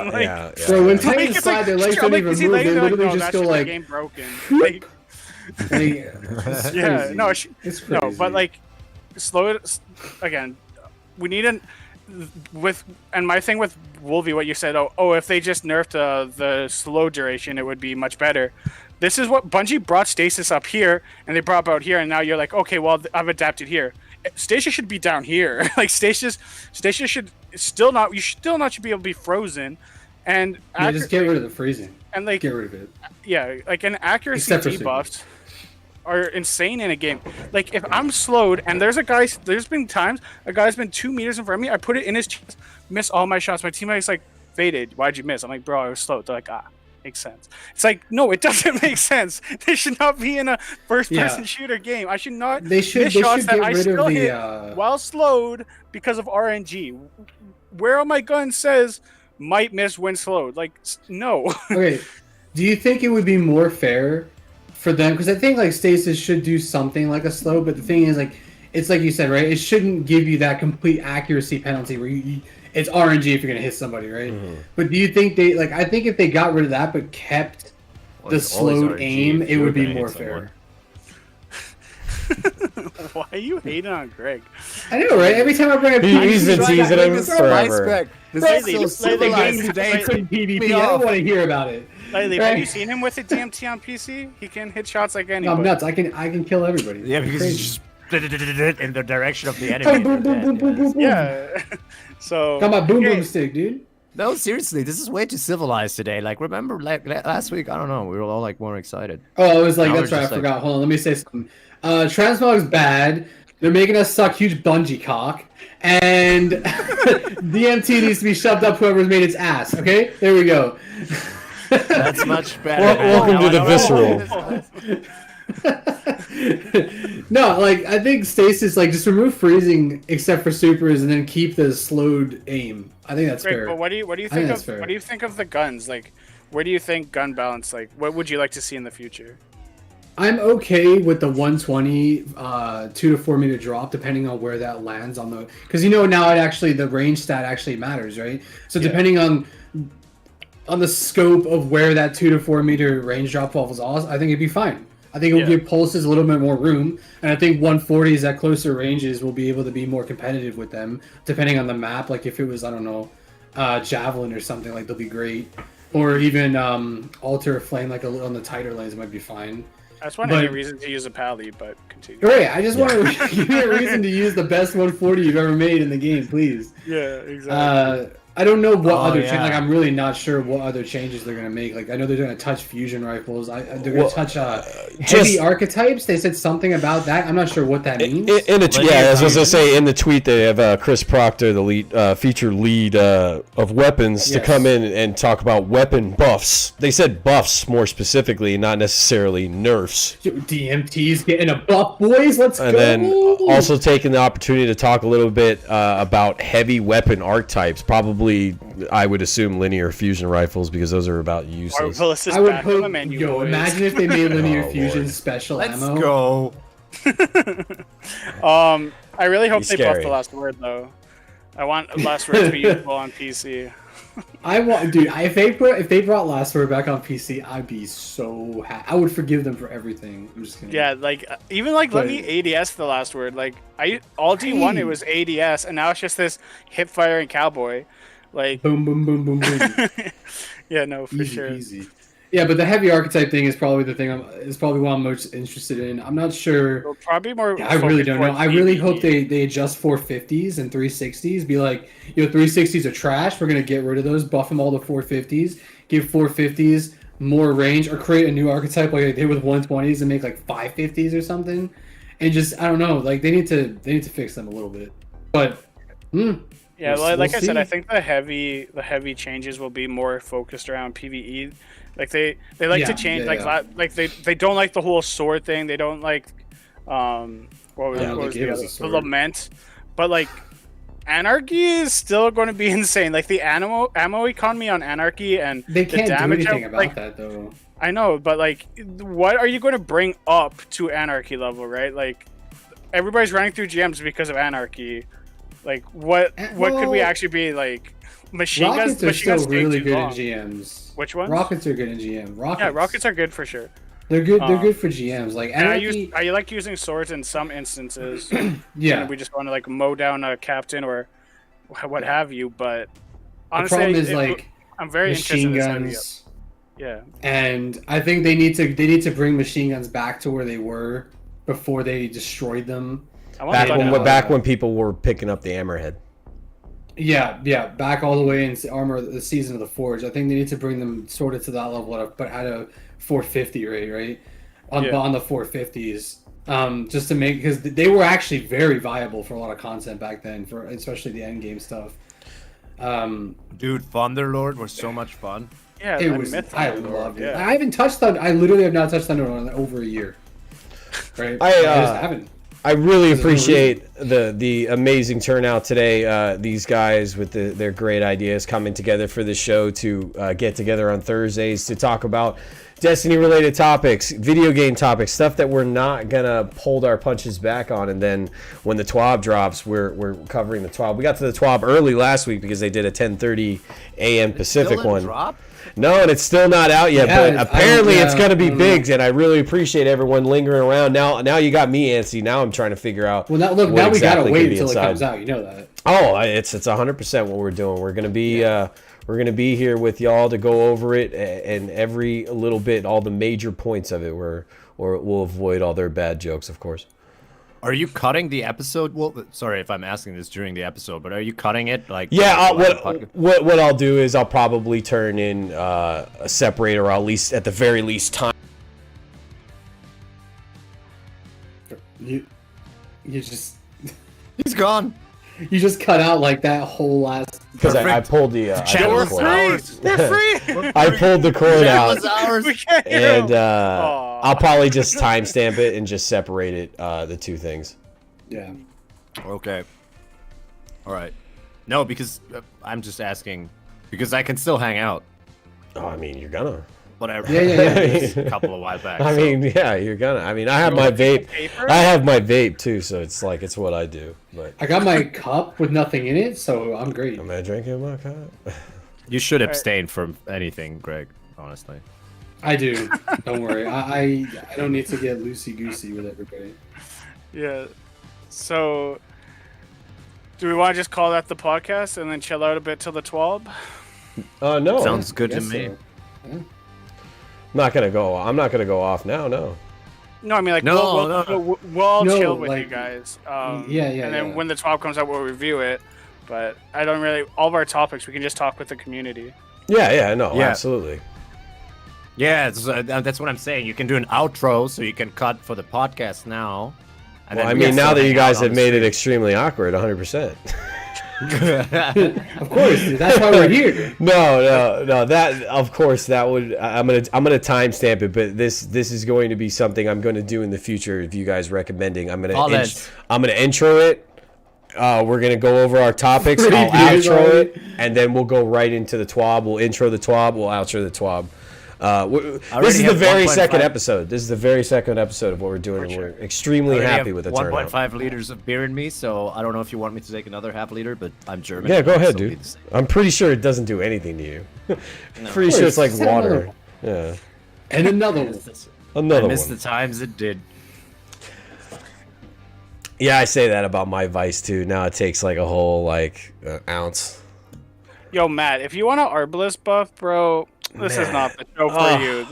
So when Titans it's slide, like, their legs I'm don't like, even is he move. lagging? They They're like, literally no, just that go shit's like. game broken. Like, It's yeah, crazy. no, it's crazy. no, but like, slow it again. We need and my thing with Wolvie, what you said, if they just nerfed the slow duration, it would be much better. This is what Bungie brought stasis up here, and they brought out here, and now you're like, okay, well, I've adapted here. Stasis should be down here. Like, stasis should still not. You still not should be able to be frozen, and just get rid of the freezing. And like, get rid of it. Yeah, like an accuracy Except for debuffs are insane in a game. Like, if I'm slowed and there's been times a guy's been 2 meters in front of me, I put it in his chest, miss all my shots. My teammate's like, Faded, why'd you miss? I'm like, bro, I was slowed. They're like, makes sense. It's like, no, it doesn't make sense. They should not be in a first-person shooter game. I should not miss shots that I still hit while slowed because of RNG. Where on my gun says might miss when slowed? Like, no. Okay, do you think it would be more fair for them? Because I think like stasis should do something like a slow, but the thing is, like, it's like you said, right? It shouldn't give you that complete accuracy penalty where it's RNG if you're gonna hit somebody, right? Mm-hmm. But do you think I think if they got rid of that but kept the slowed aim, it would be more fair. Why are you hating on Greg? I know, right? Every time I bring up He's been teasing him forever. This Lately, is so lately, civilized lately, today. It's in PvP. Me I off. don't want to hear about it. Lately, Right? have you seen him with a DMT on PC? He can hit shots like No, anybody. I'm nuts. I can kill everybody. Yeah, because Crazy. he's just in the direction of the enemy. Hey, and boom, they're boom, boom, dead, boom, yeah. boom, boom. Yeah. So. Got my boom okay, boom stick, dude. No, seriously, this is way too civilized today. Like, remember last week? I don't know. We were all like more excited. Oh, I was like, I that's was right. I just like- forgot. Hold on, let me say something. Transmog's bad. They're making us suck huge bungee cock, and DMT needs to be shoved up whoever's made its ass. Okay, there we go. That's much better. Welcome to the visceral. No, like I think stasis, like just remove freezing except for supers, and then keep the slowed aim. I think that's Great, fair. but what do you I think think that's of fair. what do you think of the guns? Like, where do you think gun balance? Like, what would you like to see in the future? I'm okay with the 120 2 to 4 meter drop, depending on where that lands on the. Because now it actually the range stat actually matters, right? So depending on the scope of where that 2 to 4 meter range drop falls off, I think it'd be fine. I think it will give pulses a little bit more room, and I think 140s at closer ranges will be able to be more competitive with them, depending on the map. Like if it was, I don't know, javelin or something, like they'll be great, or even alter flame, like on the tighter lanes might be fine. I just want But- any reason to use a pally, but continue. Right, I just want to give you a reason to use the best 140 you've ever made in the game, please. Yeah, exactly. I don't know what other yeah. like I'm really not sure what other changes they're gonna make. Like I know they're gonna touch fusion rifles. They're gonna touch heavy archetypes. They said something about that. I'm not sure what that means. In the I was gonna say in the tweet they have Chris Proctor, the lead feature lead of weapons, to Yes. come in and talk about weapon buffs. They said buffs more specifically, not necessarily nerfs. DMT's getting a buff, boys. Let's And go. then also taking the opportunity to talk a little bit about heavy weapon archetypes. Probably, I would assume linear fusion rifles because those are about useless. Marvelous I would back on the hope. menu, Yo, boys. imagine if they made linear Oh, fusion Lord. special Let's ammo. go. I really hope Be they buff scary. the last word though. I want last word to be usable on PC. I want, dude. If they brought Last Word back on PC, I'd be so happy. I would forgive them for everything. I'm just kidding. Yeah, like even like let But- me ADS the last word. Like all D1 it was ADS, and now it's just this hip fire and cowboy. Like Boom, boom, boom, boom, boom. yeah, no, for Easy sure. peasy. Yeah, but the heavy archetype thing is probably the thing. Is probably what I'm most interested in. I'm not sure. Well, probably more. Yeah, I really focused don't know. towards I really PvE. hope they adjust 450s and 360s. Be like, 360s are trash. We're gonna get rid of those. Buff them all to 450s. Give 450s more range, or create a new archetype like they did with 120s and make like 550s or something. And just I don't know. Like they need to fix them a little bit. But Yeah, We'll like I said, see. I think the heavy changes will be more focused around PvE. Like they like Yeah, to change yeah, like yeah. like they don't like the whole sword thing. They don't like what was, Yeah, what they was gave the us a other? The sword. lament, but like anarchy is still going to be insane. Like the ammo economy on anarchy and they the can't do damage anything of- about like, that though. I know, but like, what are you going to bring up to anarchy level, right? Like, everybody's running through GMs because of anarchy. Like, what could we well, actually be like? Machine guns. Rockets are Machine guns still take really too good long. in GMs. Which ones? Rockets are good in GM. Rockets. Yeah, rockets are good for sure. They're good. They're Um, good for GMs. Like And anarchy. I like using swords in some instances. Yeah. And we just want to like mow down a captain or what have you. But The honestly, problem is like I'm very interested machine in this guns, idea. Yeah. and I think they need to bring machine guns back to where they were before they destroyed them. I want Back to when back when people were picking up the hammerhead. Yeah, back all the way in Armor the Season of the Forge. I think they need to bring them sort of to that level, but at a 450 rate, right? On the 450s, just to make because they were actually very viable for a lot of content back then, for especially the end game stuff. Dude, Thunderlord was so much fun. Yeah, It I was. myth I Thunderlord, loved it. yeah. I haven't touched Thunder. I literally have not touched Thunder in over a year. Right. I just haven't. I really There's no appreciate the amazing turnout today. These guys with their great ideas coming together for the show to get together on Thursdays to talk about Destiny-related topics, video game topics, stuff that we're not gonna hold our punches back on. And then when the TWAB drops, we're covering the TWAB. We got to the TWAB early last week because they did a 10:30 a.m. Pacific Still one. didn't drop? No, and it's still not out yet, Yeah, but apparently it's going to be I don't big, and I really appreciate everyone lingering around. Now you got me antsy. Now I'm trying to figure out. Well, now what we exactly gotta could wait be until inside. it comes out. You know that. Oh, it's 100% what we're doing. We're gonna be here with y'all to go over it and every little bit, all the major points of it. Or we'll avoid all their bad jokes, of course. Are you cutting the episode? Well, sorry if I'm asking this during the episode, but are you cutting it? Like, Yeah, like what I'll do is I'll probably turn in a separator, or at least at the very least time. You just he's gone. you just cut out like that whole last. Because I pulled the Channel cord. ours. We're free. I pulled the cord out, was ours. We can't hear and him. Aw. I'll probably just timestamp it and just separate it, the two things. Yeah. Okay. All right. No, because I'm just asking because I can still hang out. Oh, I mean, you're gonna. Whatever. Yeah. Just a couple of while back. I so. mean, yeah, you're gonna. I mean, I have my vape. Paper? I have my vape too, so it's like it's what I do. But I got my cup with nothing in it, so I'm great. am I drinking my cup? You should abstain from anything, Greg. Honestly. I do. Don't worry. I don't need to get loosey goosey with everybody. Yeah. So, do we want to just call that the podcast and then chill out a bit till the TWAB? No. Sounds good to Guess me. so. Yeah. I'm not gonna go off now. No. No, I mean, like, No, we'll all No, chill with you like, guys. yeah, And then yeah. when the TWAB comes out, we'll review it. But I don't really, all of our topics, we can just talk with the community. Yeah. No. Yeah. Absolutely. Yeah, that's what I'm saying. You can do an outro, so you can cut for the podcast now. And Well, I we mean, can now still that you hang guys out have on made the it extremely awkward, 100%. Of course, dude, that's why we're here. No. That of course that would. I'm gonna timestamp it, but this is going to be something I'm going to do in the future. If you guys recommending, I'm gonna intro it. We're gonna go over our topics. I'll Previews outro already. it, and then we'll go right into the TWAB. We'll intro the TWAB. We'll outro the TWAB. This is the have very 1.5 second episode. This is the very second episode of what we're doing, and we're extremely happy with the turnout. 1.5 liters of beer in me, so I don't know if you want me to take another half liter, but I'm German. Yeah, go I'll ahead, still be dude. the same. I'm pretty sure it doesn't do anything to you. Pretty sure it's like Send another water. one. Yeah. And another one. I Another miss one. the times it did. Yeah, I say that about my Vice too. Now it takes like a whole like ounce. Yo, Matt, if you want an Arbalest buff, bro, this is not the show for you.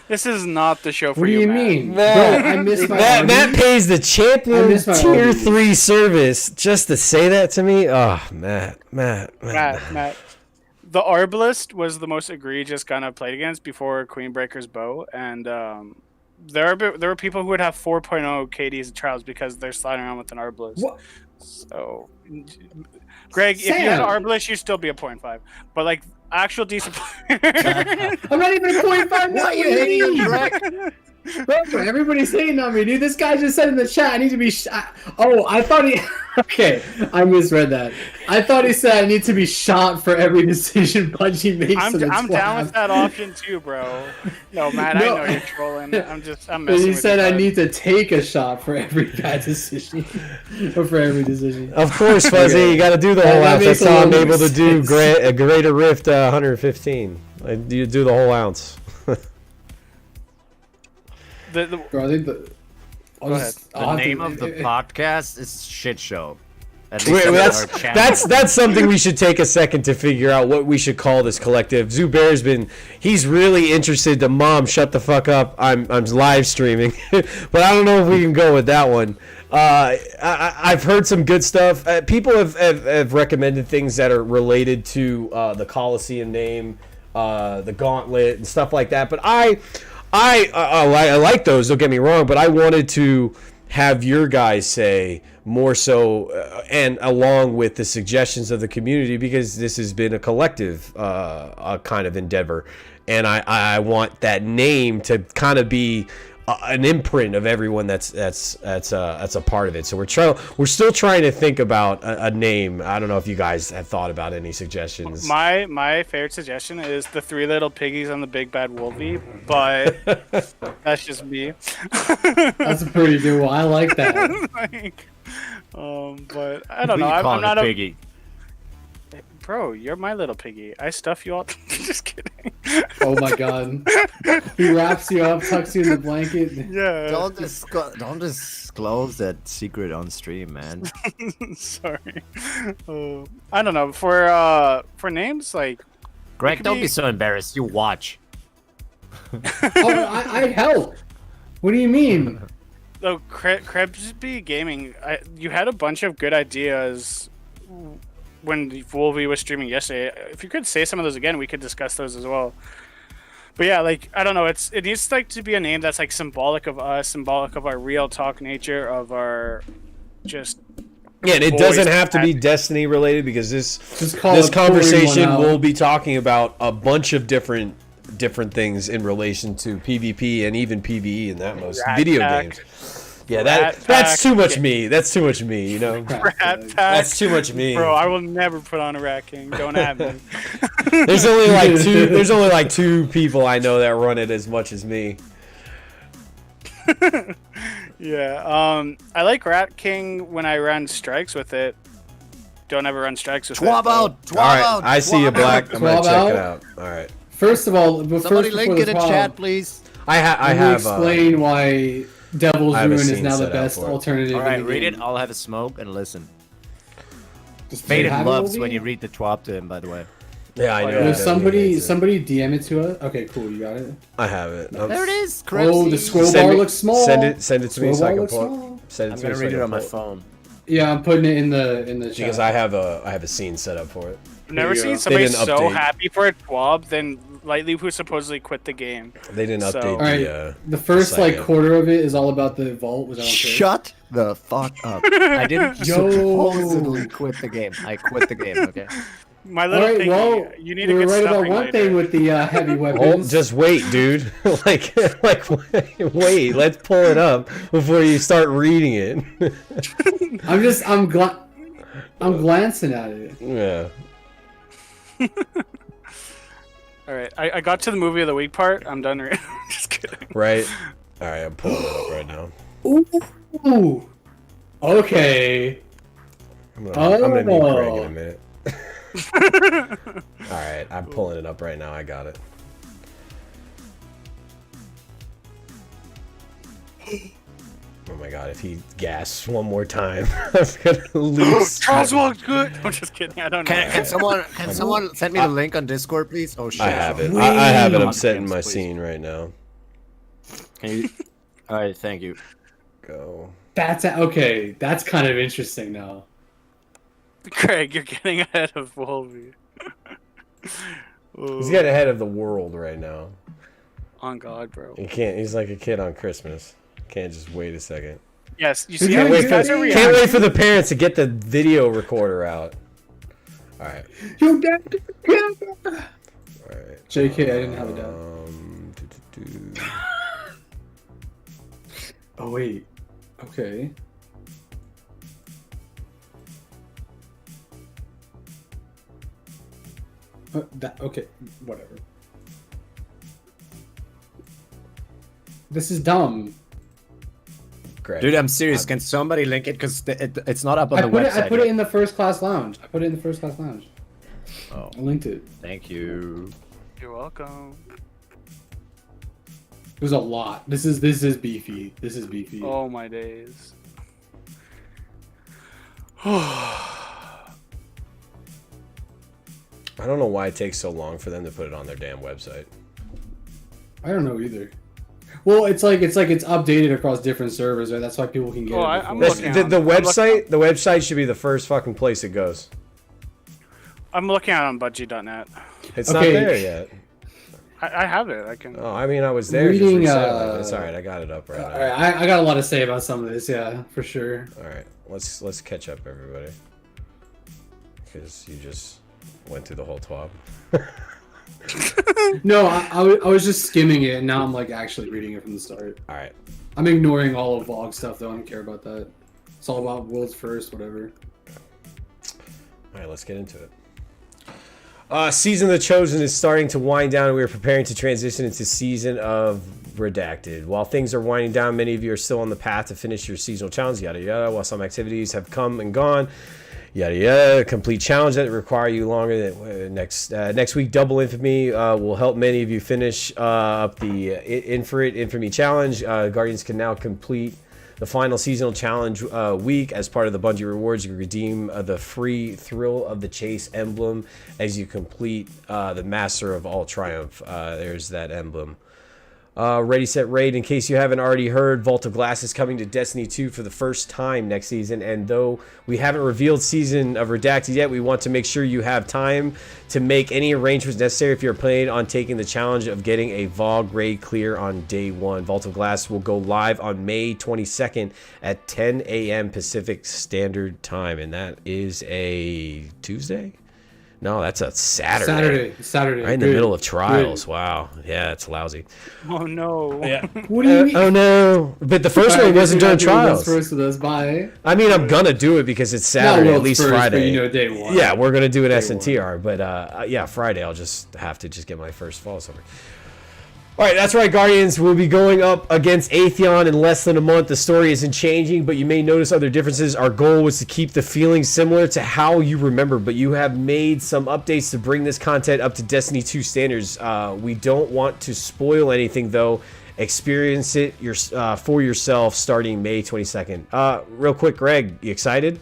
This is not the show for What do you Matt. mean? Bro, I miss my Matt Arby's. pays the champion miss my tier Arby's. 3 service just to say that to me. Oh, Matt. Matt. The Arbalest was the most egregious gun I've played against before Queenbreaker's bow, and there were people who would have 4.0 KDs in trials because they're sliding around with an Arbalest. What? So, Greg, if you had an Arbalest, you'd still be a 0.5. But like actual decent. I'm not even a 0.5 now. What you mean? Bro, everybody's hating on me, dude. This guy just said in the chat I need to be shot. Oh, I thought he. Okay, I misread that. I thought he said I need to be shot for every decision Bungie makes. I'm down with that option too, bro. No, Matt, No. I know you're trolling. I'm And messing he with said you, I bud. need to take a shot for every bad decision, or for every decision. Of course, Fuzzy, Okay. you got to do the That whole ounce. makes That's a how I'm little able to do sense. a Greater Rift 115. You do the whole ounce. Bro, I think I'll Go just- The I'll have name to- of the podcast is Shit Show. At Wait, least that's our channel. that's something we should take a second to figure out what we should call this collective. Zubair's he's really interested to Mom, shut the fuck up. I'm live streaming. But I don't know if we can go with that one. I've heard some good stuff. People have recommended things that are related to the Coliseum name, the Gauntlet and stuff like that. But I like those, don't get me wrong, but I wanted to have your guys say more so, and along with the suggestions of the community, because this has been a collective kind of endeavor, and I want that name to kind of be an imprint of everyone that's a part of it. So we're still trying to think about a name. I don't know if you guys have thought about any suggestions. My favorite suggestion is the Three Little Piggies on the Big Bad Wolfie, but that's just me. That's a pretty good one. I like that. Like, but I Who don't know. you I'm calling not a a piggy. Bro, you're my little piggy. I stuff you all. Just kidding. Oh my god. He wraps you up, tucks you in the blanket. Yeah. Don't disclose that secret on stream, man. Sorry. I don't know. For names, like. Greg, could don't be- be so embarrassed. You watch. Oh, I help. What do you mean? So, Krebsby Gaming, you had a bunch of good ideas when Wolvie was streaming yesterday. If you could say some of those again, we could discuss those as well. But yeah, like, I don't know, it needs like to be a name that's like symbolic of us, symbolic of our real talk nature, of our just Yeah, and it boys doesn't have to be at- Destiny related because Just call this it pouring conversation one out. will be talking about a bunch of different things in relation to PvP and even PvE in that most Rat video Pack. games. Yeah, Rat that's Pack. too much me. That's too much me, you know. Rat Pack. That's too much me. Bro, I will never put on a Rat King. Don't have me. There's only like two people I know that run it as much as me. Yeah. I like Rat King when I run strikes with it. Don't ever run strikes with TWAB it. though. out. TWAB All right, out. I see you, TWAB Black. out. I'm gonna Swab check it out? out. All right, First of all, but Somebody first link before in the the twab, chat, please. I let me have explain why Devil's I have a Ruin is scene now the set out best for it. alternative. All right, in the read game. it. I'll have a smoke and listen. Just Faded have it, loves Wolvie? when you read the TWAB to him, by the way. Yeah, I know. Yeah. Will that. somebody It's- somebody DM it to us? Okay, cool. You got it. I have it. There it is. Oh, the Krebsy. scroll Send bar it- looks small. Send it to me Scroll so I bar can looks pull it. small. Send it I'm to me gonna so I read can it on my pull phone. Yeah, I'm putting it in the chat. because I have a scene set up for it. I've never you seen go. somebody didn't so update. happy for a TWAB than Lightly, who supposedly quit the game. They didn't So- update All right, the. the first site like yet. quarter of it is all about the vault, which I don't care. Shut the fuck up. I didn't Yo. supposedly quit the game. I quit the game, okay? My All little right, piggy, well, you need to we're get right about stuffing one later. thing with the heavy Hold, weapons. just wait, dude. like, wait. Let's pull it up before you start reading it. I'm glancing at it. yeah. All right, I got to the movie of the week part. I'm done. Just kidding. Right. All right. I'm pulling it up right now. Ooh. Okay. I'm gonna need Craig in Oh. a minute. All right. I'm pulling it up right now. I got it. Oh my god! If he gasps one more time, I'm gonna lose. Charles walked good. I'm just kidding. I don't know. Can someone send me the link on Discord, please? Oh shit. I have it. I have it. I'm Wait. setting my Please. scene right now. Can you? All right, thank you. Go. Okay. That's kind of interesting now. Craig, you're getting ahead of Wolvie. He's getting ahead of the world right now. On God, bro. He can't. He's like a kid on Christmas. Can't just wait a second. Yes, you see. Can't how wait you for- guys are can't Can't reacting? wait for the parents to get the video recorder out. All right. Yo, Dad. All right. JK, I didn't have a dad. Oh wait. Okay. Okay, whatever. This is dumb. Great. Dude, I'm serious. Can somebody link it? Because it's not up on I the put website. it. I put it in the first class lounge. Oh, I linked it. thank you. You're welcome. There's a lot. This is beefy. This is beefy. Oh my days. I don't know why it takes so long for them to put it on their damn website. I don't know either. Well, it's updated across different servers, right? That's why people can get Oh, it. I'm before. looking The I'm looking- website should be the first fucking place it goes. I'm looking at it on budgie.net. It's not Okay. there yet. I have it. I can. Oh, I mean, I was there. Just Reading, reset it. It's all right. I got it up right now. All right, I got a lot to say about some of this, yeah, for sure. All right, let's catch up, everybody, because you just went through the whole TWAB. No, I was just skimming it, and now I'm like actually reading it from the start. All right, I'm ignoring all of Vlog stuff, though. I don't care about that. It's all about world's first, whatever. all right, let's get into it. Season of the Chosen is starting to wind down, and we are preparing to transition into Season of Redacted. While things are winding down, many of you are still on the path to finish your seasonal challenge, yada yada. While some activities have come and gone, Yada yada. Complete challenge that require you longer than next week. Double Infamy will help many of you finish up the Infamy challenge. Guardians can now complete the final seasonal challenge week as part of the Bungie rewards. You can redeem the free Thrill of the Chase emblem as you complete the Master of All Triumph. There's that emblem. Ready, Set, Raid. In case you haven't already heard, Vault of Glass is coming to Destiny 2 for the first time next season. And though we haven't revealed Season of Redacted yet, we want to make sure you have time to make any arrangements necessary if you're planning on taking the challenge of getting a VOG raid clear on day one. Vault of Glass will go live on May 22nd at 10 a.m. Pacific Standard Time. And that is a Tuesday? No, that's a Saturday. Saturday. Right in the middle of trials. Good. Wow. Yeah, it's lousy. Oh, no. Yeah. What do you mean? Oh, no. But the first one wasn't during trials. First of those, bye. I mean, I'm going to do it because it's Saturday, at least first, Friday. But day one. Yeah, we're going to do an SNTR. But, yeah, Friday, I'll just have to get my first fall summer. All right, that's right, Guardians. We'll be going up against Atheon in less than a month. The story isn't changing, but you may notice other differences. Our goal was to keep the feeling similar to how you remember, but you have made some updates to bring this content up to Destiny 2 standards. We don't want to spoil anything, though. Experience it for yourself starting May 22nd. Real quick, Greg, you excited?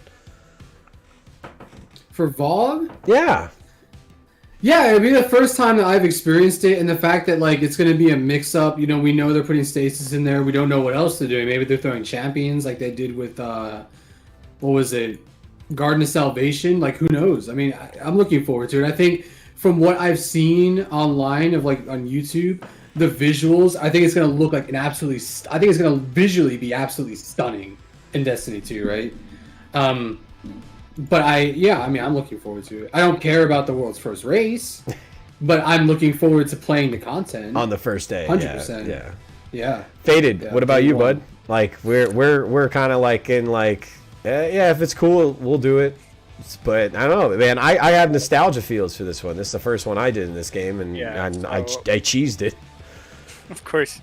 For VOG? Yeah. Yeah, it'll be the first time that I've experienced it, and the fact that like it's gonna be a mix-up. You know, we know they're putting stasis in there. We don't know what else they're doing. Maybe they're throwing champions like they did with what was it, Garden of Salvation? Like, who knows? I mean, I'm looking forward to it. I think from what I've seen online of like on YouTube, the visuals, I think it's gonna look like I think it's gonna visually be absolutely stunning in Destiny 2, right? But I'm looking forward to it. I don't care about the world's first race, but I'm looking forward to playing the content on the first day. 100%. Yeah. Faded. Yeah, what about you, bud? Like we're kind of like in like if it's cool, we'll do it. But I don't know, man. I have nostalgia feels for this one. This is the first one I did in this game, and I cheesed it. Of course.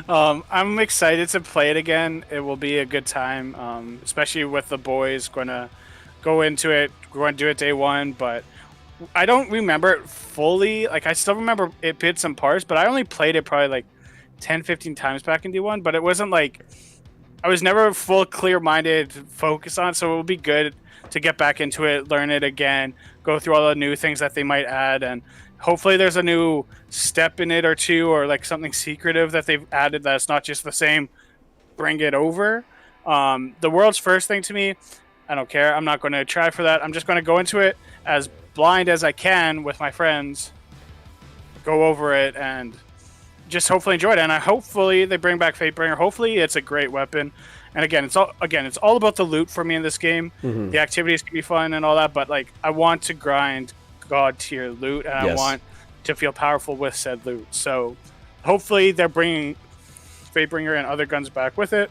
I'm excited to play it again. It will be a good time, especially with the boys. Going to go into it. We're going to do it day one, but I don't remember it fully. Like, I still remember it bits and parts, but I only played it probably like 10, 15 times back in D1, but it wasn't like, I was never full clear-minded focus on it, so it would be good to get back into it, learn it again, go through all the new things that they might add, and hopefully there's a new step in it or two, or like something secretive that they've added that's not just the same bring it over. The world's first thing to me, I don't care. I'm not going to try for that. I'm just going to go into it as blind as I can with my friends, go over it, and just hopefully enjoy it. And hopefully they bring back Fatebringer. Hopefully it's a great weapon. And again, it's all about the loot for me in this game. Mm-hmm. The activities can be fun and all that, but like I want to grind god tier loot, and I want to feel powerful with said loot. So hopefully they're bringing Fatebringer and other guns back with it.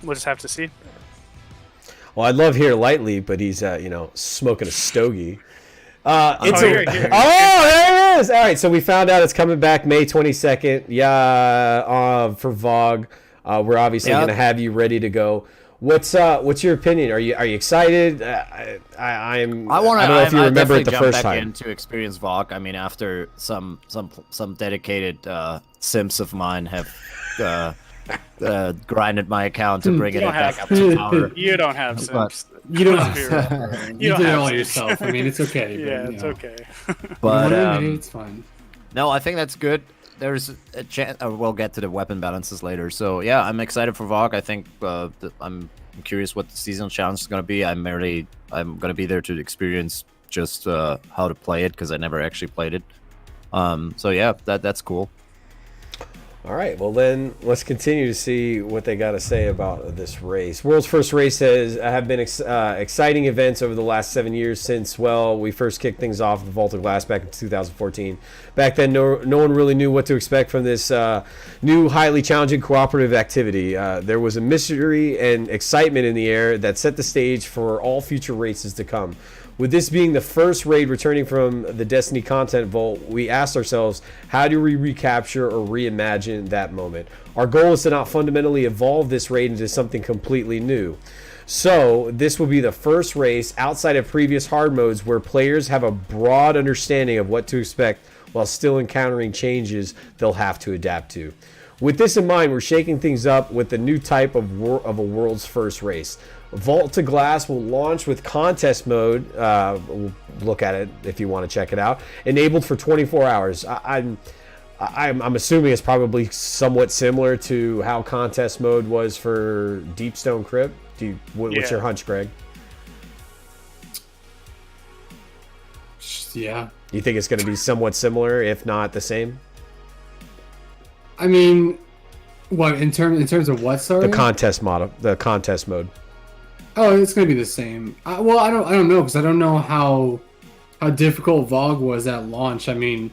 We'll just have to see. Well, I'd love here lightly, but he's smoking a stogie. Here. Oh, there it is. All right, so we found out it's coming back May 22nd. Yeah, for VOG. We're obviously going to have you ready to go. What's your opinion? Are you excited? I don't know if you remember it the first time. In to experience VOG. I mean, after some dedicated simps of mine have grinded my account to bring it back up to power. You don't have simps. You don't have you did it all yourself. I mean, it's okay. Yeah, it's okay. But it's fine. No, I think that's good. There's a chance. We'll get to the weapon balances later. So yeah, I'm excited for VOG. I think I'm curious what the seasonal challenge is going to be. I'm going to be there to experience just how to play it because I never actually played it. So yeah, that's cool. All right, well then let's continue to see what they got to say about this race. World's first race have been exciting events over the last 7 years since, we first kicked things off with Vault of Glass back in 2014. Back then, no one really knew what to expect from this new, highly challenging cooperative activity. There was a mystery and excitement in the air that set the stage for all future races to come. With this being the first raid returning from the Destiny Content Vault, we asked ourselves, how do we recapture or reimagine that moment? Our goal is to not fundamentally evolve this raid into something completely new. So this will be the first race outside of previous hard modes where players have a broad understanding of what to expect while still encountering changes they'll have to adapt to. With this in mind, we're shaking things up with the new type of a world's first race. Vault to Glass will launch with contest mode. We'll look at it if you want to check it out. Enabled for 24 hours. I'm assuming it's probably somewhat similar to how contest mode was for Deepstone Crypt. What's your hunch, Greg? Yeah. You think it's going to be somewhat similar, if not the same? I mean, what in terms of what? Sorry, the contest mode. Oh, it's gonna be the same. Well, I don't know because I don't know how difficult VOG was at launch. I mean,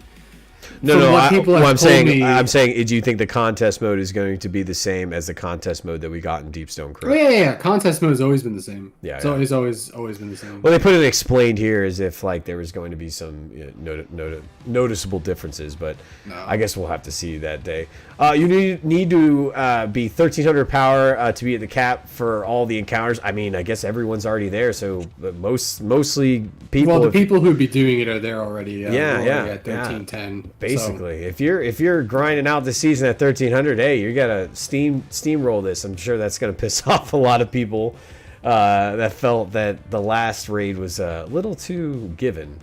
I'm saying, do you think the contest mode is going to be the same as the contest mode that we got in Deepstone Crypt? Oh, yeah. Contest mode has always been the same. Yeah, it's always been the same. Well, they put it explained here as if like there was going to be some noticeable differences, but no. I guess we'll have to see that day. You need to be 1300 power to be at the cap for all the encounters. I mean, I guess everyone's already there, so mostly people. Well, the people who'd be doing it are there already. Yeah. At 1310. Basically, so. if you're grinding out the season at 1300, hey, you gotta steamroll this. I'm sure that's gonna piss off a lot of people that felt that the last raid was a little too given.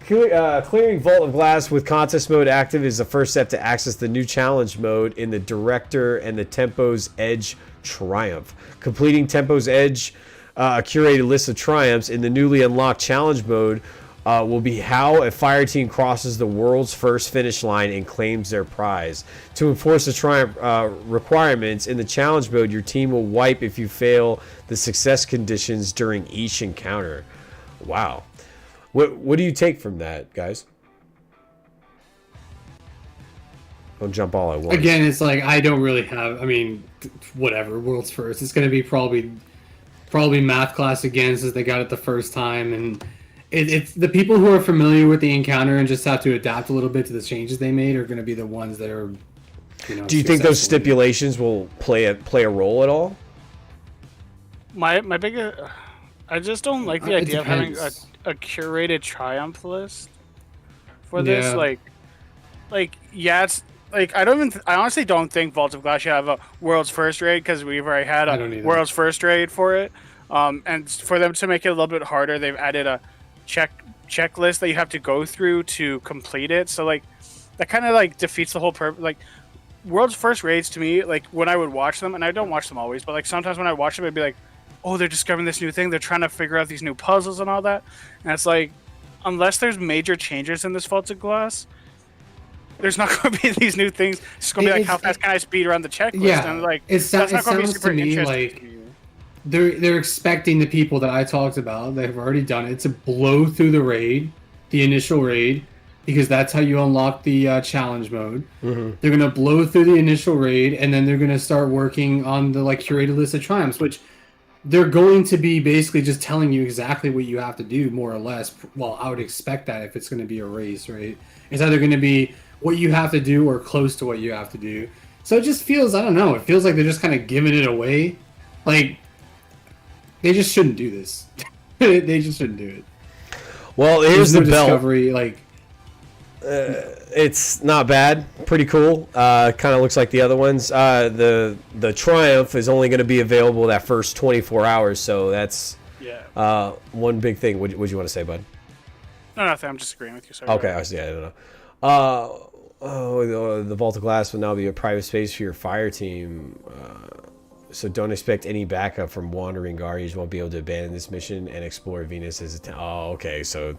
Clearing Vault of Glass with contest mode active is the first step to access the new challenge mode in the Director and the Tempo's Edge Triumph. Completing Tempo's Edge, a curated list of triumphs in the newly unlocked challenge mode will be how a fire team crosses the world's first finish line and claims their prize. To enforce the triumph requirements in the challenge mode, your team will wipe if you fail the success conditions during each encounter. Wow. What do you take from that, guys? Don't jump all at once. Again, it's like I don't really have. I mean, whatever. World's first. It's going to be probably math class again since they got it the first time, and it's the people who are familiar with the encounter and just have to adapt a little bit to the changes they made are going to be the ones that are. Do you think those stipulations will play a role at all? My biggest. I just don't like the idea of having a curated triumph list for this. It's like I honestly don't think Vault of Glass should have a world's first raid because we've already had a world's first raid for it. And for them to make it a little bit harder, they've added a checklist that you have to go through to complete it. So like that kind of like defeats the whole purpose. Like world's first raids to me, like when I would watch them, and I don't watch them always, but like sometimes when I watch them, I'd be like, oh, they're discovering this new thing. They're trying to figure out these new puzzles and all that. And it's like, unless there's major changes in this Vault of Glass, there's not going to be these new things. It's going to be like, how fast can I speed around the checklist? Yeah, and like, it sounds to me like they're expecting the people that I talked about that have already done it to blow through the raid, the initial raid, because that's how you unlock the challenge mode. Mm-hmm. They're going to blow through the initial raid, and then they're going to start working on the like curated list of triumphs, which they're going to be basically just telling you exactly what you have to do, more or less. Well, I would expect that if it's going to be a race, right? It's either going to be what you have to do or close to what you have to do. So it just feels, I don't know, it feels like they're just kind of giving it away. Like, they just shouldn't do this. They just shouldn't do it. Well, here's the belt. Discovery, like, it's not bad. Pretty cool. Kind of looks like the other ones. The Triumph is only going to be available that first 24 hours, so that's one big thing. What you want to say, bud? No, nothing. I'm just agreeing with you. Sorry. Okay, I don't know. The Vault of Glass will now be a private space for your fire team. So don't expect any backup from wandering guardians. Won't be able to abandon this mission and explore Venus as a town. Oh, okay. So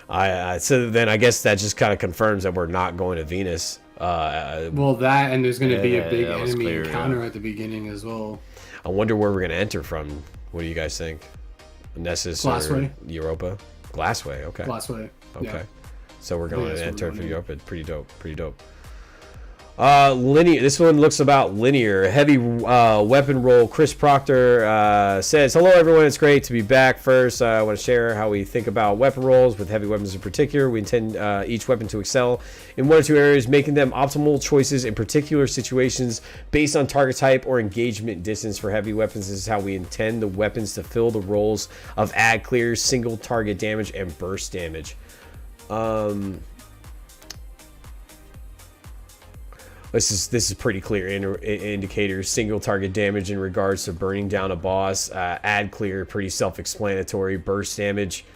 so then I guess that just kind of confirms that we're not going to Venus. Well, that and there's going to be a big enemy encounter at the beginning as well. I wonder where we're going to enter from. What do you guys think? Nessus or Europa? Glassway, okay. Glassway. Okay. Yeah. So we're going to enter for Europa. Pretty dope. Linear. This one looks about linear. Heavy weapon roll. Chris Proctor says, "Hello, everyone. It's great to be back. First, I want to share how we think about weapon rolls with heavy weapons in particular. We intend each weapon to excel in one or two areas, making them optimal choices in particular situations based on target type or engagement distance. For heavy weapons, this is how we intend the weapons to fill the roles of add, clear, single target damage, and burst damage." This is pretty clear indicator. Single target damage in regards to burning down a boss. Add clear, pretty self-explanatory. Burst damage.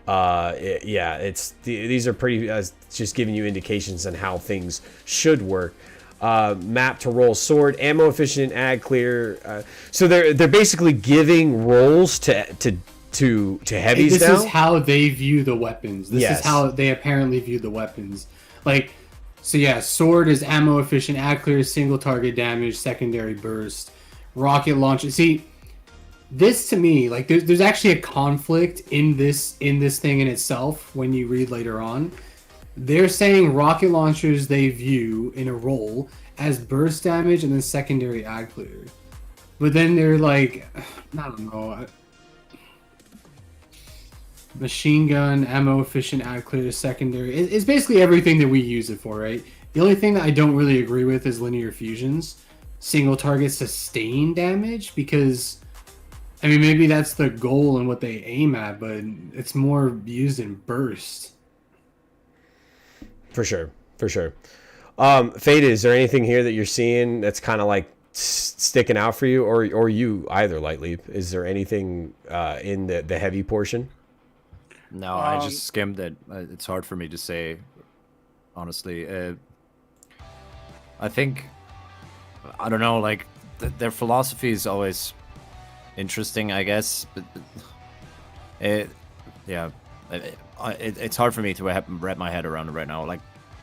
These are pretty just giving you indications on how things should work. Map to roll sword, ammo efficient, add clear. So they're basically giving rolls to heavies now. This is how they view the weapons. This Yes. is how they apparently view the weapons. Like, so yeah, sword is ammo efficient, add clear, single target damage, secondary burst, rocket launcher. See, this to me, like, there's actually a conflict in this thing in itself. When you read later on, they're saying rocket launchers they view in a roll as burst damage and then secondary add clear, but then they're like, I don't know. Machine gun, ammo efficient, add clear, secondary. It's basically everything that we use it for, right? The only thing that I don't really agree with is linear fusions. Single target sustain damage, because, I mean, maybe that's the goal and what they aim at, but it's more used in burst. For sure. Fade, is there anything here that you're seeing that's kind of like sticking out for you, or you either, Light Leap? Is there anything in the heavy portion? No, I just skimmed it. It's hard for me to say, honestly. I think, I don't know, like, their philosophy is always interesting, I guess. But it's hard for me to wrap my head around it right now. Like,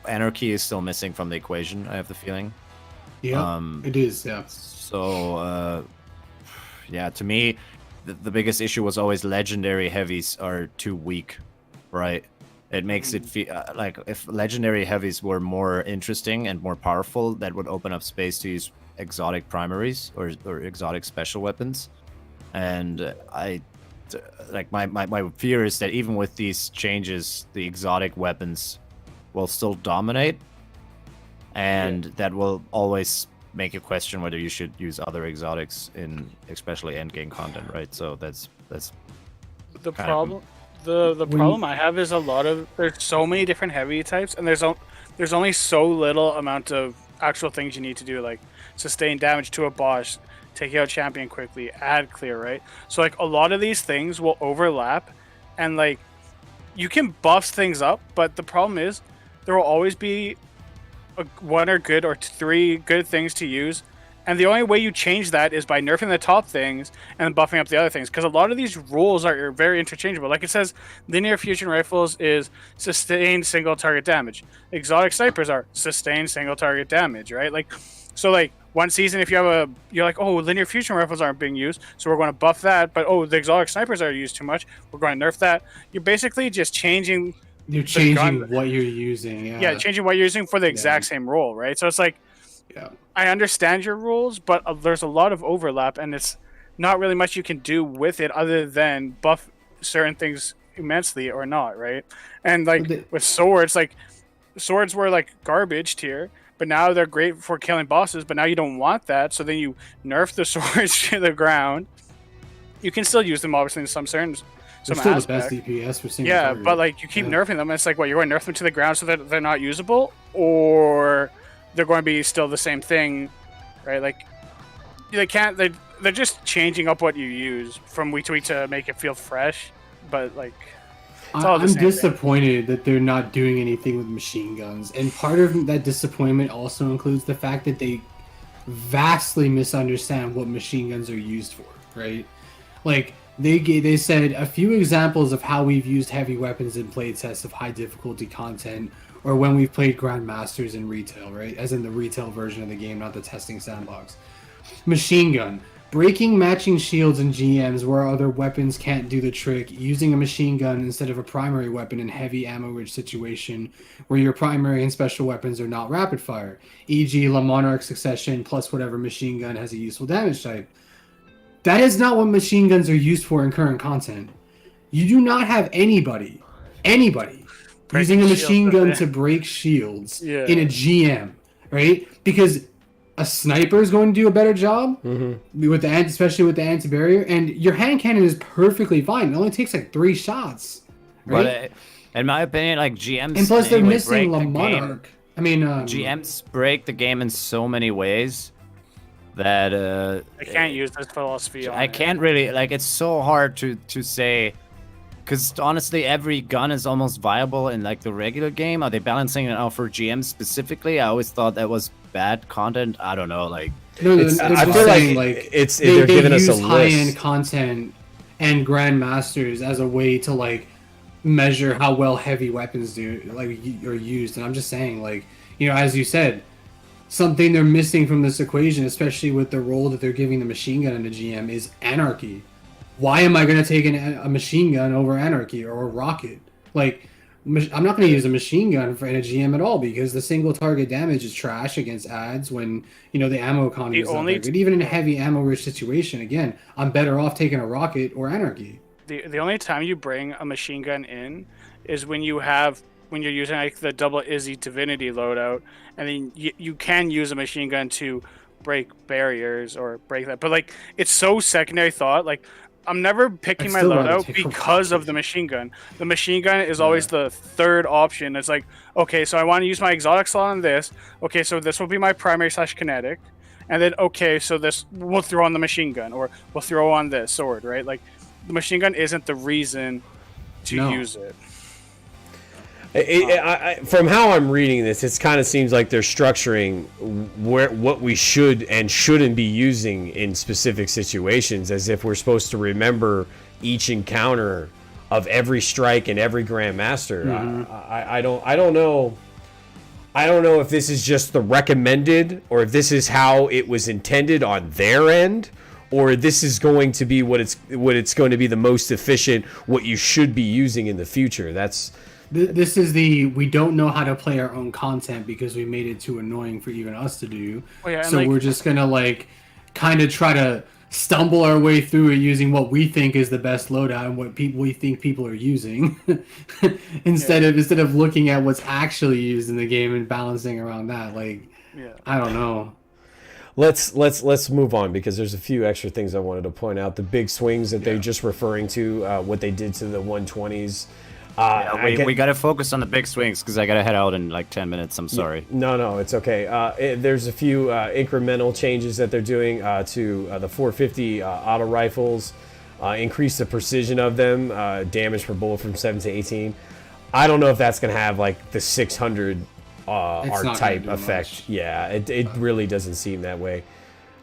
anarchy is still missing from the equation, I have the feeling. Yeah, it is, yeah. So, to me, the biggest issue was always legendary heavies are too weak, right? It makes it feel like if legendary heavies were more interesting and more powerful, that would open up space to use exotic primaries or exotic special weapons. And my fear is that even with these changes, the exotic weapons will still dominate, and that will always make you question whether you should use other exotics in especially endgame content, right? So that's the problem. The problem I have is there's so many different heavy types, and there's only so little amount of actual things you need to do, like sustain damage to a boss, take out champion quickly, add clear, right? So like a lot of these things will overlap, and like you can buff things up, but the problem is there will always be one or three good things to use, and the only way you change that is by nerfing the top things and buffing up the other things, because a lot of these rules are very interchangeable. Like it says, linear fusion rifles is sustained single target damage. Exotic snipers are sustained single target damage, right? Like, so like one season, if you're like, oh, linear fusion rifles aren't being used, so we're going to buff that, but oh, the exotic snipers are used too much, we're going to nerf that. You're basically just changing. You're changing what you're using. Yeah, changing what you're using for the exact same role, right? So it's like, I understand your rules, but there's a lot of overlap, and it's not really much you can do with it other than buff certain things immensely or not, right? And like with swords, like swords were like garbage tier, but now they're great for killing bosses, but now you don't want that, so then you nerf the swords to the ground. You can still use them, obviously, in some They're still aspect. the best DPS for single Yeah, target. but like you keep nerfing them, and it's like, what, you're going to nerf them to the ground so that they're not usable, or they're going to be still the same thing, right? Like they're just changing up what you use from week to week to make it feel fresh, but like it's all the I'm same thing. disappointed that they're not doing anything with machine guns, and part of that disappointment also includes the fact that they vastly misunderstand what machine guns are used for, right? Like they said a few examples of how we've used heavy weapons in playtests of high difficulty content, or when we've played Grandmasters in retail, right? As in the retail version of the game, not the testing sandbox. Machine gun, breaking matching shields in GMs where other weapons can't do the trick, using a machine gun instead of a primary weapon in heavy ammo-rich situation where your primary and special weapons are not rapid fire, e.g. La Monarch Succession plus whatever machine gun has a useful damage type. That is not what machine guns are used for in current content. You do not have anybody using a machine gun to break shields in a GM, right? Because a sniper is going to do a better job with especially with the anti-barrier, and your hand cannon is perfectly fine. It only takes like 3 shots, right? But in my opinion, like GMs, and plus they're anyway missing break La the Monarch. game. I mean, GMs break the game in so many ways that I can't use this philosophy. I can't really like. It's so hard to say. Because honestly, every gun is almost viable in like the regular game. Are they balancing it out for GM specifically? I always thought that was bad content. I don't know. Like, no, I feel like they're giving us a list. High-end content and grandmasters as a way to like measure how well heavy weapons are used. And I'm just saying, like, you know, as you said, something they're missing from this equation, especially with the role that they're giving the machine gun in the GM, is anarchy. Why am I going to take a machine gun over anarchy or a rocket? Like, I'm not going to use a machine gun in a GM at all because the single target damage is trash against ads when, you know, the ammo economy is not very good. Even in a heavy ammo-rich situation, again, I'm better off taking a rocket or anarchy. The only time you bring a machine gun in is when you're using like the double Izzy Divinity loadout, and then you can use a machine gun to break barriers or break that. But like, it's so secondary thought. Like, I'm never picking my loadout because of the machine gun. The machine gun is always the third option. It's like, okay, so I want to use my exotic slot on this. Okay, so this will be my primary / kinetic. And then, okay, so this, we'll throw on the machine gun, or we'll throw on this sword, right? Like, the machine gun isn't the reason to use it. From how I'm reading this, it kind of seems like they're structuring what we should and shouldn't be using in specific situations, as if we're supposed to remember each encounter of every strike and every grandmaster. I don't know. I don't know if this is just the recommended, or if this is how it was intended on their end, or this is going to be what it's going to be the most efficient, what you should be using in the future. This is we don't know how to play our own content because we made it too annoying for even us to do. So we're just going to like kind of try to stumble our way through it using what we think is the best loadout and what we think people are using instead of looking at what's actually used in the game and balancing around that. Like, I don't know. Let's move on because there's a few extra things I wanted to point out. The big swings that they're just referring to, what they did to the 120s. We got to focus on the big swings because I got to head out in like 10 minutes. I'm sorry. No, it's okay. There's a few incremental changes that they're doing to the 450 auto rifles, increase the precision of them, damage per bullet from 7 to 18. I don't know if that's going to have like the 600 R-type effect. Much. Yeah, it really doesn't seem that way.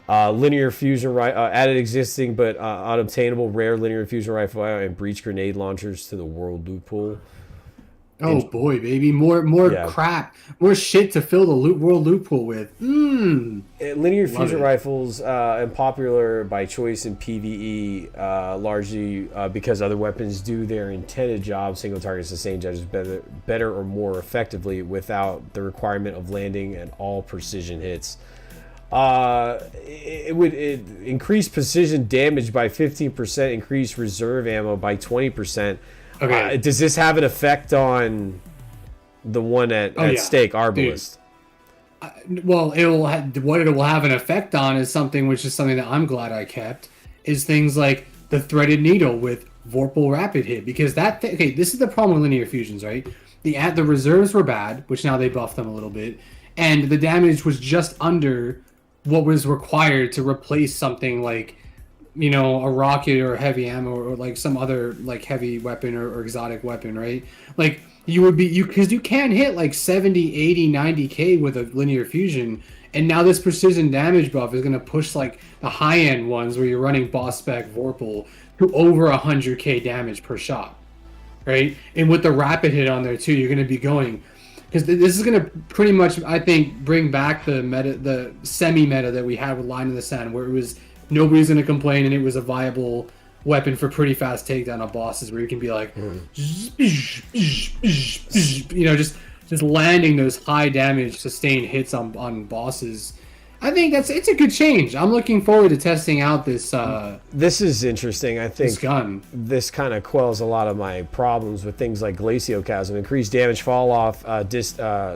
Linear fusion added existing but unobtainable rare linear fusion rifle and breach grenade launchers to the world loot pool. Oh boy, baby, more crap, more shit to fill the world loot pool with. Linear fusion rifles and popular by choice in PvE, largely because other weapons do their intended job. Single target sustain judges better or more effectively without the requirement of landing at all precision hits. It would increase precision damage by 15%, increase reserve ammo by 20%. Okay. Does this have an effect on the one at stake, Arbalist? Well, what it will have an effect on is something that I'm glad I kept, is things like the threaded needle with Vorpal rapid hit, because this is the problem with linear fusions, right? The reserves were bad, which now they buffed them a little bit, and the damage was just under what was required to replace something like, you know, a rocket or heavy ammo or like some other like heavy weapon or exotic weapon, right? Like because you can hit like 70, 80, 90k with a linear fusion, and now this precision damage buff is going to push like the high end ones where you're running boss spec Vorpal to over 100k damage per shot, right? And with the rapid hit on there too, you're going to be going, because this is going to pretty much, I think, bring back the semi-meta that we had with Line in the Sand, where it was nobody's gonna complain, and it was a viable weapon for pretty fast takedown on bosses where you can be like, just landing those high damage sustained hits on bosses. I think it's a good change. I'm looking forward to testing out this. This is interesting. I think this gun. This kind of quells a lot of my problems with things like Glaciocasm. Increased damage, fall off,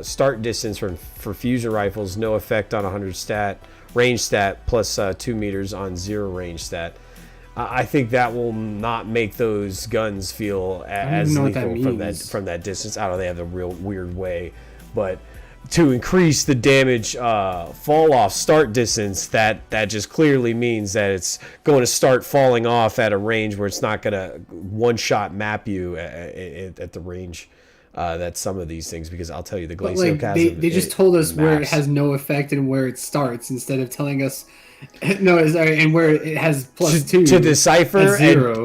start distance for fusion rifles, no effect on 100 stat, range stat, plus 2 meters on 0 range stat. I think that will not make those guns feel as lethal from that distance. I don't know, they have a real weird way, but to increase the damage fall off start distance, that just clearly means that it's going to start falling off at a range where it's not going to one shot map you at the range that some of these things, because I'll tell you the Glaciocasm, they just told us where it has no effect and where it starts instead of telling us and where it has +2 to decipher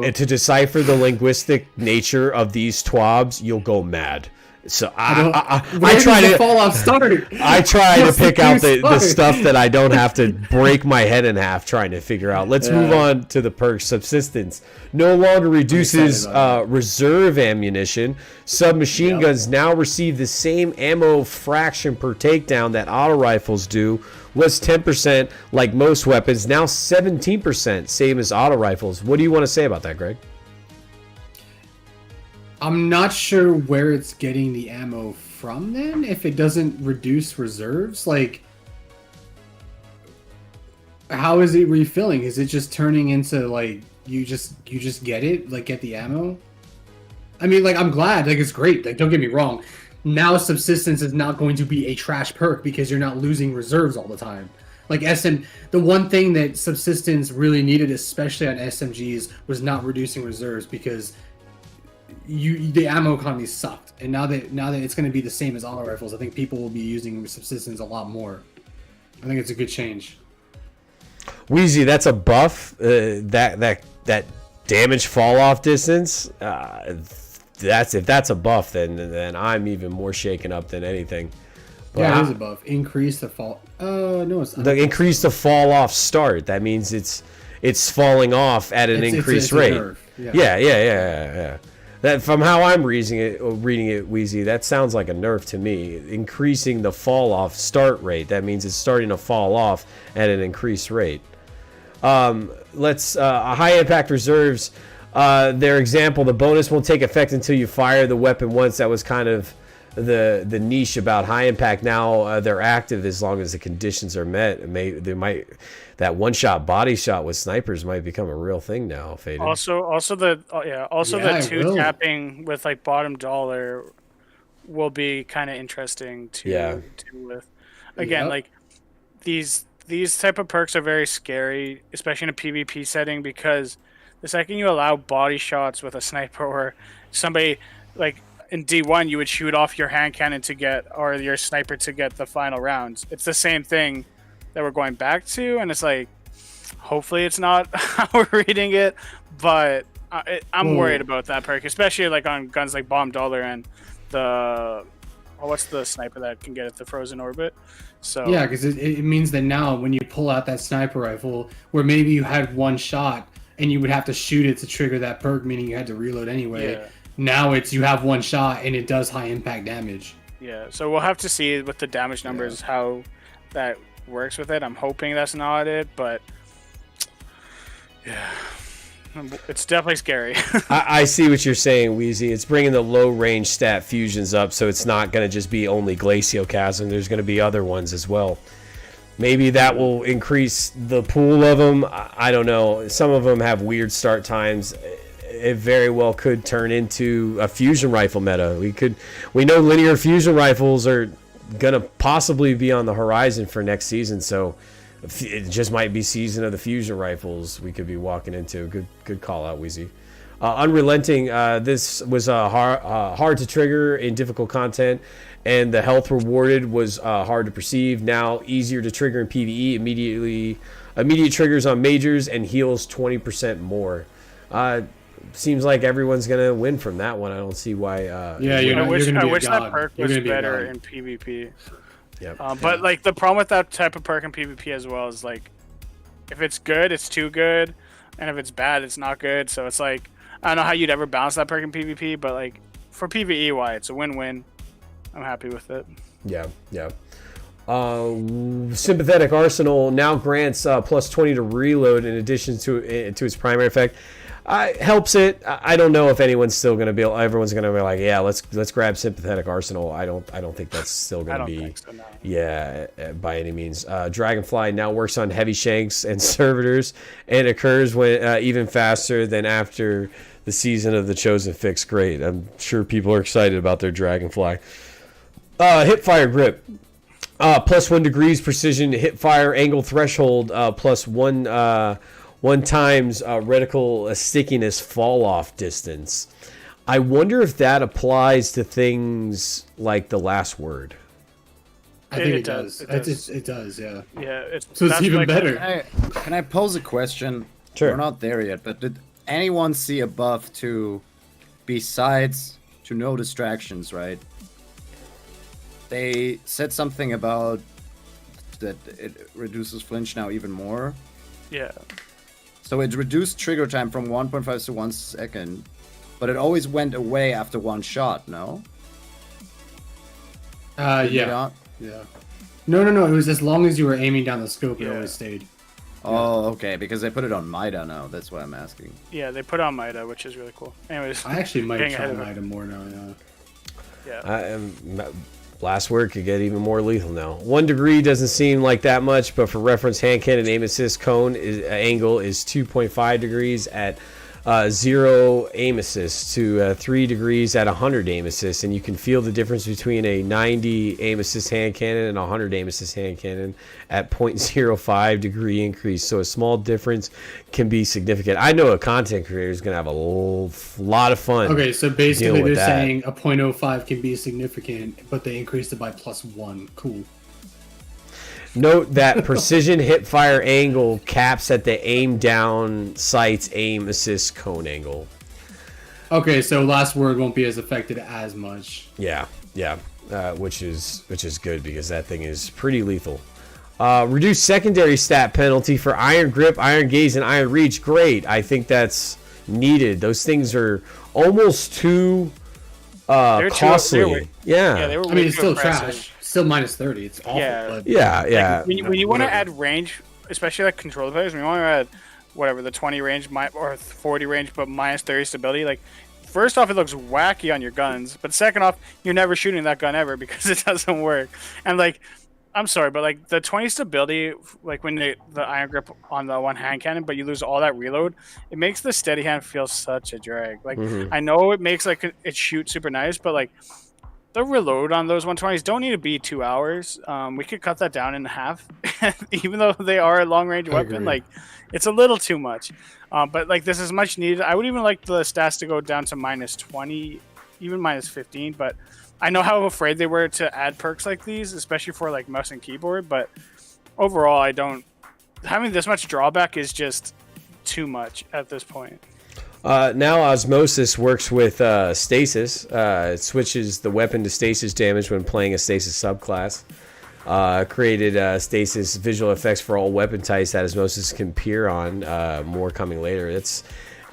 and to decipher the linguistic nature of these TWABs. You'll go mad. So I try to fall off start. I try to pick out the stuff that I don't have to break my head in half trying to figure out. Let's move on to the perk Subsistence. No longer reduces reserve ammunition. Submachine guns now receive the same ammo fraction per takedown that auto rifles do. Was 10% like most weapons, now 17%, same as auto rifles. What do you want to say about that, Greg? I'm not sure where it's getting the ammo from then, if it doesn't reduce reserves. Like, how is it refilling? Is it just turning into, like, you just get it, like, get the ammo? I mean, like, I'm glad, like, it's great, like, don't get me wrong. Now Subsistence is not going to be a trash perk because you're not losing reserves all the time. Like, the one thing that Subsistence really needed, especially on SMGs, was not reducing reserves, because the ammo economy sucked, and now that it's going to be the same as auto rifles, I think people will be using Subsistence a lot more. I think it's a good change. Wheezy, that's a buff. That damage fall off distance. If that's a buff, then I'm even more shaken up than anything. But yeah, it is a buff. Increase the fall. No, it's not. Increase the fall off start. That means it's falling off at an increased rate. Yeah. That, from how I'm reading it, Wheezy, that sounds like a nerf to me. Increasing the fall off start rate. That means it's starting to fall off at an increased rate. High impact reserves. Their example, the bonus won't take effect until you fire the weapon once. That was kind of the niche about high impact. Now they're active as long as the conditions are met. That one shot body shot with snipers might become a real thing now. Faden. Also the two tapping with like bottom dollar will be kind of interesting to with. Again, like these type of perks are very scary, especially in a PvP setting, because the second you allow body shots with a sniper or somebody, like in D1, you would shoot off your hand cannon or your sniper to get the final rounds. It's the same thing that we're going back to, and it's like, hopefully it's not how we're reading it, but I'm worried about that perk, especially like on guns like Bomb Dollar and what's the sniper that can get at the frozen orbit? So yeah, because it means that now when you pull out that sniper rifle, where maybe you had one shot and you would have to shoot it to trigger that perk, meaning you had to reload anyway. Yeah. Now you have one shot and it does high impact damage. Yeah, so we'll have to see with the damage numbers how that works with it. I'm hoping that's not it, but yeah, it's definitely scary. I see what you're saying, Wheezy. It's bringing the low range stat fusions up, so it's not going to just be only Glaciocasm. There's going to be other ones as well. Maybe that will increase the pool of them. I don't know. Some of them have weird start times. It very well could turn into a fusion rifle meta. We know linear fusion rifles are gonna possibly be on the horizon for next season, so it just might be season of the fusion rifles we could be walking into. Good call out, Wheezy. Unrelenting. This was hard to trigger in difficult content, and the health rewarded was hard to perceive. Now easier to trigger in PvE. Immediate triggers on majors and heals 20% more. Seems like everyone's gonna win from that one. I don't see why. I wish that perk was better in PvP. Yep. But like the problem with that type of perk in PvP as well is like if it's good, it's too good, and if it's bad, it's not good. So it's like I don't know how you'd ever balance that perk in PvP, but like for PvE, why it's a win-win. I'm happy with it. Yeah. Sympathetic Arsenal now grants plus 20 to reload in addition to its primary effect. Helps it. I don't know if anyone's still going to be. Everyone's going to be like, yeah, let's grab Sympathetic Arsenal. I don't think that's still going to be. Think so, no. Yeah, by any means. Dragonfly now works on heavy shanks and servitors, and occurs when even faster than after the season of the Chosen fix. Great. I'm sure people are excited about their Dragonfly. Hipfire grip. Plus 1 degrees precision hipfire angle threshold. Plus 1 times reticle stickiness fall off distance. I wonder if that applies to things like the last word. I think it does. It does, yeah. Yeah, so it's even better. Can I pose a question? Sure. We're not there yet, but did anyone see a buff to, besides to no distractions, right? They said something about that it reduces flinch now even more. Yeah. So it reduced trigger time from 1.5 to 1 second, but it always went away after one shot, no? Yeah. No. It was as long as you were aiming down the scope, it always stayed. Oh, okay, because they put it on Mida now. That's why I'm asking. Yeah, they put it on Mida, which is really cool. Anyways, I actually might getting try ahead of it. Mida more now, Yeah. Last word could get even more lethal now. 1 degree doesn't seem like that much, but for reference, hand cannon aim assist cone angle is 2.5 degrees at 0 aim assist to 3 degrees at 100 aim assist, and you can feel the difference between a 90 aim assist hand cannon and a 100 aim assist hand cannon at 0.05 degree increase. So a small difference can be significant. I know a content creator is going to have a lot of fun. Okay, so basically dealing they're with that. saying a 0.05 can be significant, but they increased it by +1. Cool. Note that precision hip fire angle caps at the aim down sight's aim assist cone angle. Okay, so last word won't be as affected as much. Yeah, which is good because that thing is pretty lethal. Reduced secondary stat penalty for Iron Grip, Iron Gaze, and Iron Reach. Great. I think that's needed. Those things are almost too costly. Yeah, they were. I mean, it's still aggressive. trash. Still -30. It's awful. Yeah. But Yeah. When you want to add range, especially like controller players, when you want to add whatever the 20 range or 40 range, but -30 stability, like first off, it looks wacky on your guns, but second off, you're never shooting that gun ever because it doesn't work. And like, I'm sorry, but like the 20 stability, like when the Iron Grip on the one hand cannon, but you lose all that reload, it makes the steady hand feel such a drag. Like I know it makes like it shoots super nice, but like the reload on those 120s don't need to be 2 hours. We could cut that down in half, even though they are a long range weapon. Like it's a little too much, but like this is much needed. I would even like the stats to go down to -20, even -15. But I know how afraid they were to add perks like these, especially for like mouse and keyboard. But overall, I don't. Having this much drawback is just too much at this point. Now Osmosis works with Stasis. It switches the weapon to Stasis damage when playing a Stasis subclass. Created Stasis visual effects for all weapon types that Osmosis can appear on. More coming later.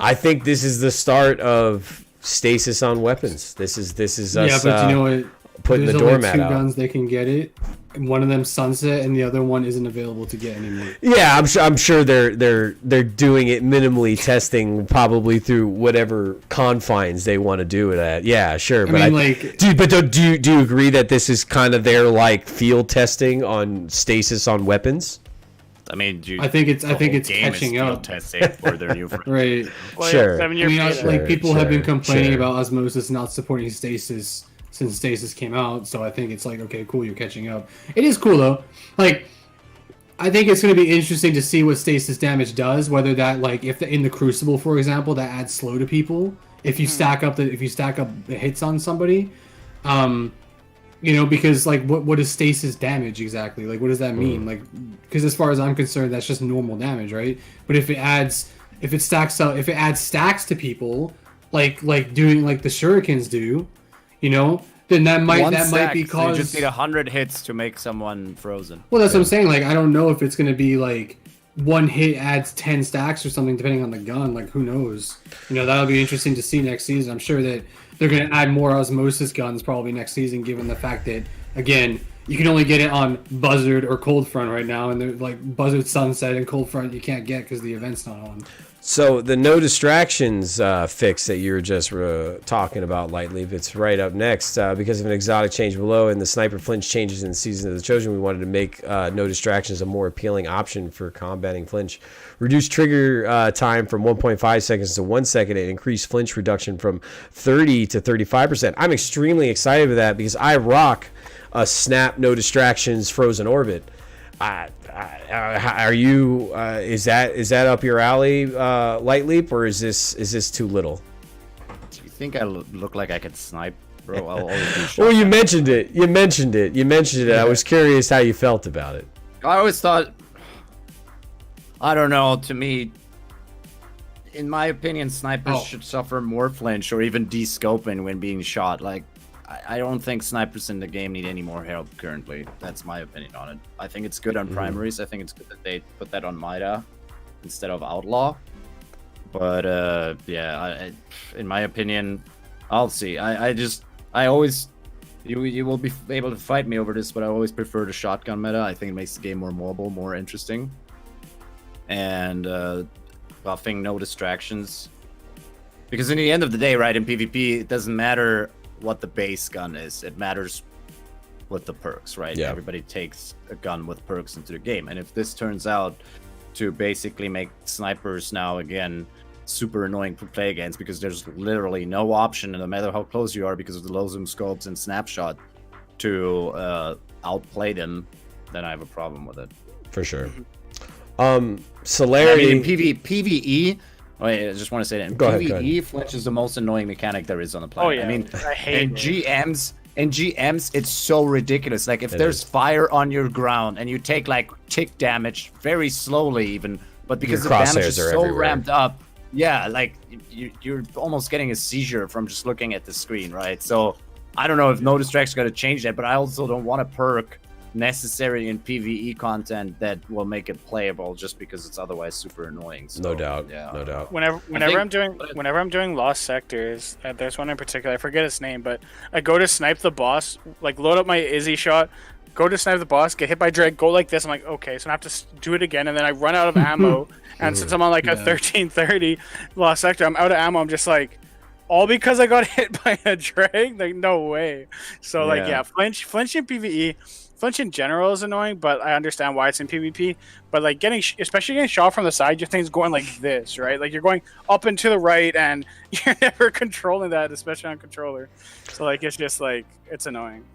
I think this is the start of Stasis on weapons. This is us. Yeah, but you know what? Putting There's the only doormat two out. guns they can get it. And one of them sunset, and the other one isn't available to get anymore. Yeah, I'm sure they're doing it minimally testing, probably through whatever confines they want to do it at. Yeah, sure. But do you agree that this is kind of their like field testing on stasis on weapons? I mean, I think it's catching up. Testing for their new Right. Well, Sure. Yeah, I mean, like people have been complaining sure. about Osmosis not supporting stasis since Stasis came out, so I think it's like, okay, cool, you're catching up. It is cool though. Like, I think it's going to be interesting to see what stasis damage does. Whether that, like, if in the Crucible, for example, that adds slow to people. If you stack up the hits on somebody, you know, because like, what is stasis damage exactly? Like, what does that mean? Like, because as far as I'm concerned, that's just normal damage, right? But if it adds stacks to people, like doing like the shurikens do. You know, then that might be caused. You just need 100 hits to make someone frozen. Well, that's what I'm saying. Like, I don't know if it's going to be like one hit adds 10 stacks or something, depending on the gun. Like, who knows? That'll be interesting to see next season. I'm sure that they're going to add more osmosis guns probably next season, given the fact that, again, you can only get it on Buzzard or Cold Front right now, and they're like Buzzard Sunset and Cold Front you can't get because the event's not on. So the no distractions fix that you were just talking about, Lightly, it's right up next. Because of an exotic change below and the sniper flinch changes in Season of the Chosen, we wanted to make no distractions a more appealing option for combating flinch. Reduce trigger time from 1.5 seconds to 1 second and increase flinch reduction from 30 to 35%. I'm extremely excited for that because I rock a snap, no distractions, frozen orbit. Are you? Is that up your alley, Light Leap, or is this too little? Do you think I look like I could snipe, bro? I'll always do shotgun. Well, you mentioned it. I was curious how you felt about it. I always thought, I don't know. To me, in my opinion, snipers should suffer more flinch or even de-scoping when being shot. Like, I don't think snipers in the game need any more help currently. That's my opinion on it. I think it's good on primaries. I think it's good that they put that on Mida instead of Outlaw. But yeah, in my opinion, I'll see. I always, you will be able to fight me over this, but I always prefer the shotgun meta. I think it makes the game more mobile, more interesting. And buffing no distractions. Because in the end of the day, right, in PvP, it doesn't matter what the base gun is. It matters with the perks, right? Yeah. Everybody takes a gun with perks into the game. And if this turns out to basically make snipers now, again, super annoying to play against because there's literally no option, no matter how close you are because of the low zoom scopes and snapshot, to outplay them, then I have a problem with it. For sure. Celerity. I mean, in PvE, I just want to say that in PvE, flinch is the most annoying mechanic there is on the planet. Oh, yeah. I mean, I hate in GMs, it's so ridiculous. Like, if there's fire on your ground and you take, like, tick damage very slowly even, but because the damage is so everywhere. ramped up, yeah, like, you're almost getting a seizure from just looking at the screen, right? So, I don't know if no distraction's going to change that, but I also don't want a perk necessary in PvE content that will make it playable just because it's otherwise super annoying. So, No doubt. yeah. No doubt. Whenever I'm doing Lost Sectors, there's one in particular, I forget its name, but I go to snipe the boss, like load up my Izzy shot, go to snipe the boss, get hit by Drake, go like this. I'm like, okay, so I have to do it again, and then I run out of ammo. And since I'm on like a 1330 Lost Sector, I'm out of ammo. I'm just like, all because I got hit by a Drake? Like, no way. So like, yeah, flinch in PvE. Flinch in general is annoying, but I understand why it's in PvP. But like especially getting shot from the side, your thing's going like this, right? Like you're going up and to the right, and you're never controlling that, especially on controller. So like it's just like it's annoying.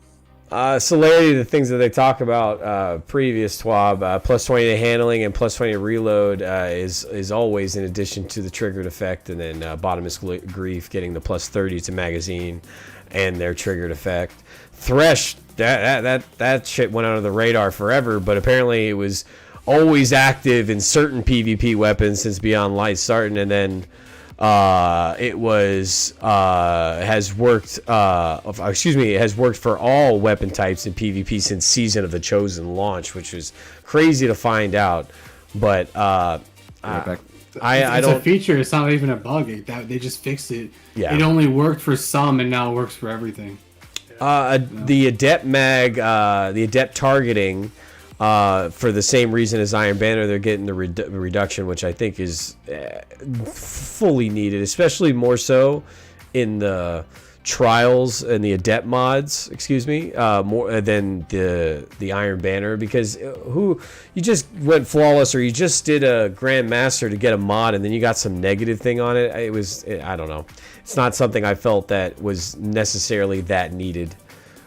Celerity, the things that they talk about previous TWAB, plus 20 to handling and plus 20 to reload is always in addition to the triggered effect, and then Bottomless Grief getting the plus 30 to magazine and their triggered effect. Thresh, that shit went under the radar forever, but apparently it was always active in certain PvP weapons since Beyond Light starting, and then it has worked for all weapon types in PvP since Season of the Chosen launch, which was crazy to find out. But It's a feature. It's not even a bug. They just fixed it. Yeah. It only worked for some, and now it works for everything. The Adept mag, the Adept targeting, for the same reason as Iron Banner, they're getting the reduction, which I think is fully needed, especially more so in the trials and the Adept mods, more than the Iron Banner, because you just went flawless, or you just did a Grandmaster to get a mod and then you got some negative thing on it. I don't know. It's not something I felt that was necessarily that needed.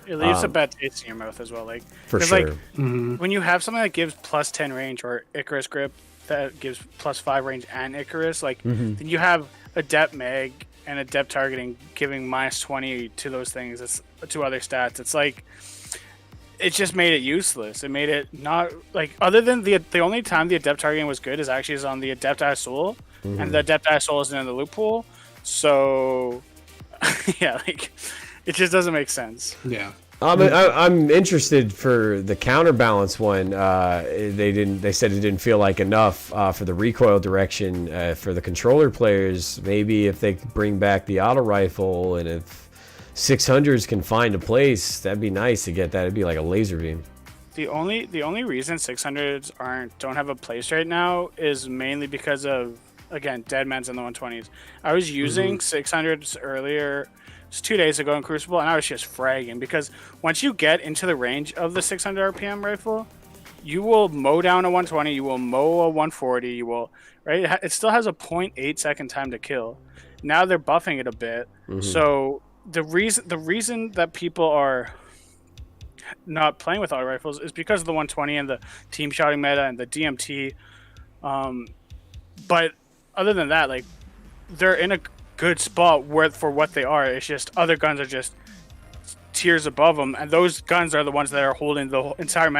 It leaves a bad taste in your mouth as well. Like, for sure. Like, when you have something that gives plus 10 range, or Icarus grip that gives plus 5 range and Icarus, like then you have Adept mag and Adept targeting giving minus 20 to those things. It's to other stats. It's like it just made it useless. It made it not like, other than the only time the Adept targeting was good is actually on the Adept Soul, and the Adept Soul isn't in the loot pool. So yeah, like it just doesn't make sense. Yeah. I'm interested for the counterbalance one. They said it didn't feel like enough for the recoil direction for the controller players. Maybe if they could bring back the auto rifle, and if 600s can find a place, that'd be nice to get that. It'd be like a laser beam. The only reason 600s don't have a place right now is mainly because of, again, Deadman's in the 120s. I was using 600s earlier, just 2 days ago in Crucible, and I was just fragging because once you get into the range of the 600 RPM rifle, you will mow down a 120, you will mow a 140, you will, right? It still has a 0.8 second time to kill. Now they're buffing it a bit, so the reason that people are not playing with auto rifles is because of the 120 and the team shotting meta and the DMT. But other than that, like, they're in a good spot for what they are. It's just other guns are just tiers above them, and those guns are the ones that are holding the entire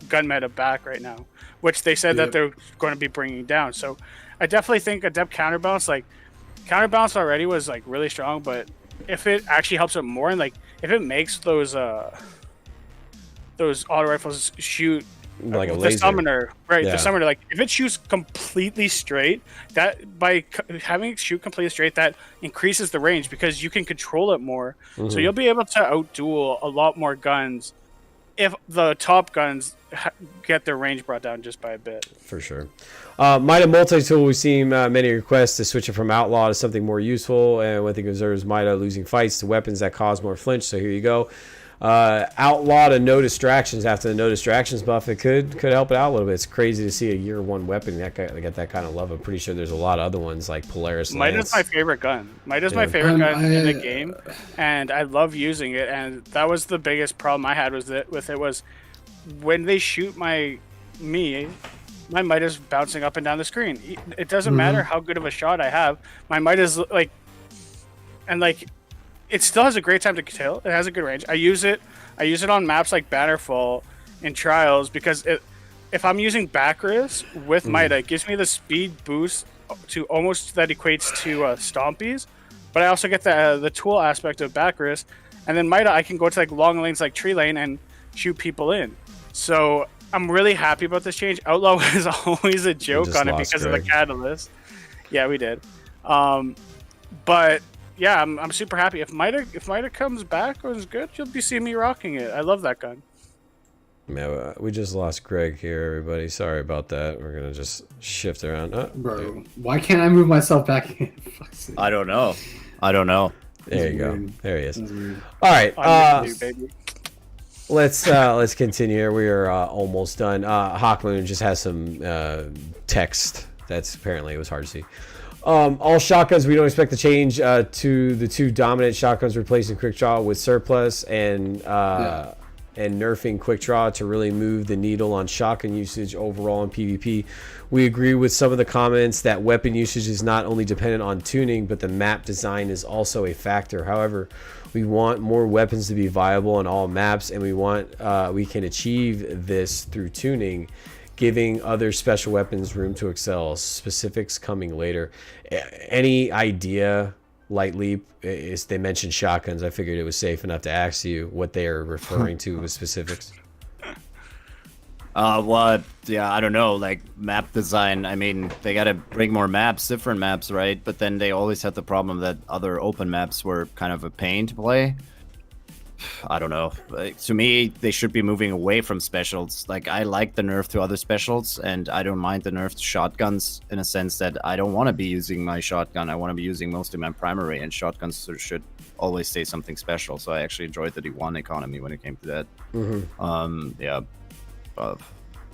gun meta back right now, which they said that they're going to be bringing down. So I definitely think Adept counterbalance already was like really strong, but if it actually helps it more, and like if it makes those auto rifles shoot Like a the laser. summoner, right? Yeah. The summoner, like if it shoots completely straight, that by having it shoot completely straight, that increases the range because you can control it more. So you'll be able to outduel a lot more guns if the top guns get their range brought down just by a bit. For sure. Mida multi-tool, we've seen many requests to switch it from outlaw to something more useful, and one thing observes Mida losing fights to weapons that cause more flinch. So here you go. Outlaw to no distractions. After the no distractions buff, it could help it out a little bit. It's crazy to see a year one weapon that get that kind of love. I'm pretty sure there's a lot of other ones like Polaris Lance. Mida's my favorite gun. Mida's my favorite gun in the game, and I love using it. And that was the biggest problem I had was when they shoot my Mida's bouncing up and down the screen. It doesn't matter how good of a shot I have. My Mida's like, and like, it still has a great time to kill. It has a good range. I use it on maps like Bannerfall in Trials because if I'm using Bacchus with Mida, it gives me the speed boost to almost that equates to Stompies, but I also get the tool aspect of Bacchus, and then Mida I can go to like long lanes like Tree Lane and shoot people in. So I'm really happy about this change. Outlaw was always a joke on it because of the catalyst. Yeah, we did. But yeah, I'm super happy. If Mida comes back or is good, you'll be seeing me rocking it. I love that gun. Man, we just lost Greg here, everybody. Sorry about that. We're gonna just shift around. Bro, why can't I move myself back in? I don't know. There you go. weird. There he is. That's weird. All right. I'm with you, baby. Let's continue here. We are almost done. Hawkmoon just has some text that's apparently it was hard to see. All shotguns, we don't expect to change to the two dominant shotguns, replacing quick draw with surplus and nerfing quick draw to really move the needle on shotgun usage overall in PvP. We agree with some of the comments that weapon usage is not only dependent on tuning, but the map design is also a factor. However, we want more weapons to be viable on all maps, and we can achieve this through tuning, giving other special weapons room to excel. Specifics coming later. Any idea, Light Leap, is they mentioned shotguns. I figured it was safe enough to ask you what they are referring to with specifics. Yeah, I don't know, like map design. I mean, they gotta bring more maps, different maps, right? But then they always had the problem that other open maps were kind of a pain to play. I don't know. Like, to me, they should be moving away from specials. Like, I like the nerf to other specials, and I don't mind the nerf to shotguns in a sense that I don't want to be using my shotgun. I want to be using mostly my primary, and shotguns should always stay something special. So I actually enjoyed the D1 economy when it came to that. Yeah.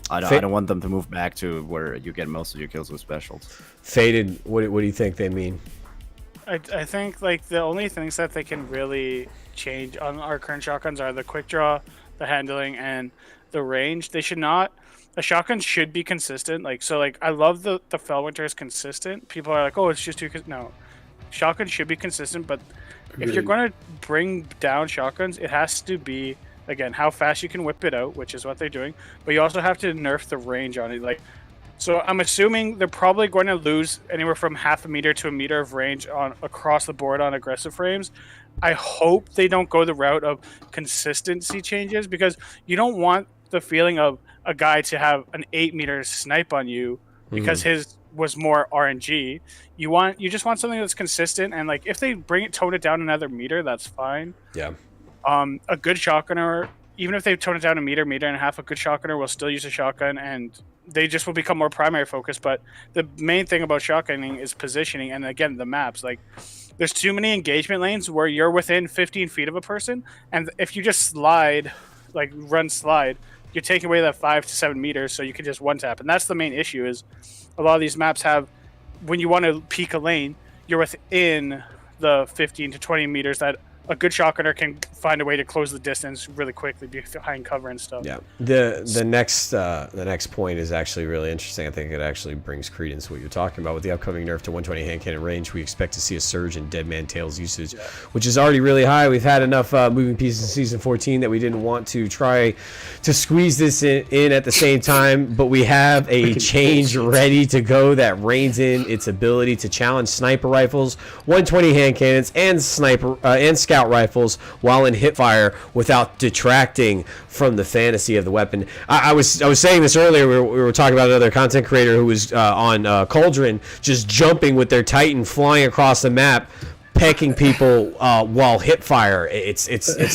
I don't want them to move back to where you get most of your kills with specials. Faded, what do you think they mean? I think like the only things that they can really change on our current shotguns are the quick draw, the handling, and the range. They should not. The shotgun should be consistent. Like so, like I love the Fellwinter is consistent. People are like, oh, it's just too. No, shotgun should be consistent. But if you're going to bring down shotguns, it has to be again how fast you can whip it out, which is what they're doing. But you also have to nerf the range on it. Like So I'm assuming they're probably going to lose anywhere from half a meter to a meter of range on across the board on aggressive frames. I hope they don't go the route of consistency changes, because you don't want the feeling of a guy to have an 8 meter snipe on you because his was more RNG. You just want something that's consistent, and like if they tone it down another meter, that's fine. Yeah. A good shotgunner, even if they tone it down a meter, meter and a half, a good shotgunner will still use a shotgun, and they just will become more primary focused. But the main thing about shotgunning is positioning, and again, the maps. Like, there's too many engagement lanes where you're within 15 feet of a person, and if you just slide, like run slide, you're taking away that 5 to 7 meters, so you can just one tap. And that's the main issue. Is a lot of these maps have, when you want to peek a lane, you're within the 15 to 20 meters that a good shotgunner can find a way to close the distance really quickly behind cover and stuff. Yeah. The next point is actually really interesting. I think it actually brings credence to what you're talking about. With the upcoming nerf to 120 hand cannon range, we expect to see a surge in Dead Man Tails usage, which is already really high. We've had enough moving pieces in season 14 that we didn't want to try to squeeze this in at the same time, but we have a change ready to go that reins in its ability to challenge sniper rifles, 120 hand cannons, and scout rifles while in hip fire without detracting from the fantasy of the weapon. I was saying this earlier. We were talking about another content creator who was on Cauldron, just jumping with their Titan, flying across the map, pecking people while hip fire. It's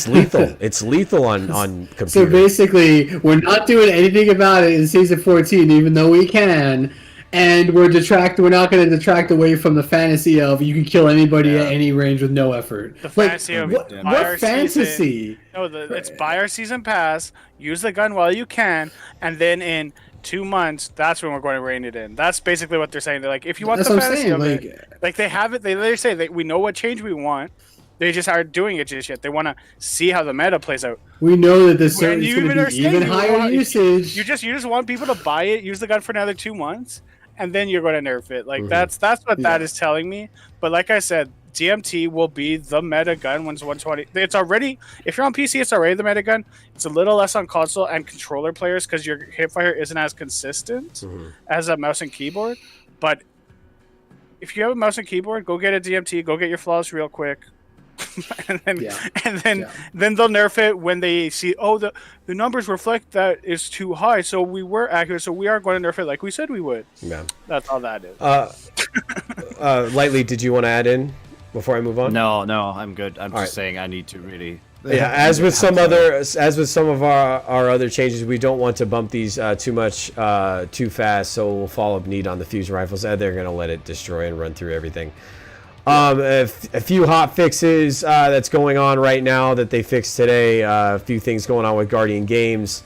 lethal. It's lethal on computer. So basically, we're not doing anything about it in season 14, even though we can. And we're not going to detract away from the fantasy of you can kill anybody at any range with no effort. The fantasy of what fantasy? Season, it's buy our season pass, use the gun while you can, and then in 2 months, that's when we're going to rein it in. That's basically what they're saying. They're like, if you want the fantasy of it, like they have it, they literally say that we know what change we want. They just aren't doing it just yet. They want to see how the meta plays out. We know that this is going to be even higher usage. You just want people to buy it, use the gun for another 2 months, and then you're going to nerf it. Like that's what that is telling me. But like I said, DMT will be the meta gun when it's 120. It's already, if you're on PC, it's already the meta gun. It's a little less on console and controller players because your hipfire isn't as consistent as a mouse and keyboard. But if you have a mouse and keyboard, go get a DMT. Go get your flaws real quick. and then they'll nerf it when they see, the numbers reflect that it's too high, so we were accurate, so we are going to nerf it like we said we would. Yeah, that's all that is. Lightly, did you want to add in before I move on? No, I'm good. I'm just saying I need to really. Yeah, as with some of our other changes, we don't want to bump these too much too fast, so we'll follow up neat on the fusion rifles. They're going to let it destroy and run through everything. A few hot fixes that's going on right now that they fixed today. A few things going on with Guardian Games.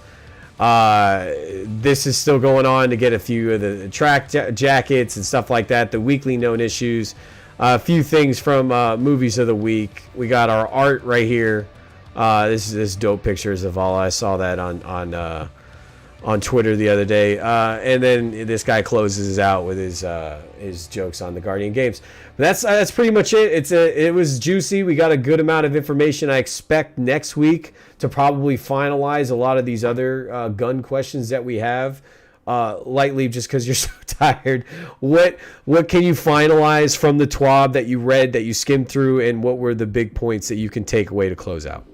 This is still going on to get a few of the track jackets and stuff like that. The weekly known issues. A few things from movies of the week. We got our art right here. This dope pictures of all. I saw that on Twitter the other day, and then this guy closes out with his jokes on the Guardian Games. But that's pretty much it. It was juicy. We got a good amount of information. I expect next week to probably finalize a lot of these other gun questions that we have. Lightly, just because you're so tired. What can you finalize from the TWAB that you read, that you skimmed through, and what were the big points that you can take away to close out?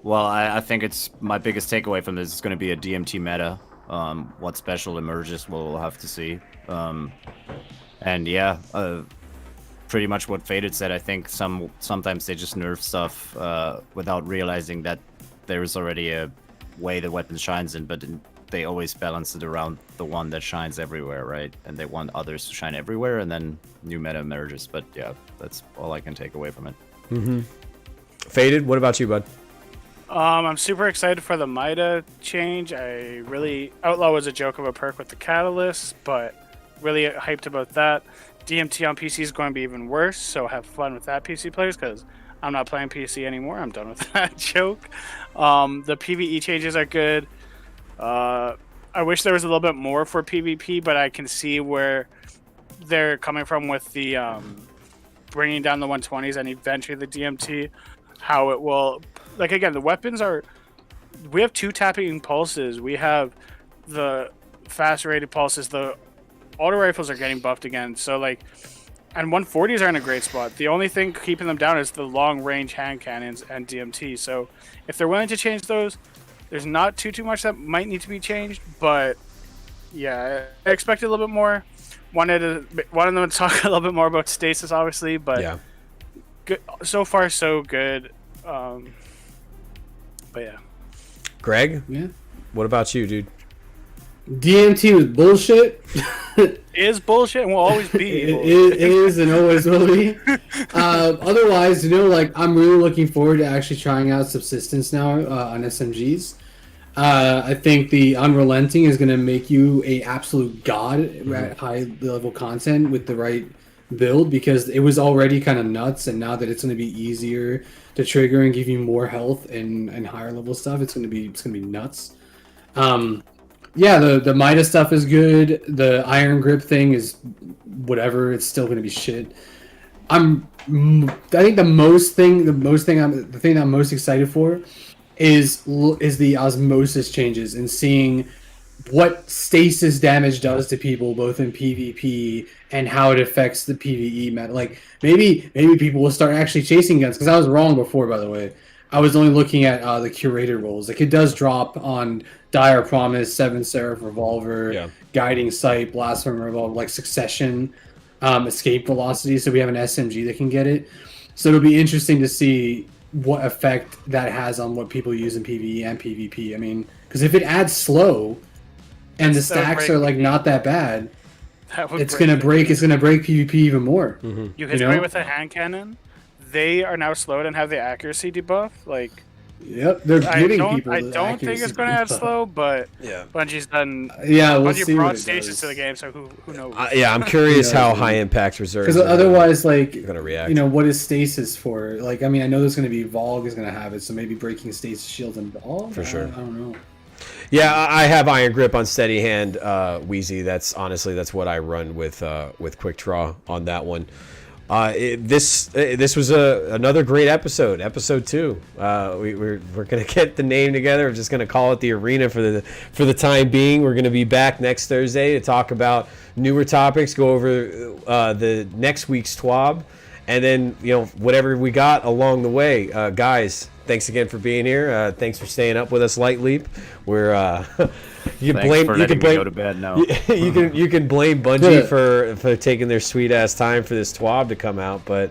Well, I think it's my biggest takeaway from this is going to be a DMT meta. What special emerges, we'll have to see. And yeah, pretty much what Faded said. I think sometimes they just nerf stuff without realizing that there's already a way the weapon shines in, but they always balance it around the one that shines everywhere, right? And they want others to shine everywhere, and then new meta emerges. But yeah, that's all I can take away from it. Faded, what about you, bud? I'm super excited for the Mida change. Outlaw was a joke of a perk with the Catalyst, but really hyped about that. DMT on PC is going to be even worse, so have fun with that, PC players, because I'm not playing PC anymore. I'm done with that joke. The PvE changes are good. I wish there was a little bit more for PvP, but I can see where they're coming from with the bringing down the 120s and eventually the DMT. How it will, like, again, the weapons are, we have 2 tapping pulses. We have the fast rated pulses, the auto rifles are getting buffed again. So like, and 140s are in a great spot. The only thing keeping them down is the long range hand cannons and DMT. So if they're willing to change those, there's not too much that might need to be changed. But yeah, I expected a little bit more. Wanted them to talk a little bit more about stasis, obviously, but Yeah. good so far, so good. But yeah, Greg, Yeah. what about you, dude? DMT was bullshit. is bullshit and will always be. It is and always will be. Otherwise, like I'm really looking forward to actually trying out subsistence now on SMGs. I think the unrelenting is going to make you a absolute god at high level content with the right build, because it was already kind of nuts, and now that it's going to be easier to trigger and give you more health and higher level stuff, it's going to be nuts. Yeah, the Midas stuff is good. The iron grip thing is whatever. It's still going to be shit. I think the thing I'm most excited for is the osmosis changes and seeing what stasis damage does to people both in PvP and how it affects the PvE meta. Like maybe people will start actually chasing guns, because I was wrong before, by the way. I was only looking at the curator rolls. Like it does drop on Dire Promise, Seven Seraph Revolver, Guiding Sight, Blasphemy Revolver, like Succession, Escape Velocity. So we have an SMG that can get it. So it'll be interesting to see what effect that has on what people use in PvE and PvP. I mean, because if it adds slow and the stacks are like not that bad, it's gonna break PvP even more. Mm-hmm. You hit away with a hand cannon. They are now slowed and have the accuracy debuff. Like, yep, they're giving people. I don't think it's going to add slow, but Bungie's done. We'll see. Bungie brought stasis to the game, so who knows? I'm curious how high impact reserves. Because otherwise, like, gonna react. What is stasis for? Like, I mean, I know there's going to be Volg is going to have it, so maybe breaking stasis shield and Volg. For sure. I don't know. Yeah, I have iron grip on steady hand, Wheezy. That's what I run with quick draw on that one. This was another great episode 2. We're gonna get the name together. We're just gonna call it the Arena for the time being. We're gonna be back next Thursday to talk about newer topics, go over the next week's TWAB, and then whatever we got along the way. Guys, thanks again for being here. Thanks for staying up with us, Light Leap. We're you can blame go to bed now. you can blame Bungie for taking their sweet ass time for this TWAB to come out, but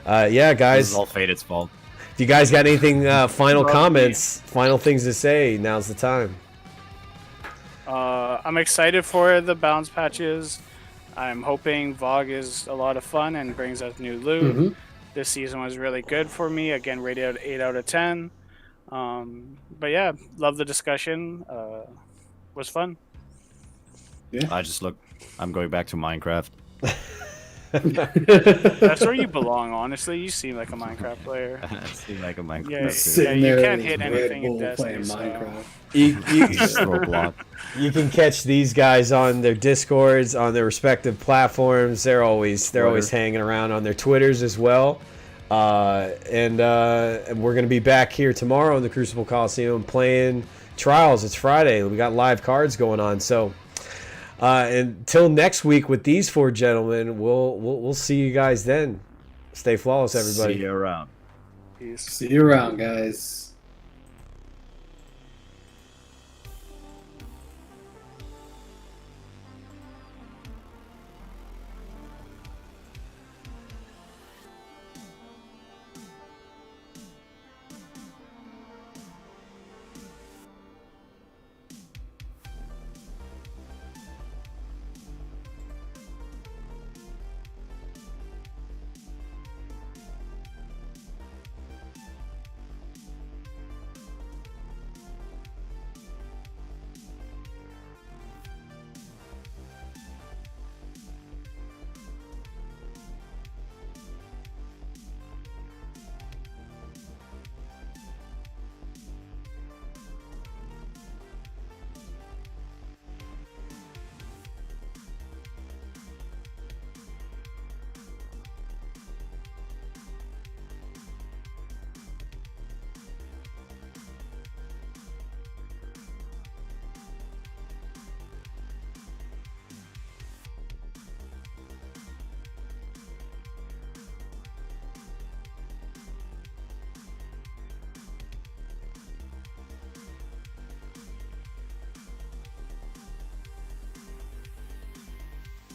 yeah, guys, this is all Fate's fault. If you guys got anything final comments, final things to say, now's the time. I'm excited for the balance patches. I'm hoping VOG is a lot of fun and brings us new loot. Mm-hmm. This season was really good for me. Again, rated 8 out of 10. But yeah, love the discussion. Was fun. Yeah. I'm going back to Minecraft. That's where you belong, honestly. You seem like a Minecraft player. I seem like a Minecraft Yeah, player. you can't hit anything in Destiny. Minecraft. You can catch these guys on their Discords, on their respective platforms. They're always hanging around on their Twitters as well. And we're gonna be back here tomorrow in the Crucible Coliseum playing Trials. It's Friday. We got live cards going on. So until next week with these 4 gentlemen, we'll see you guys then. Stay flawless, everybody. See you around. Peace. See you around, guys.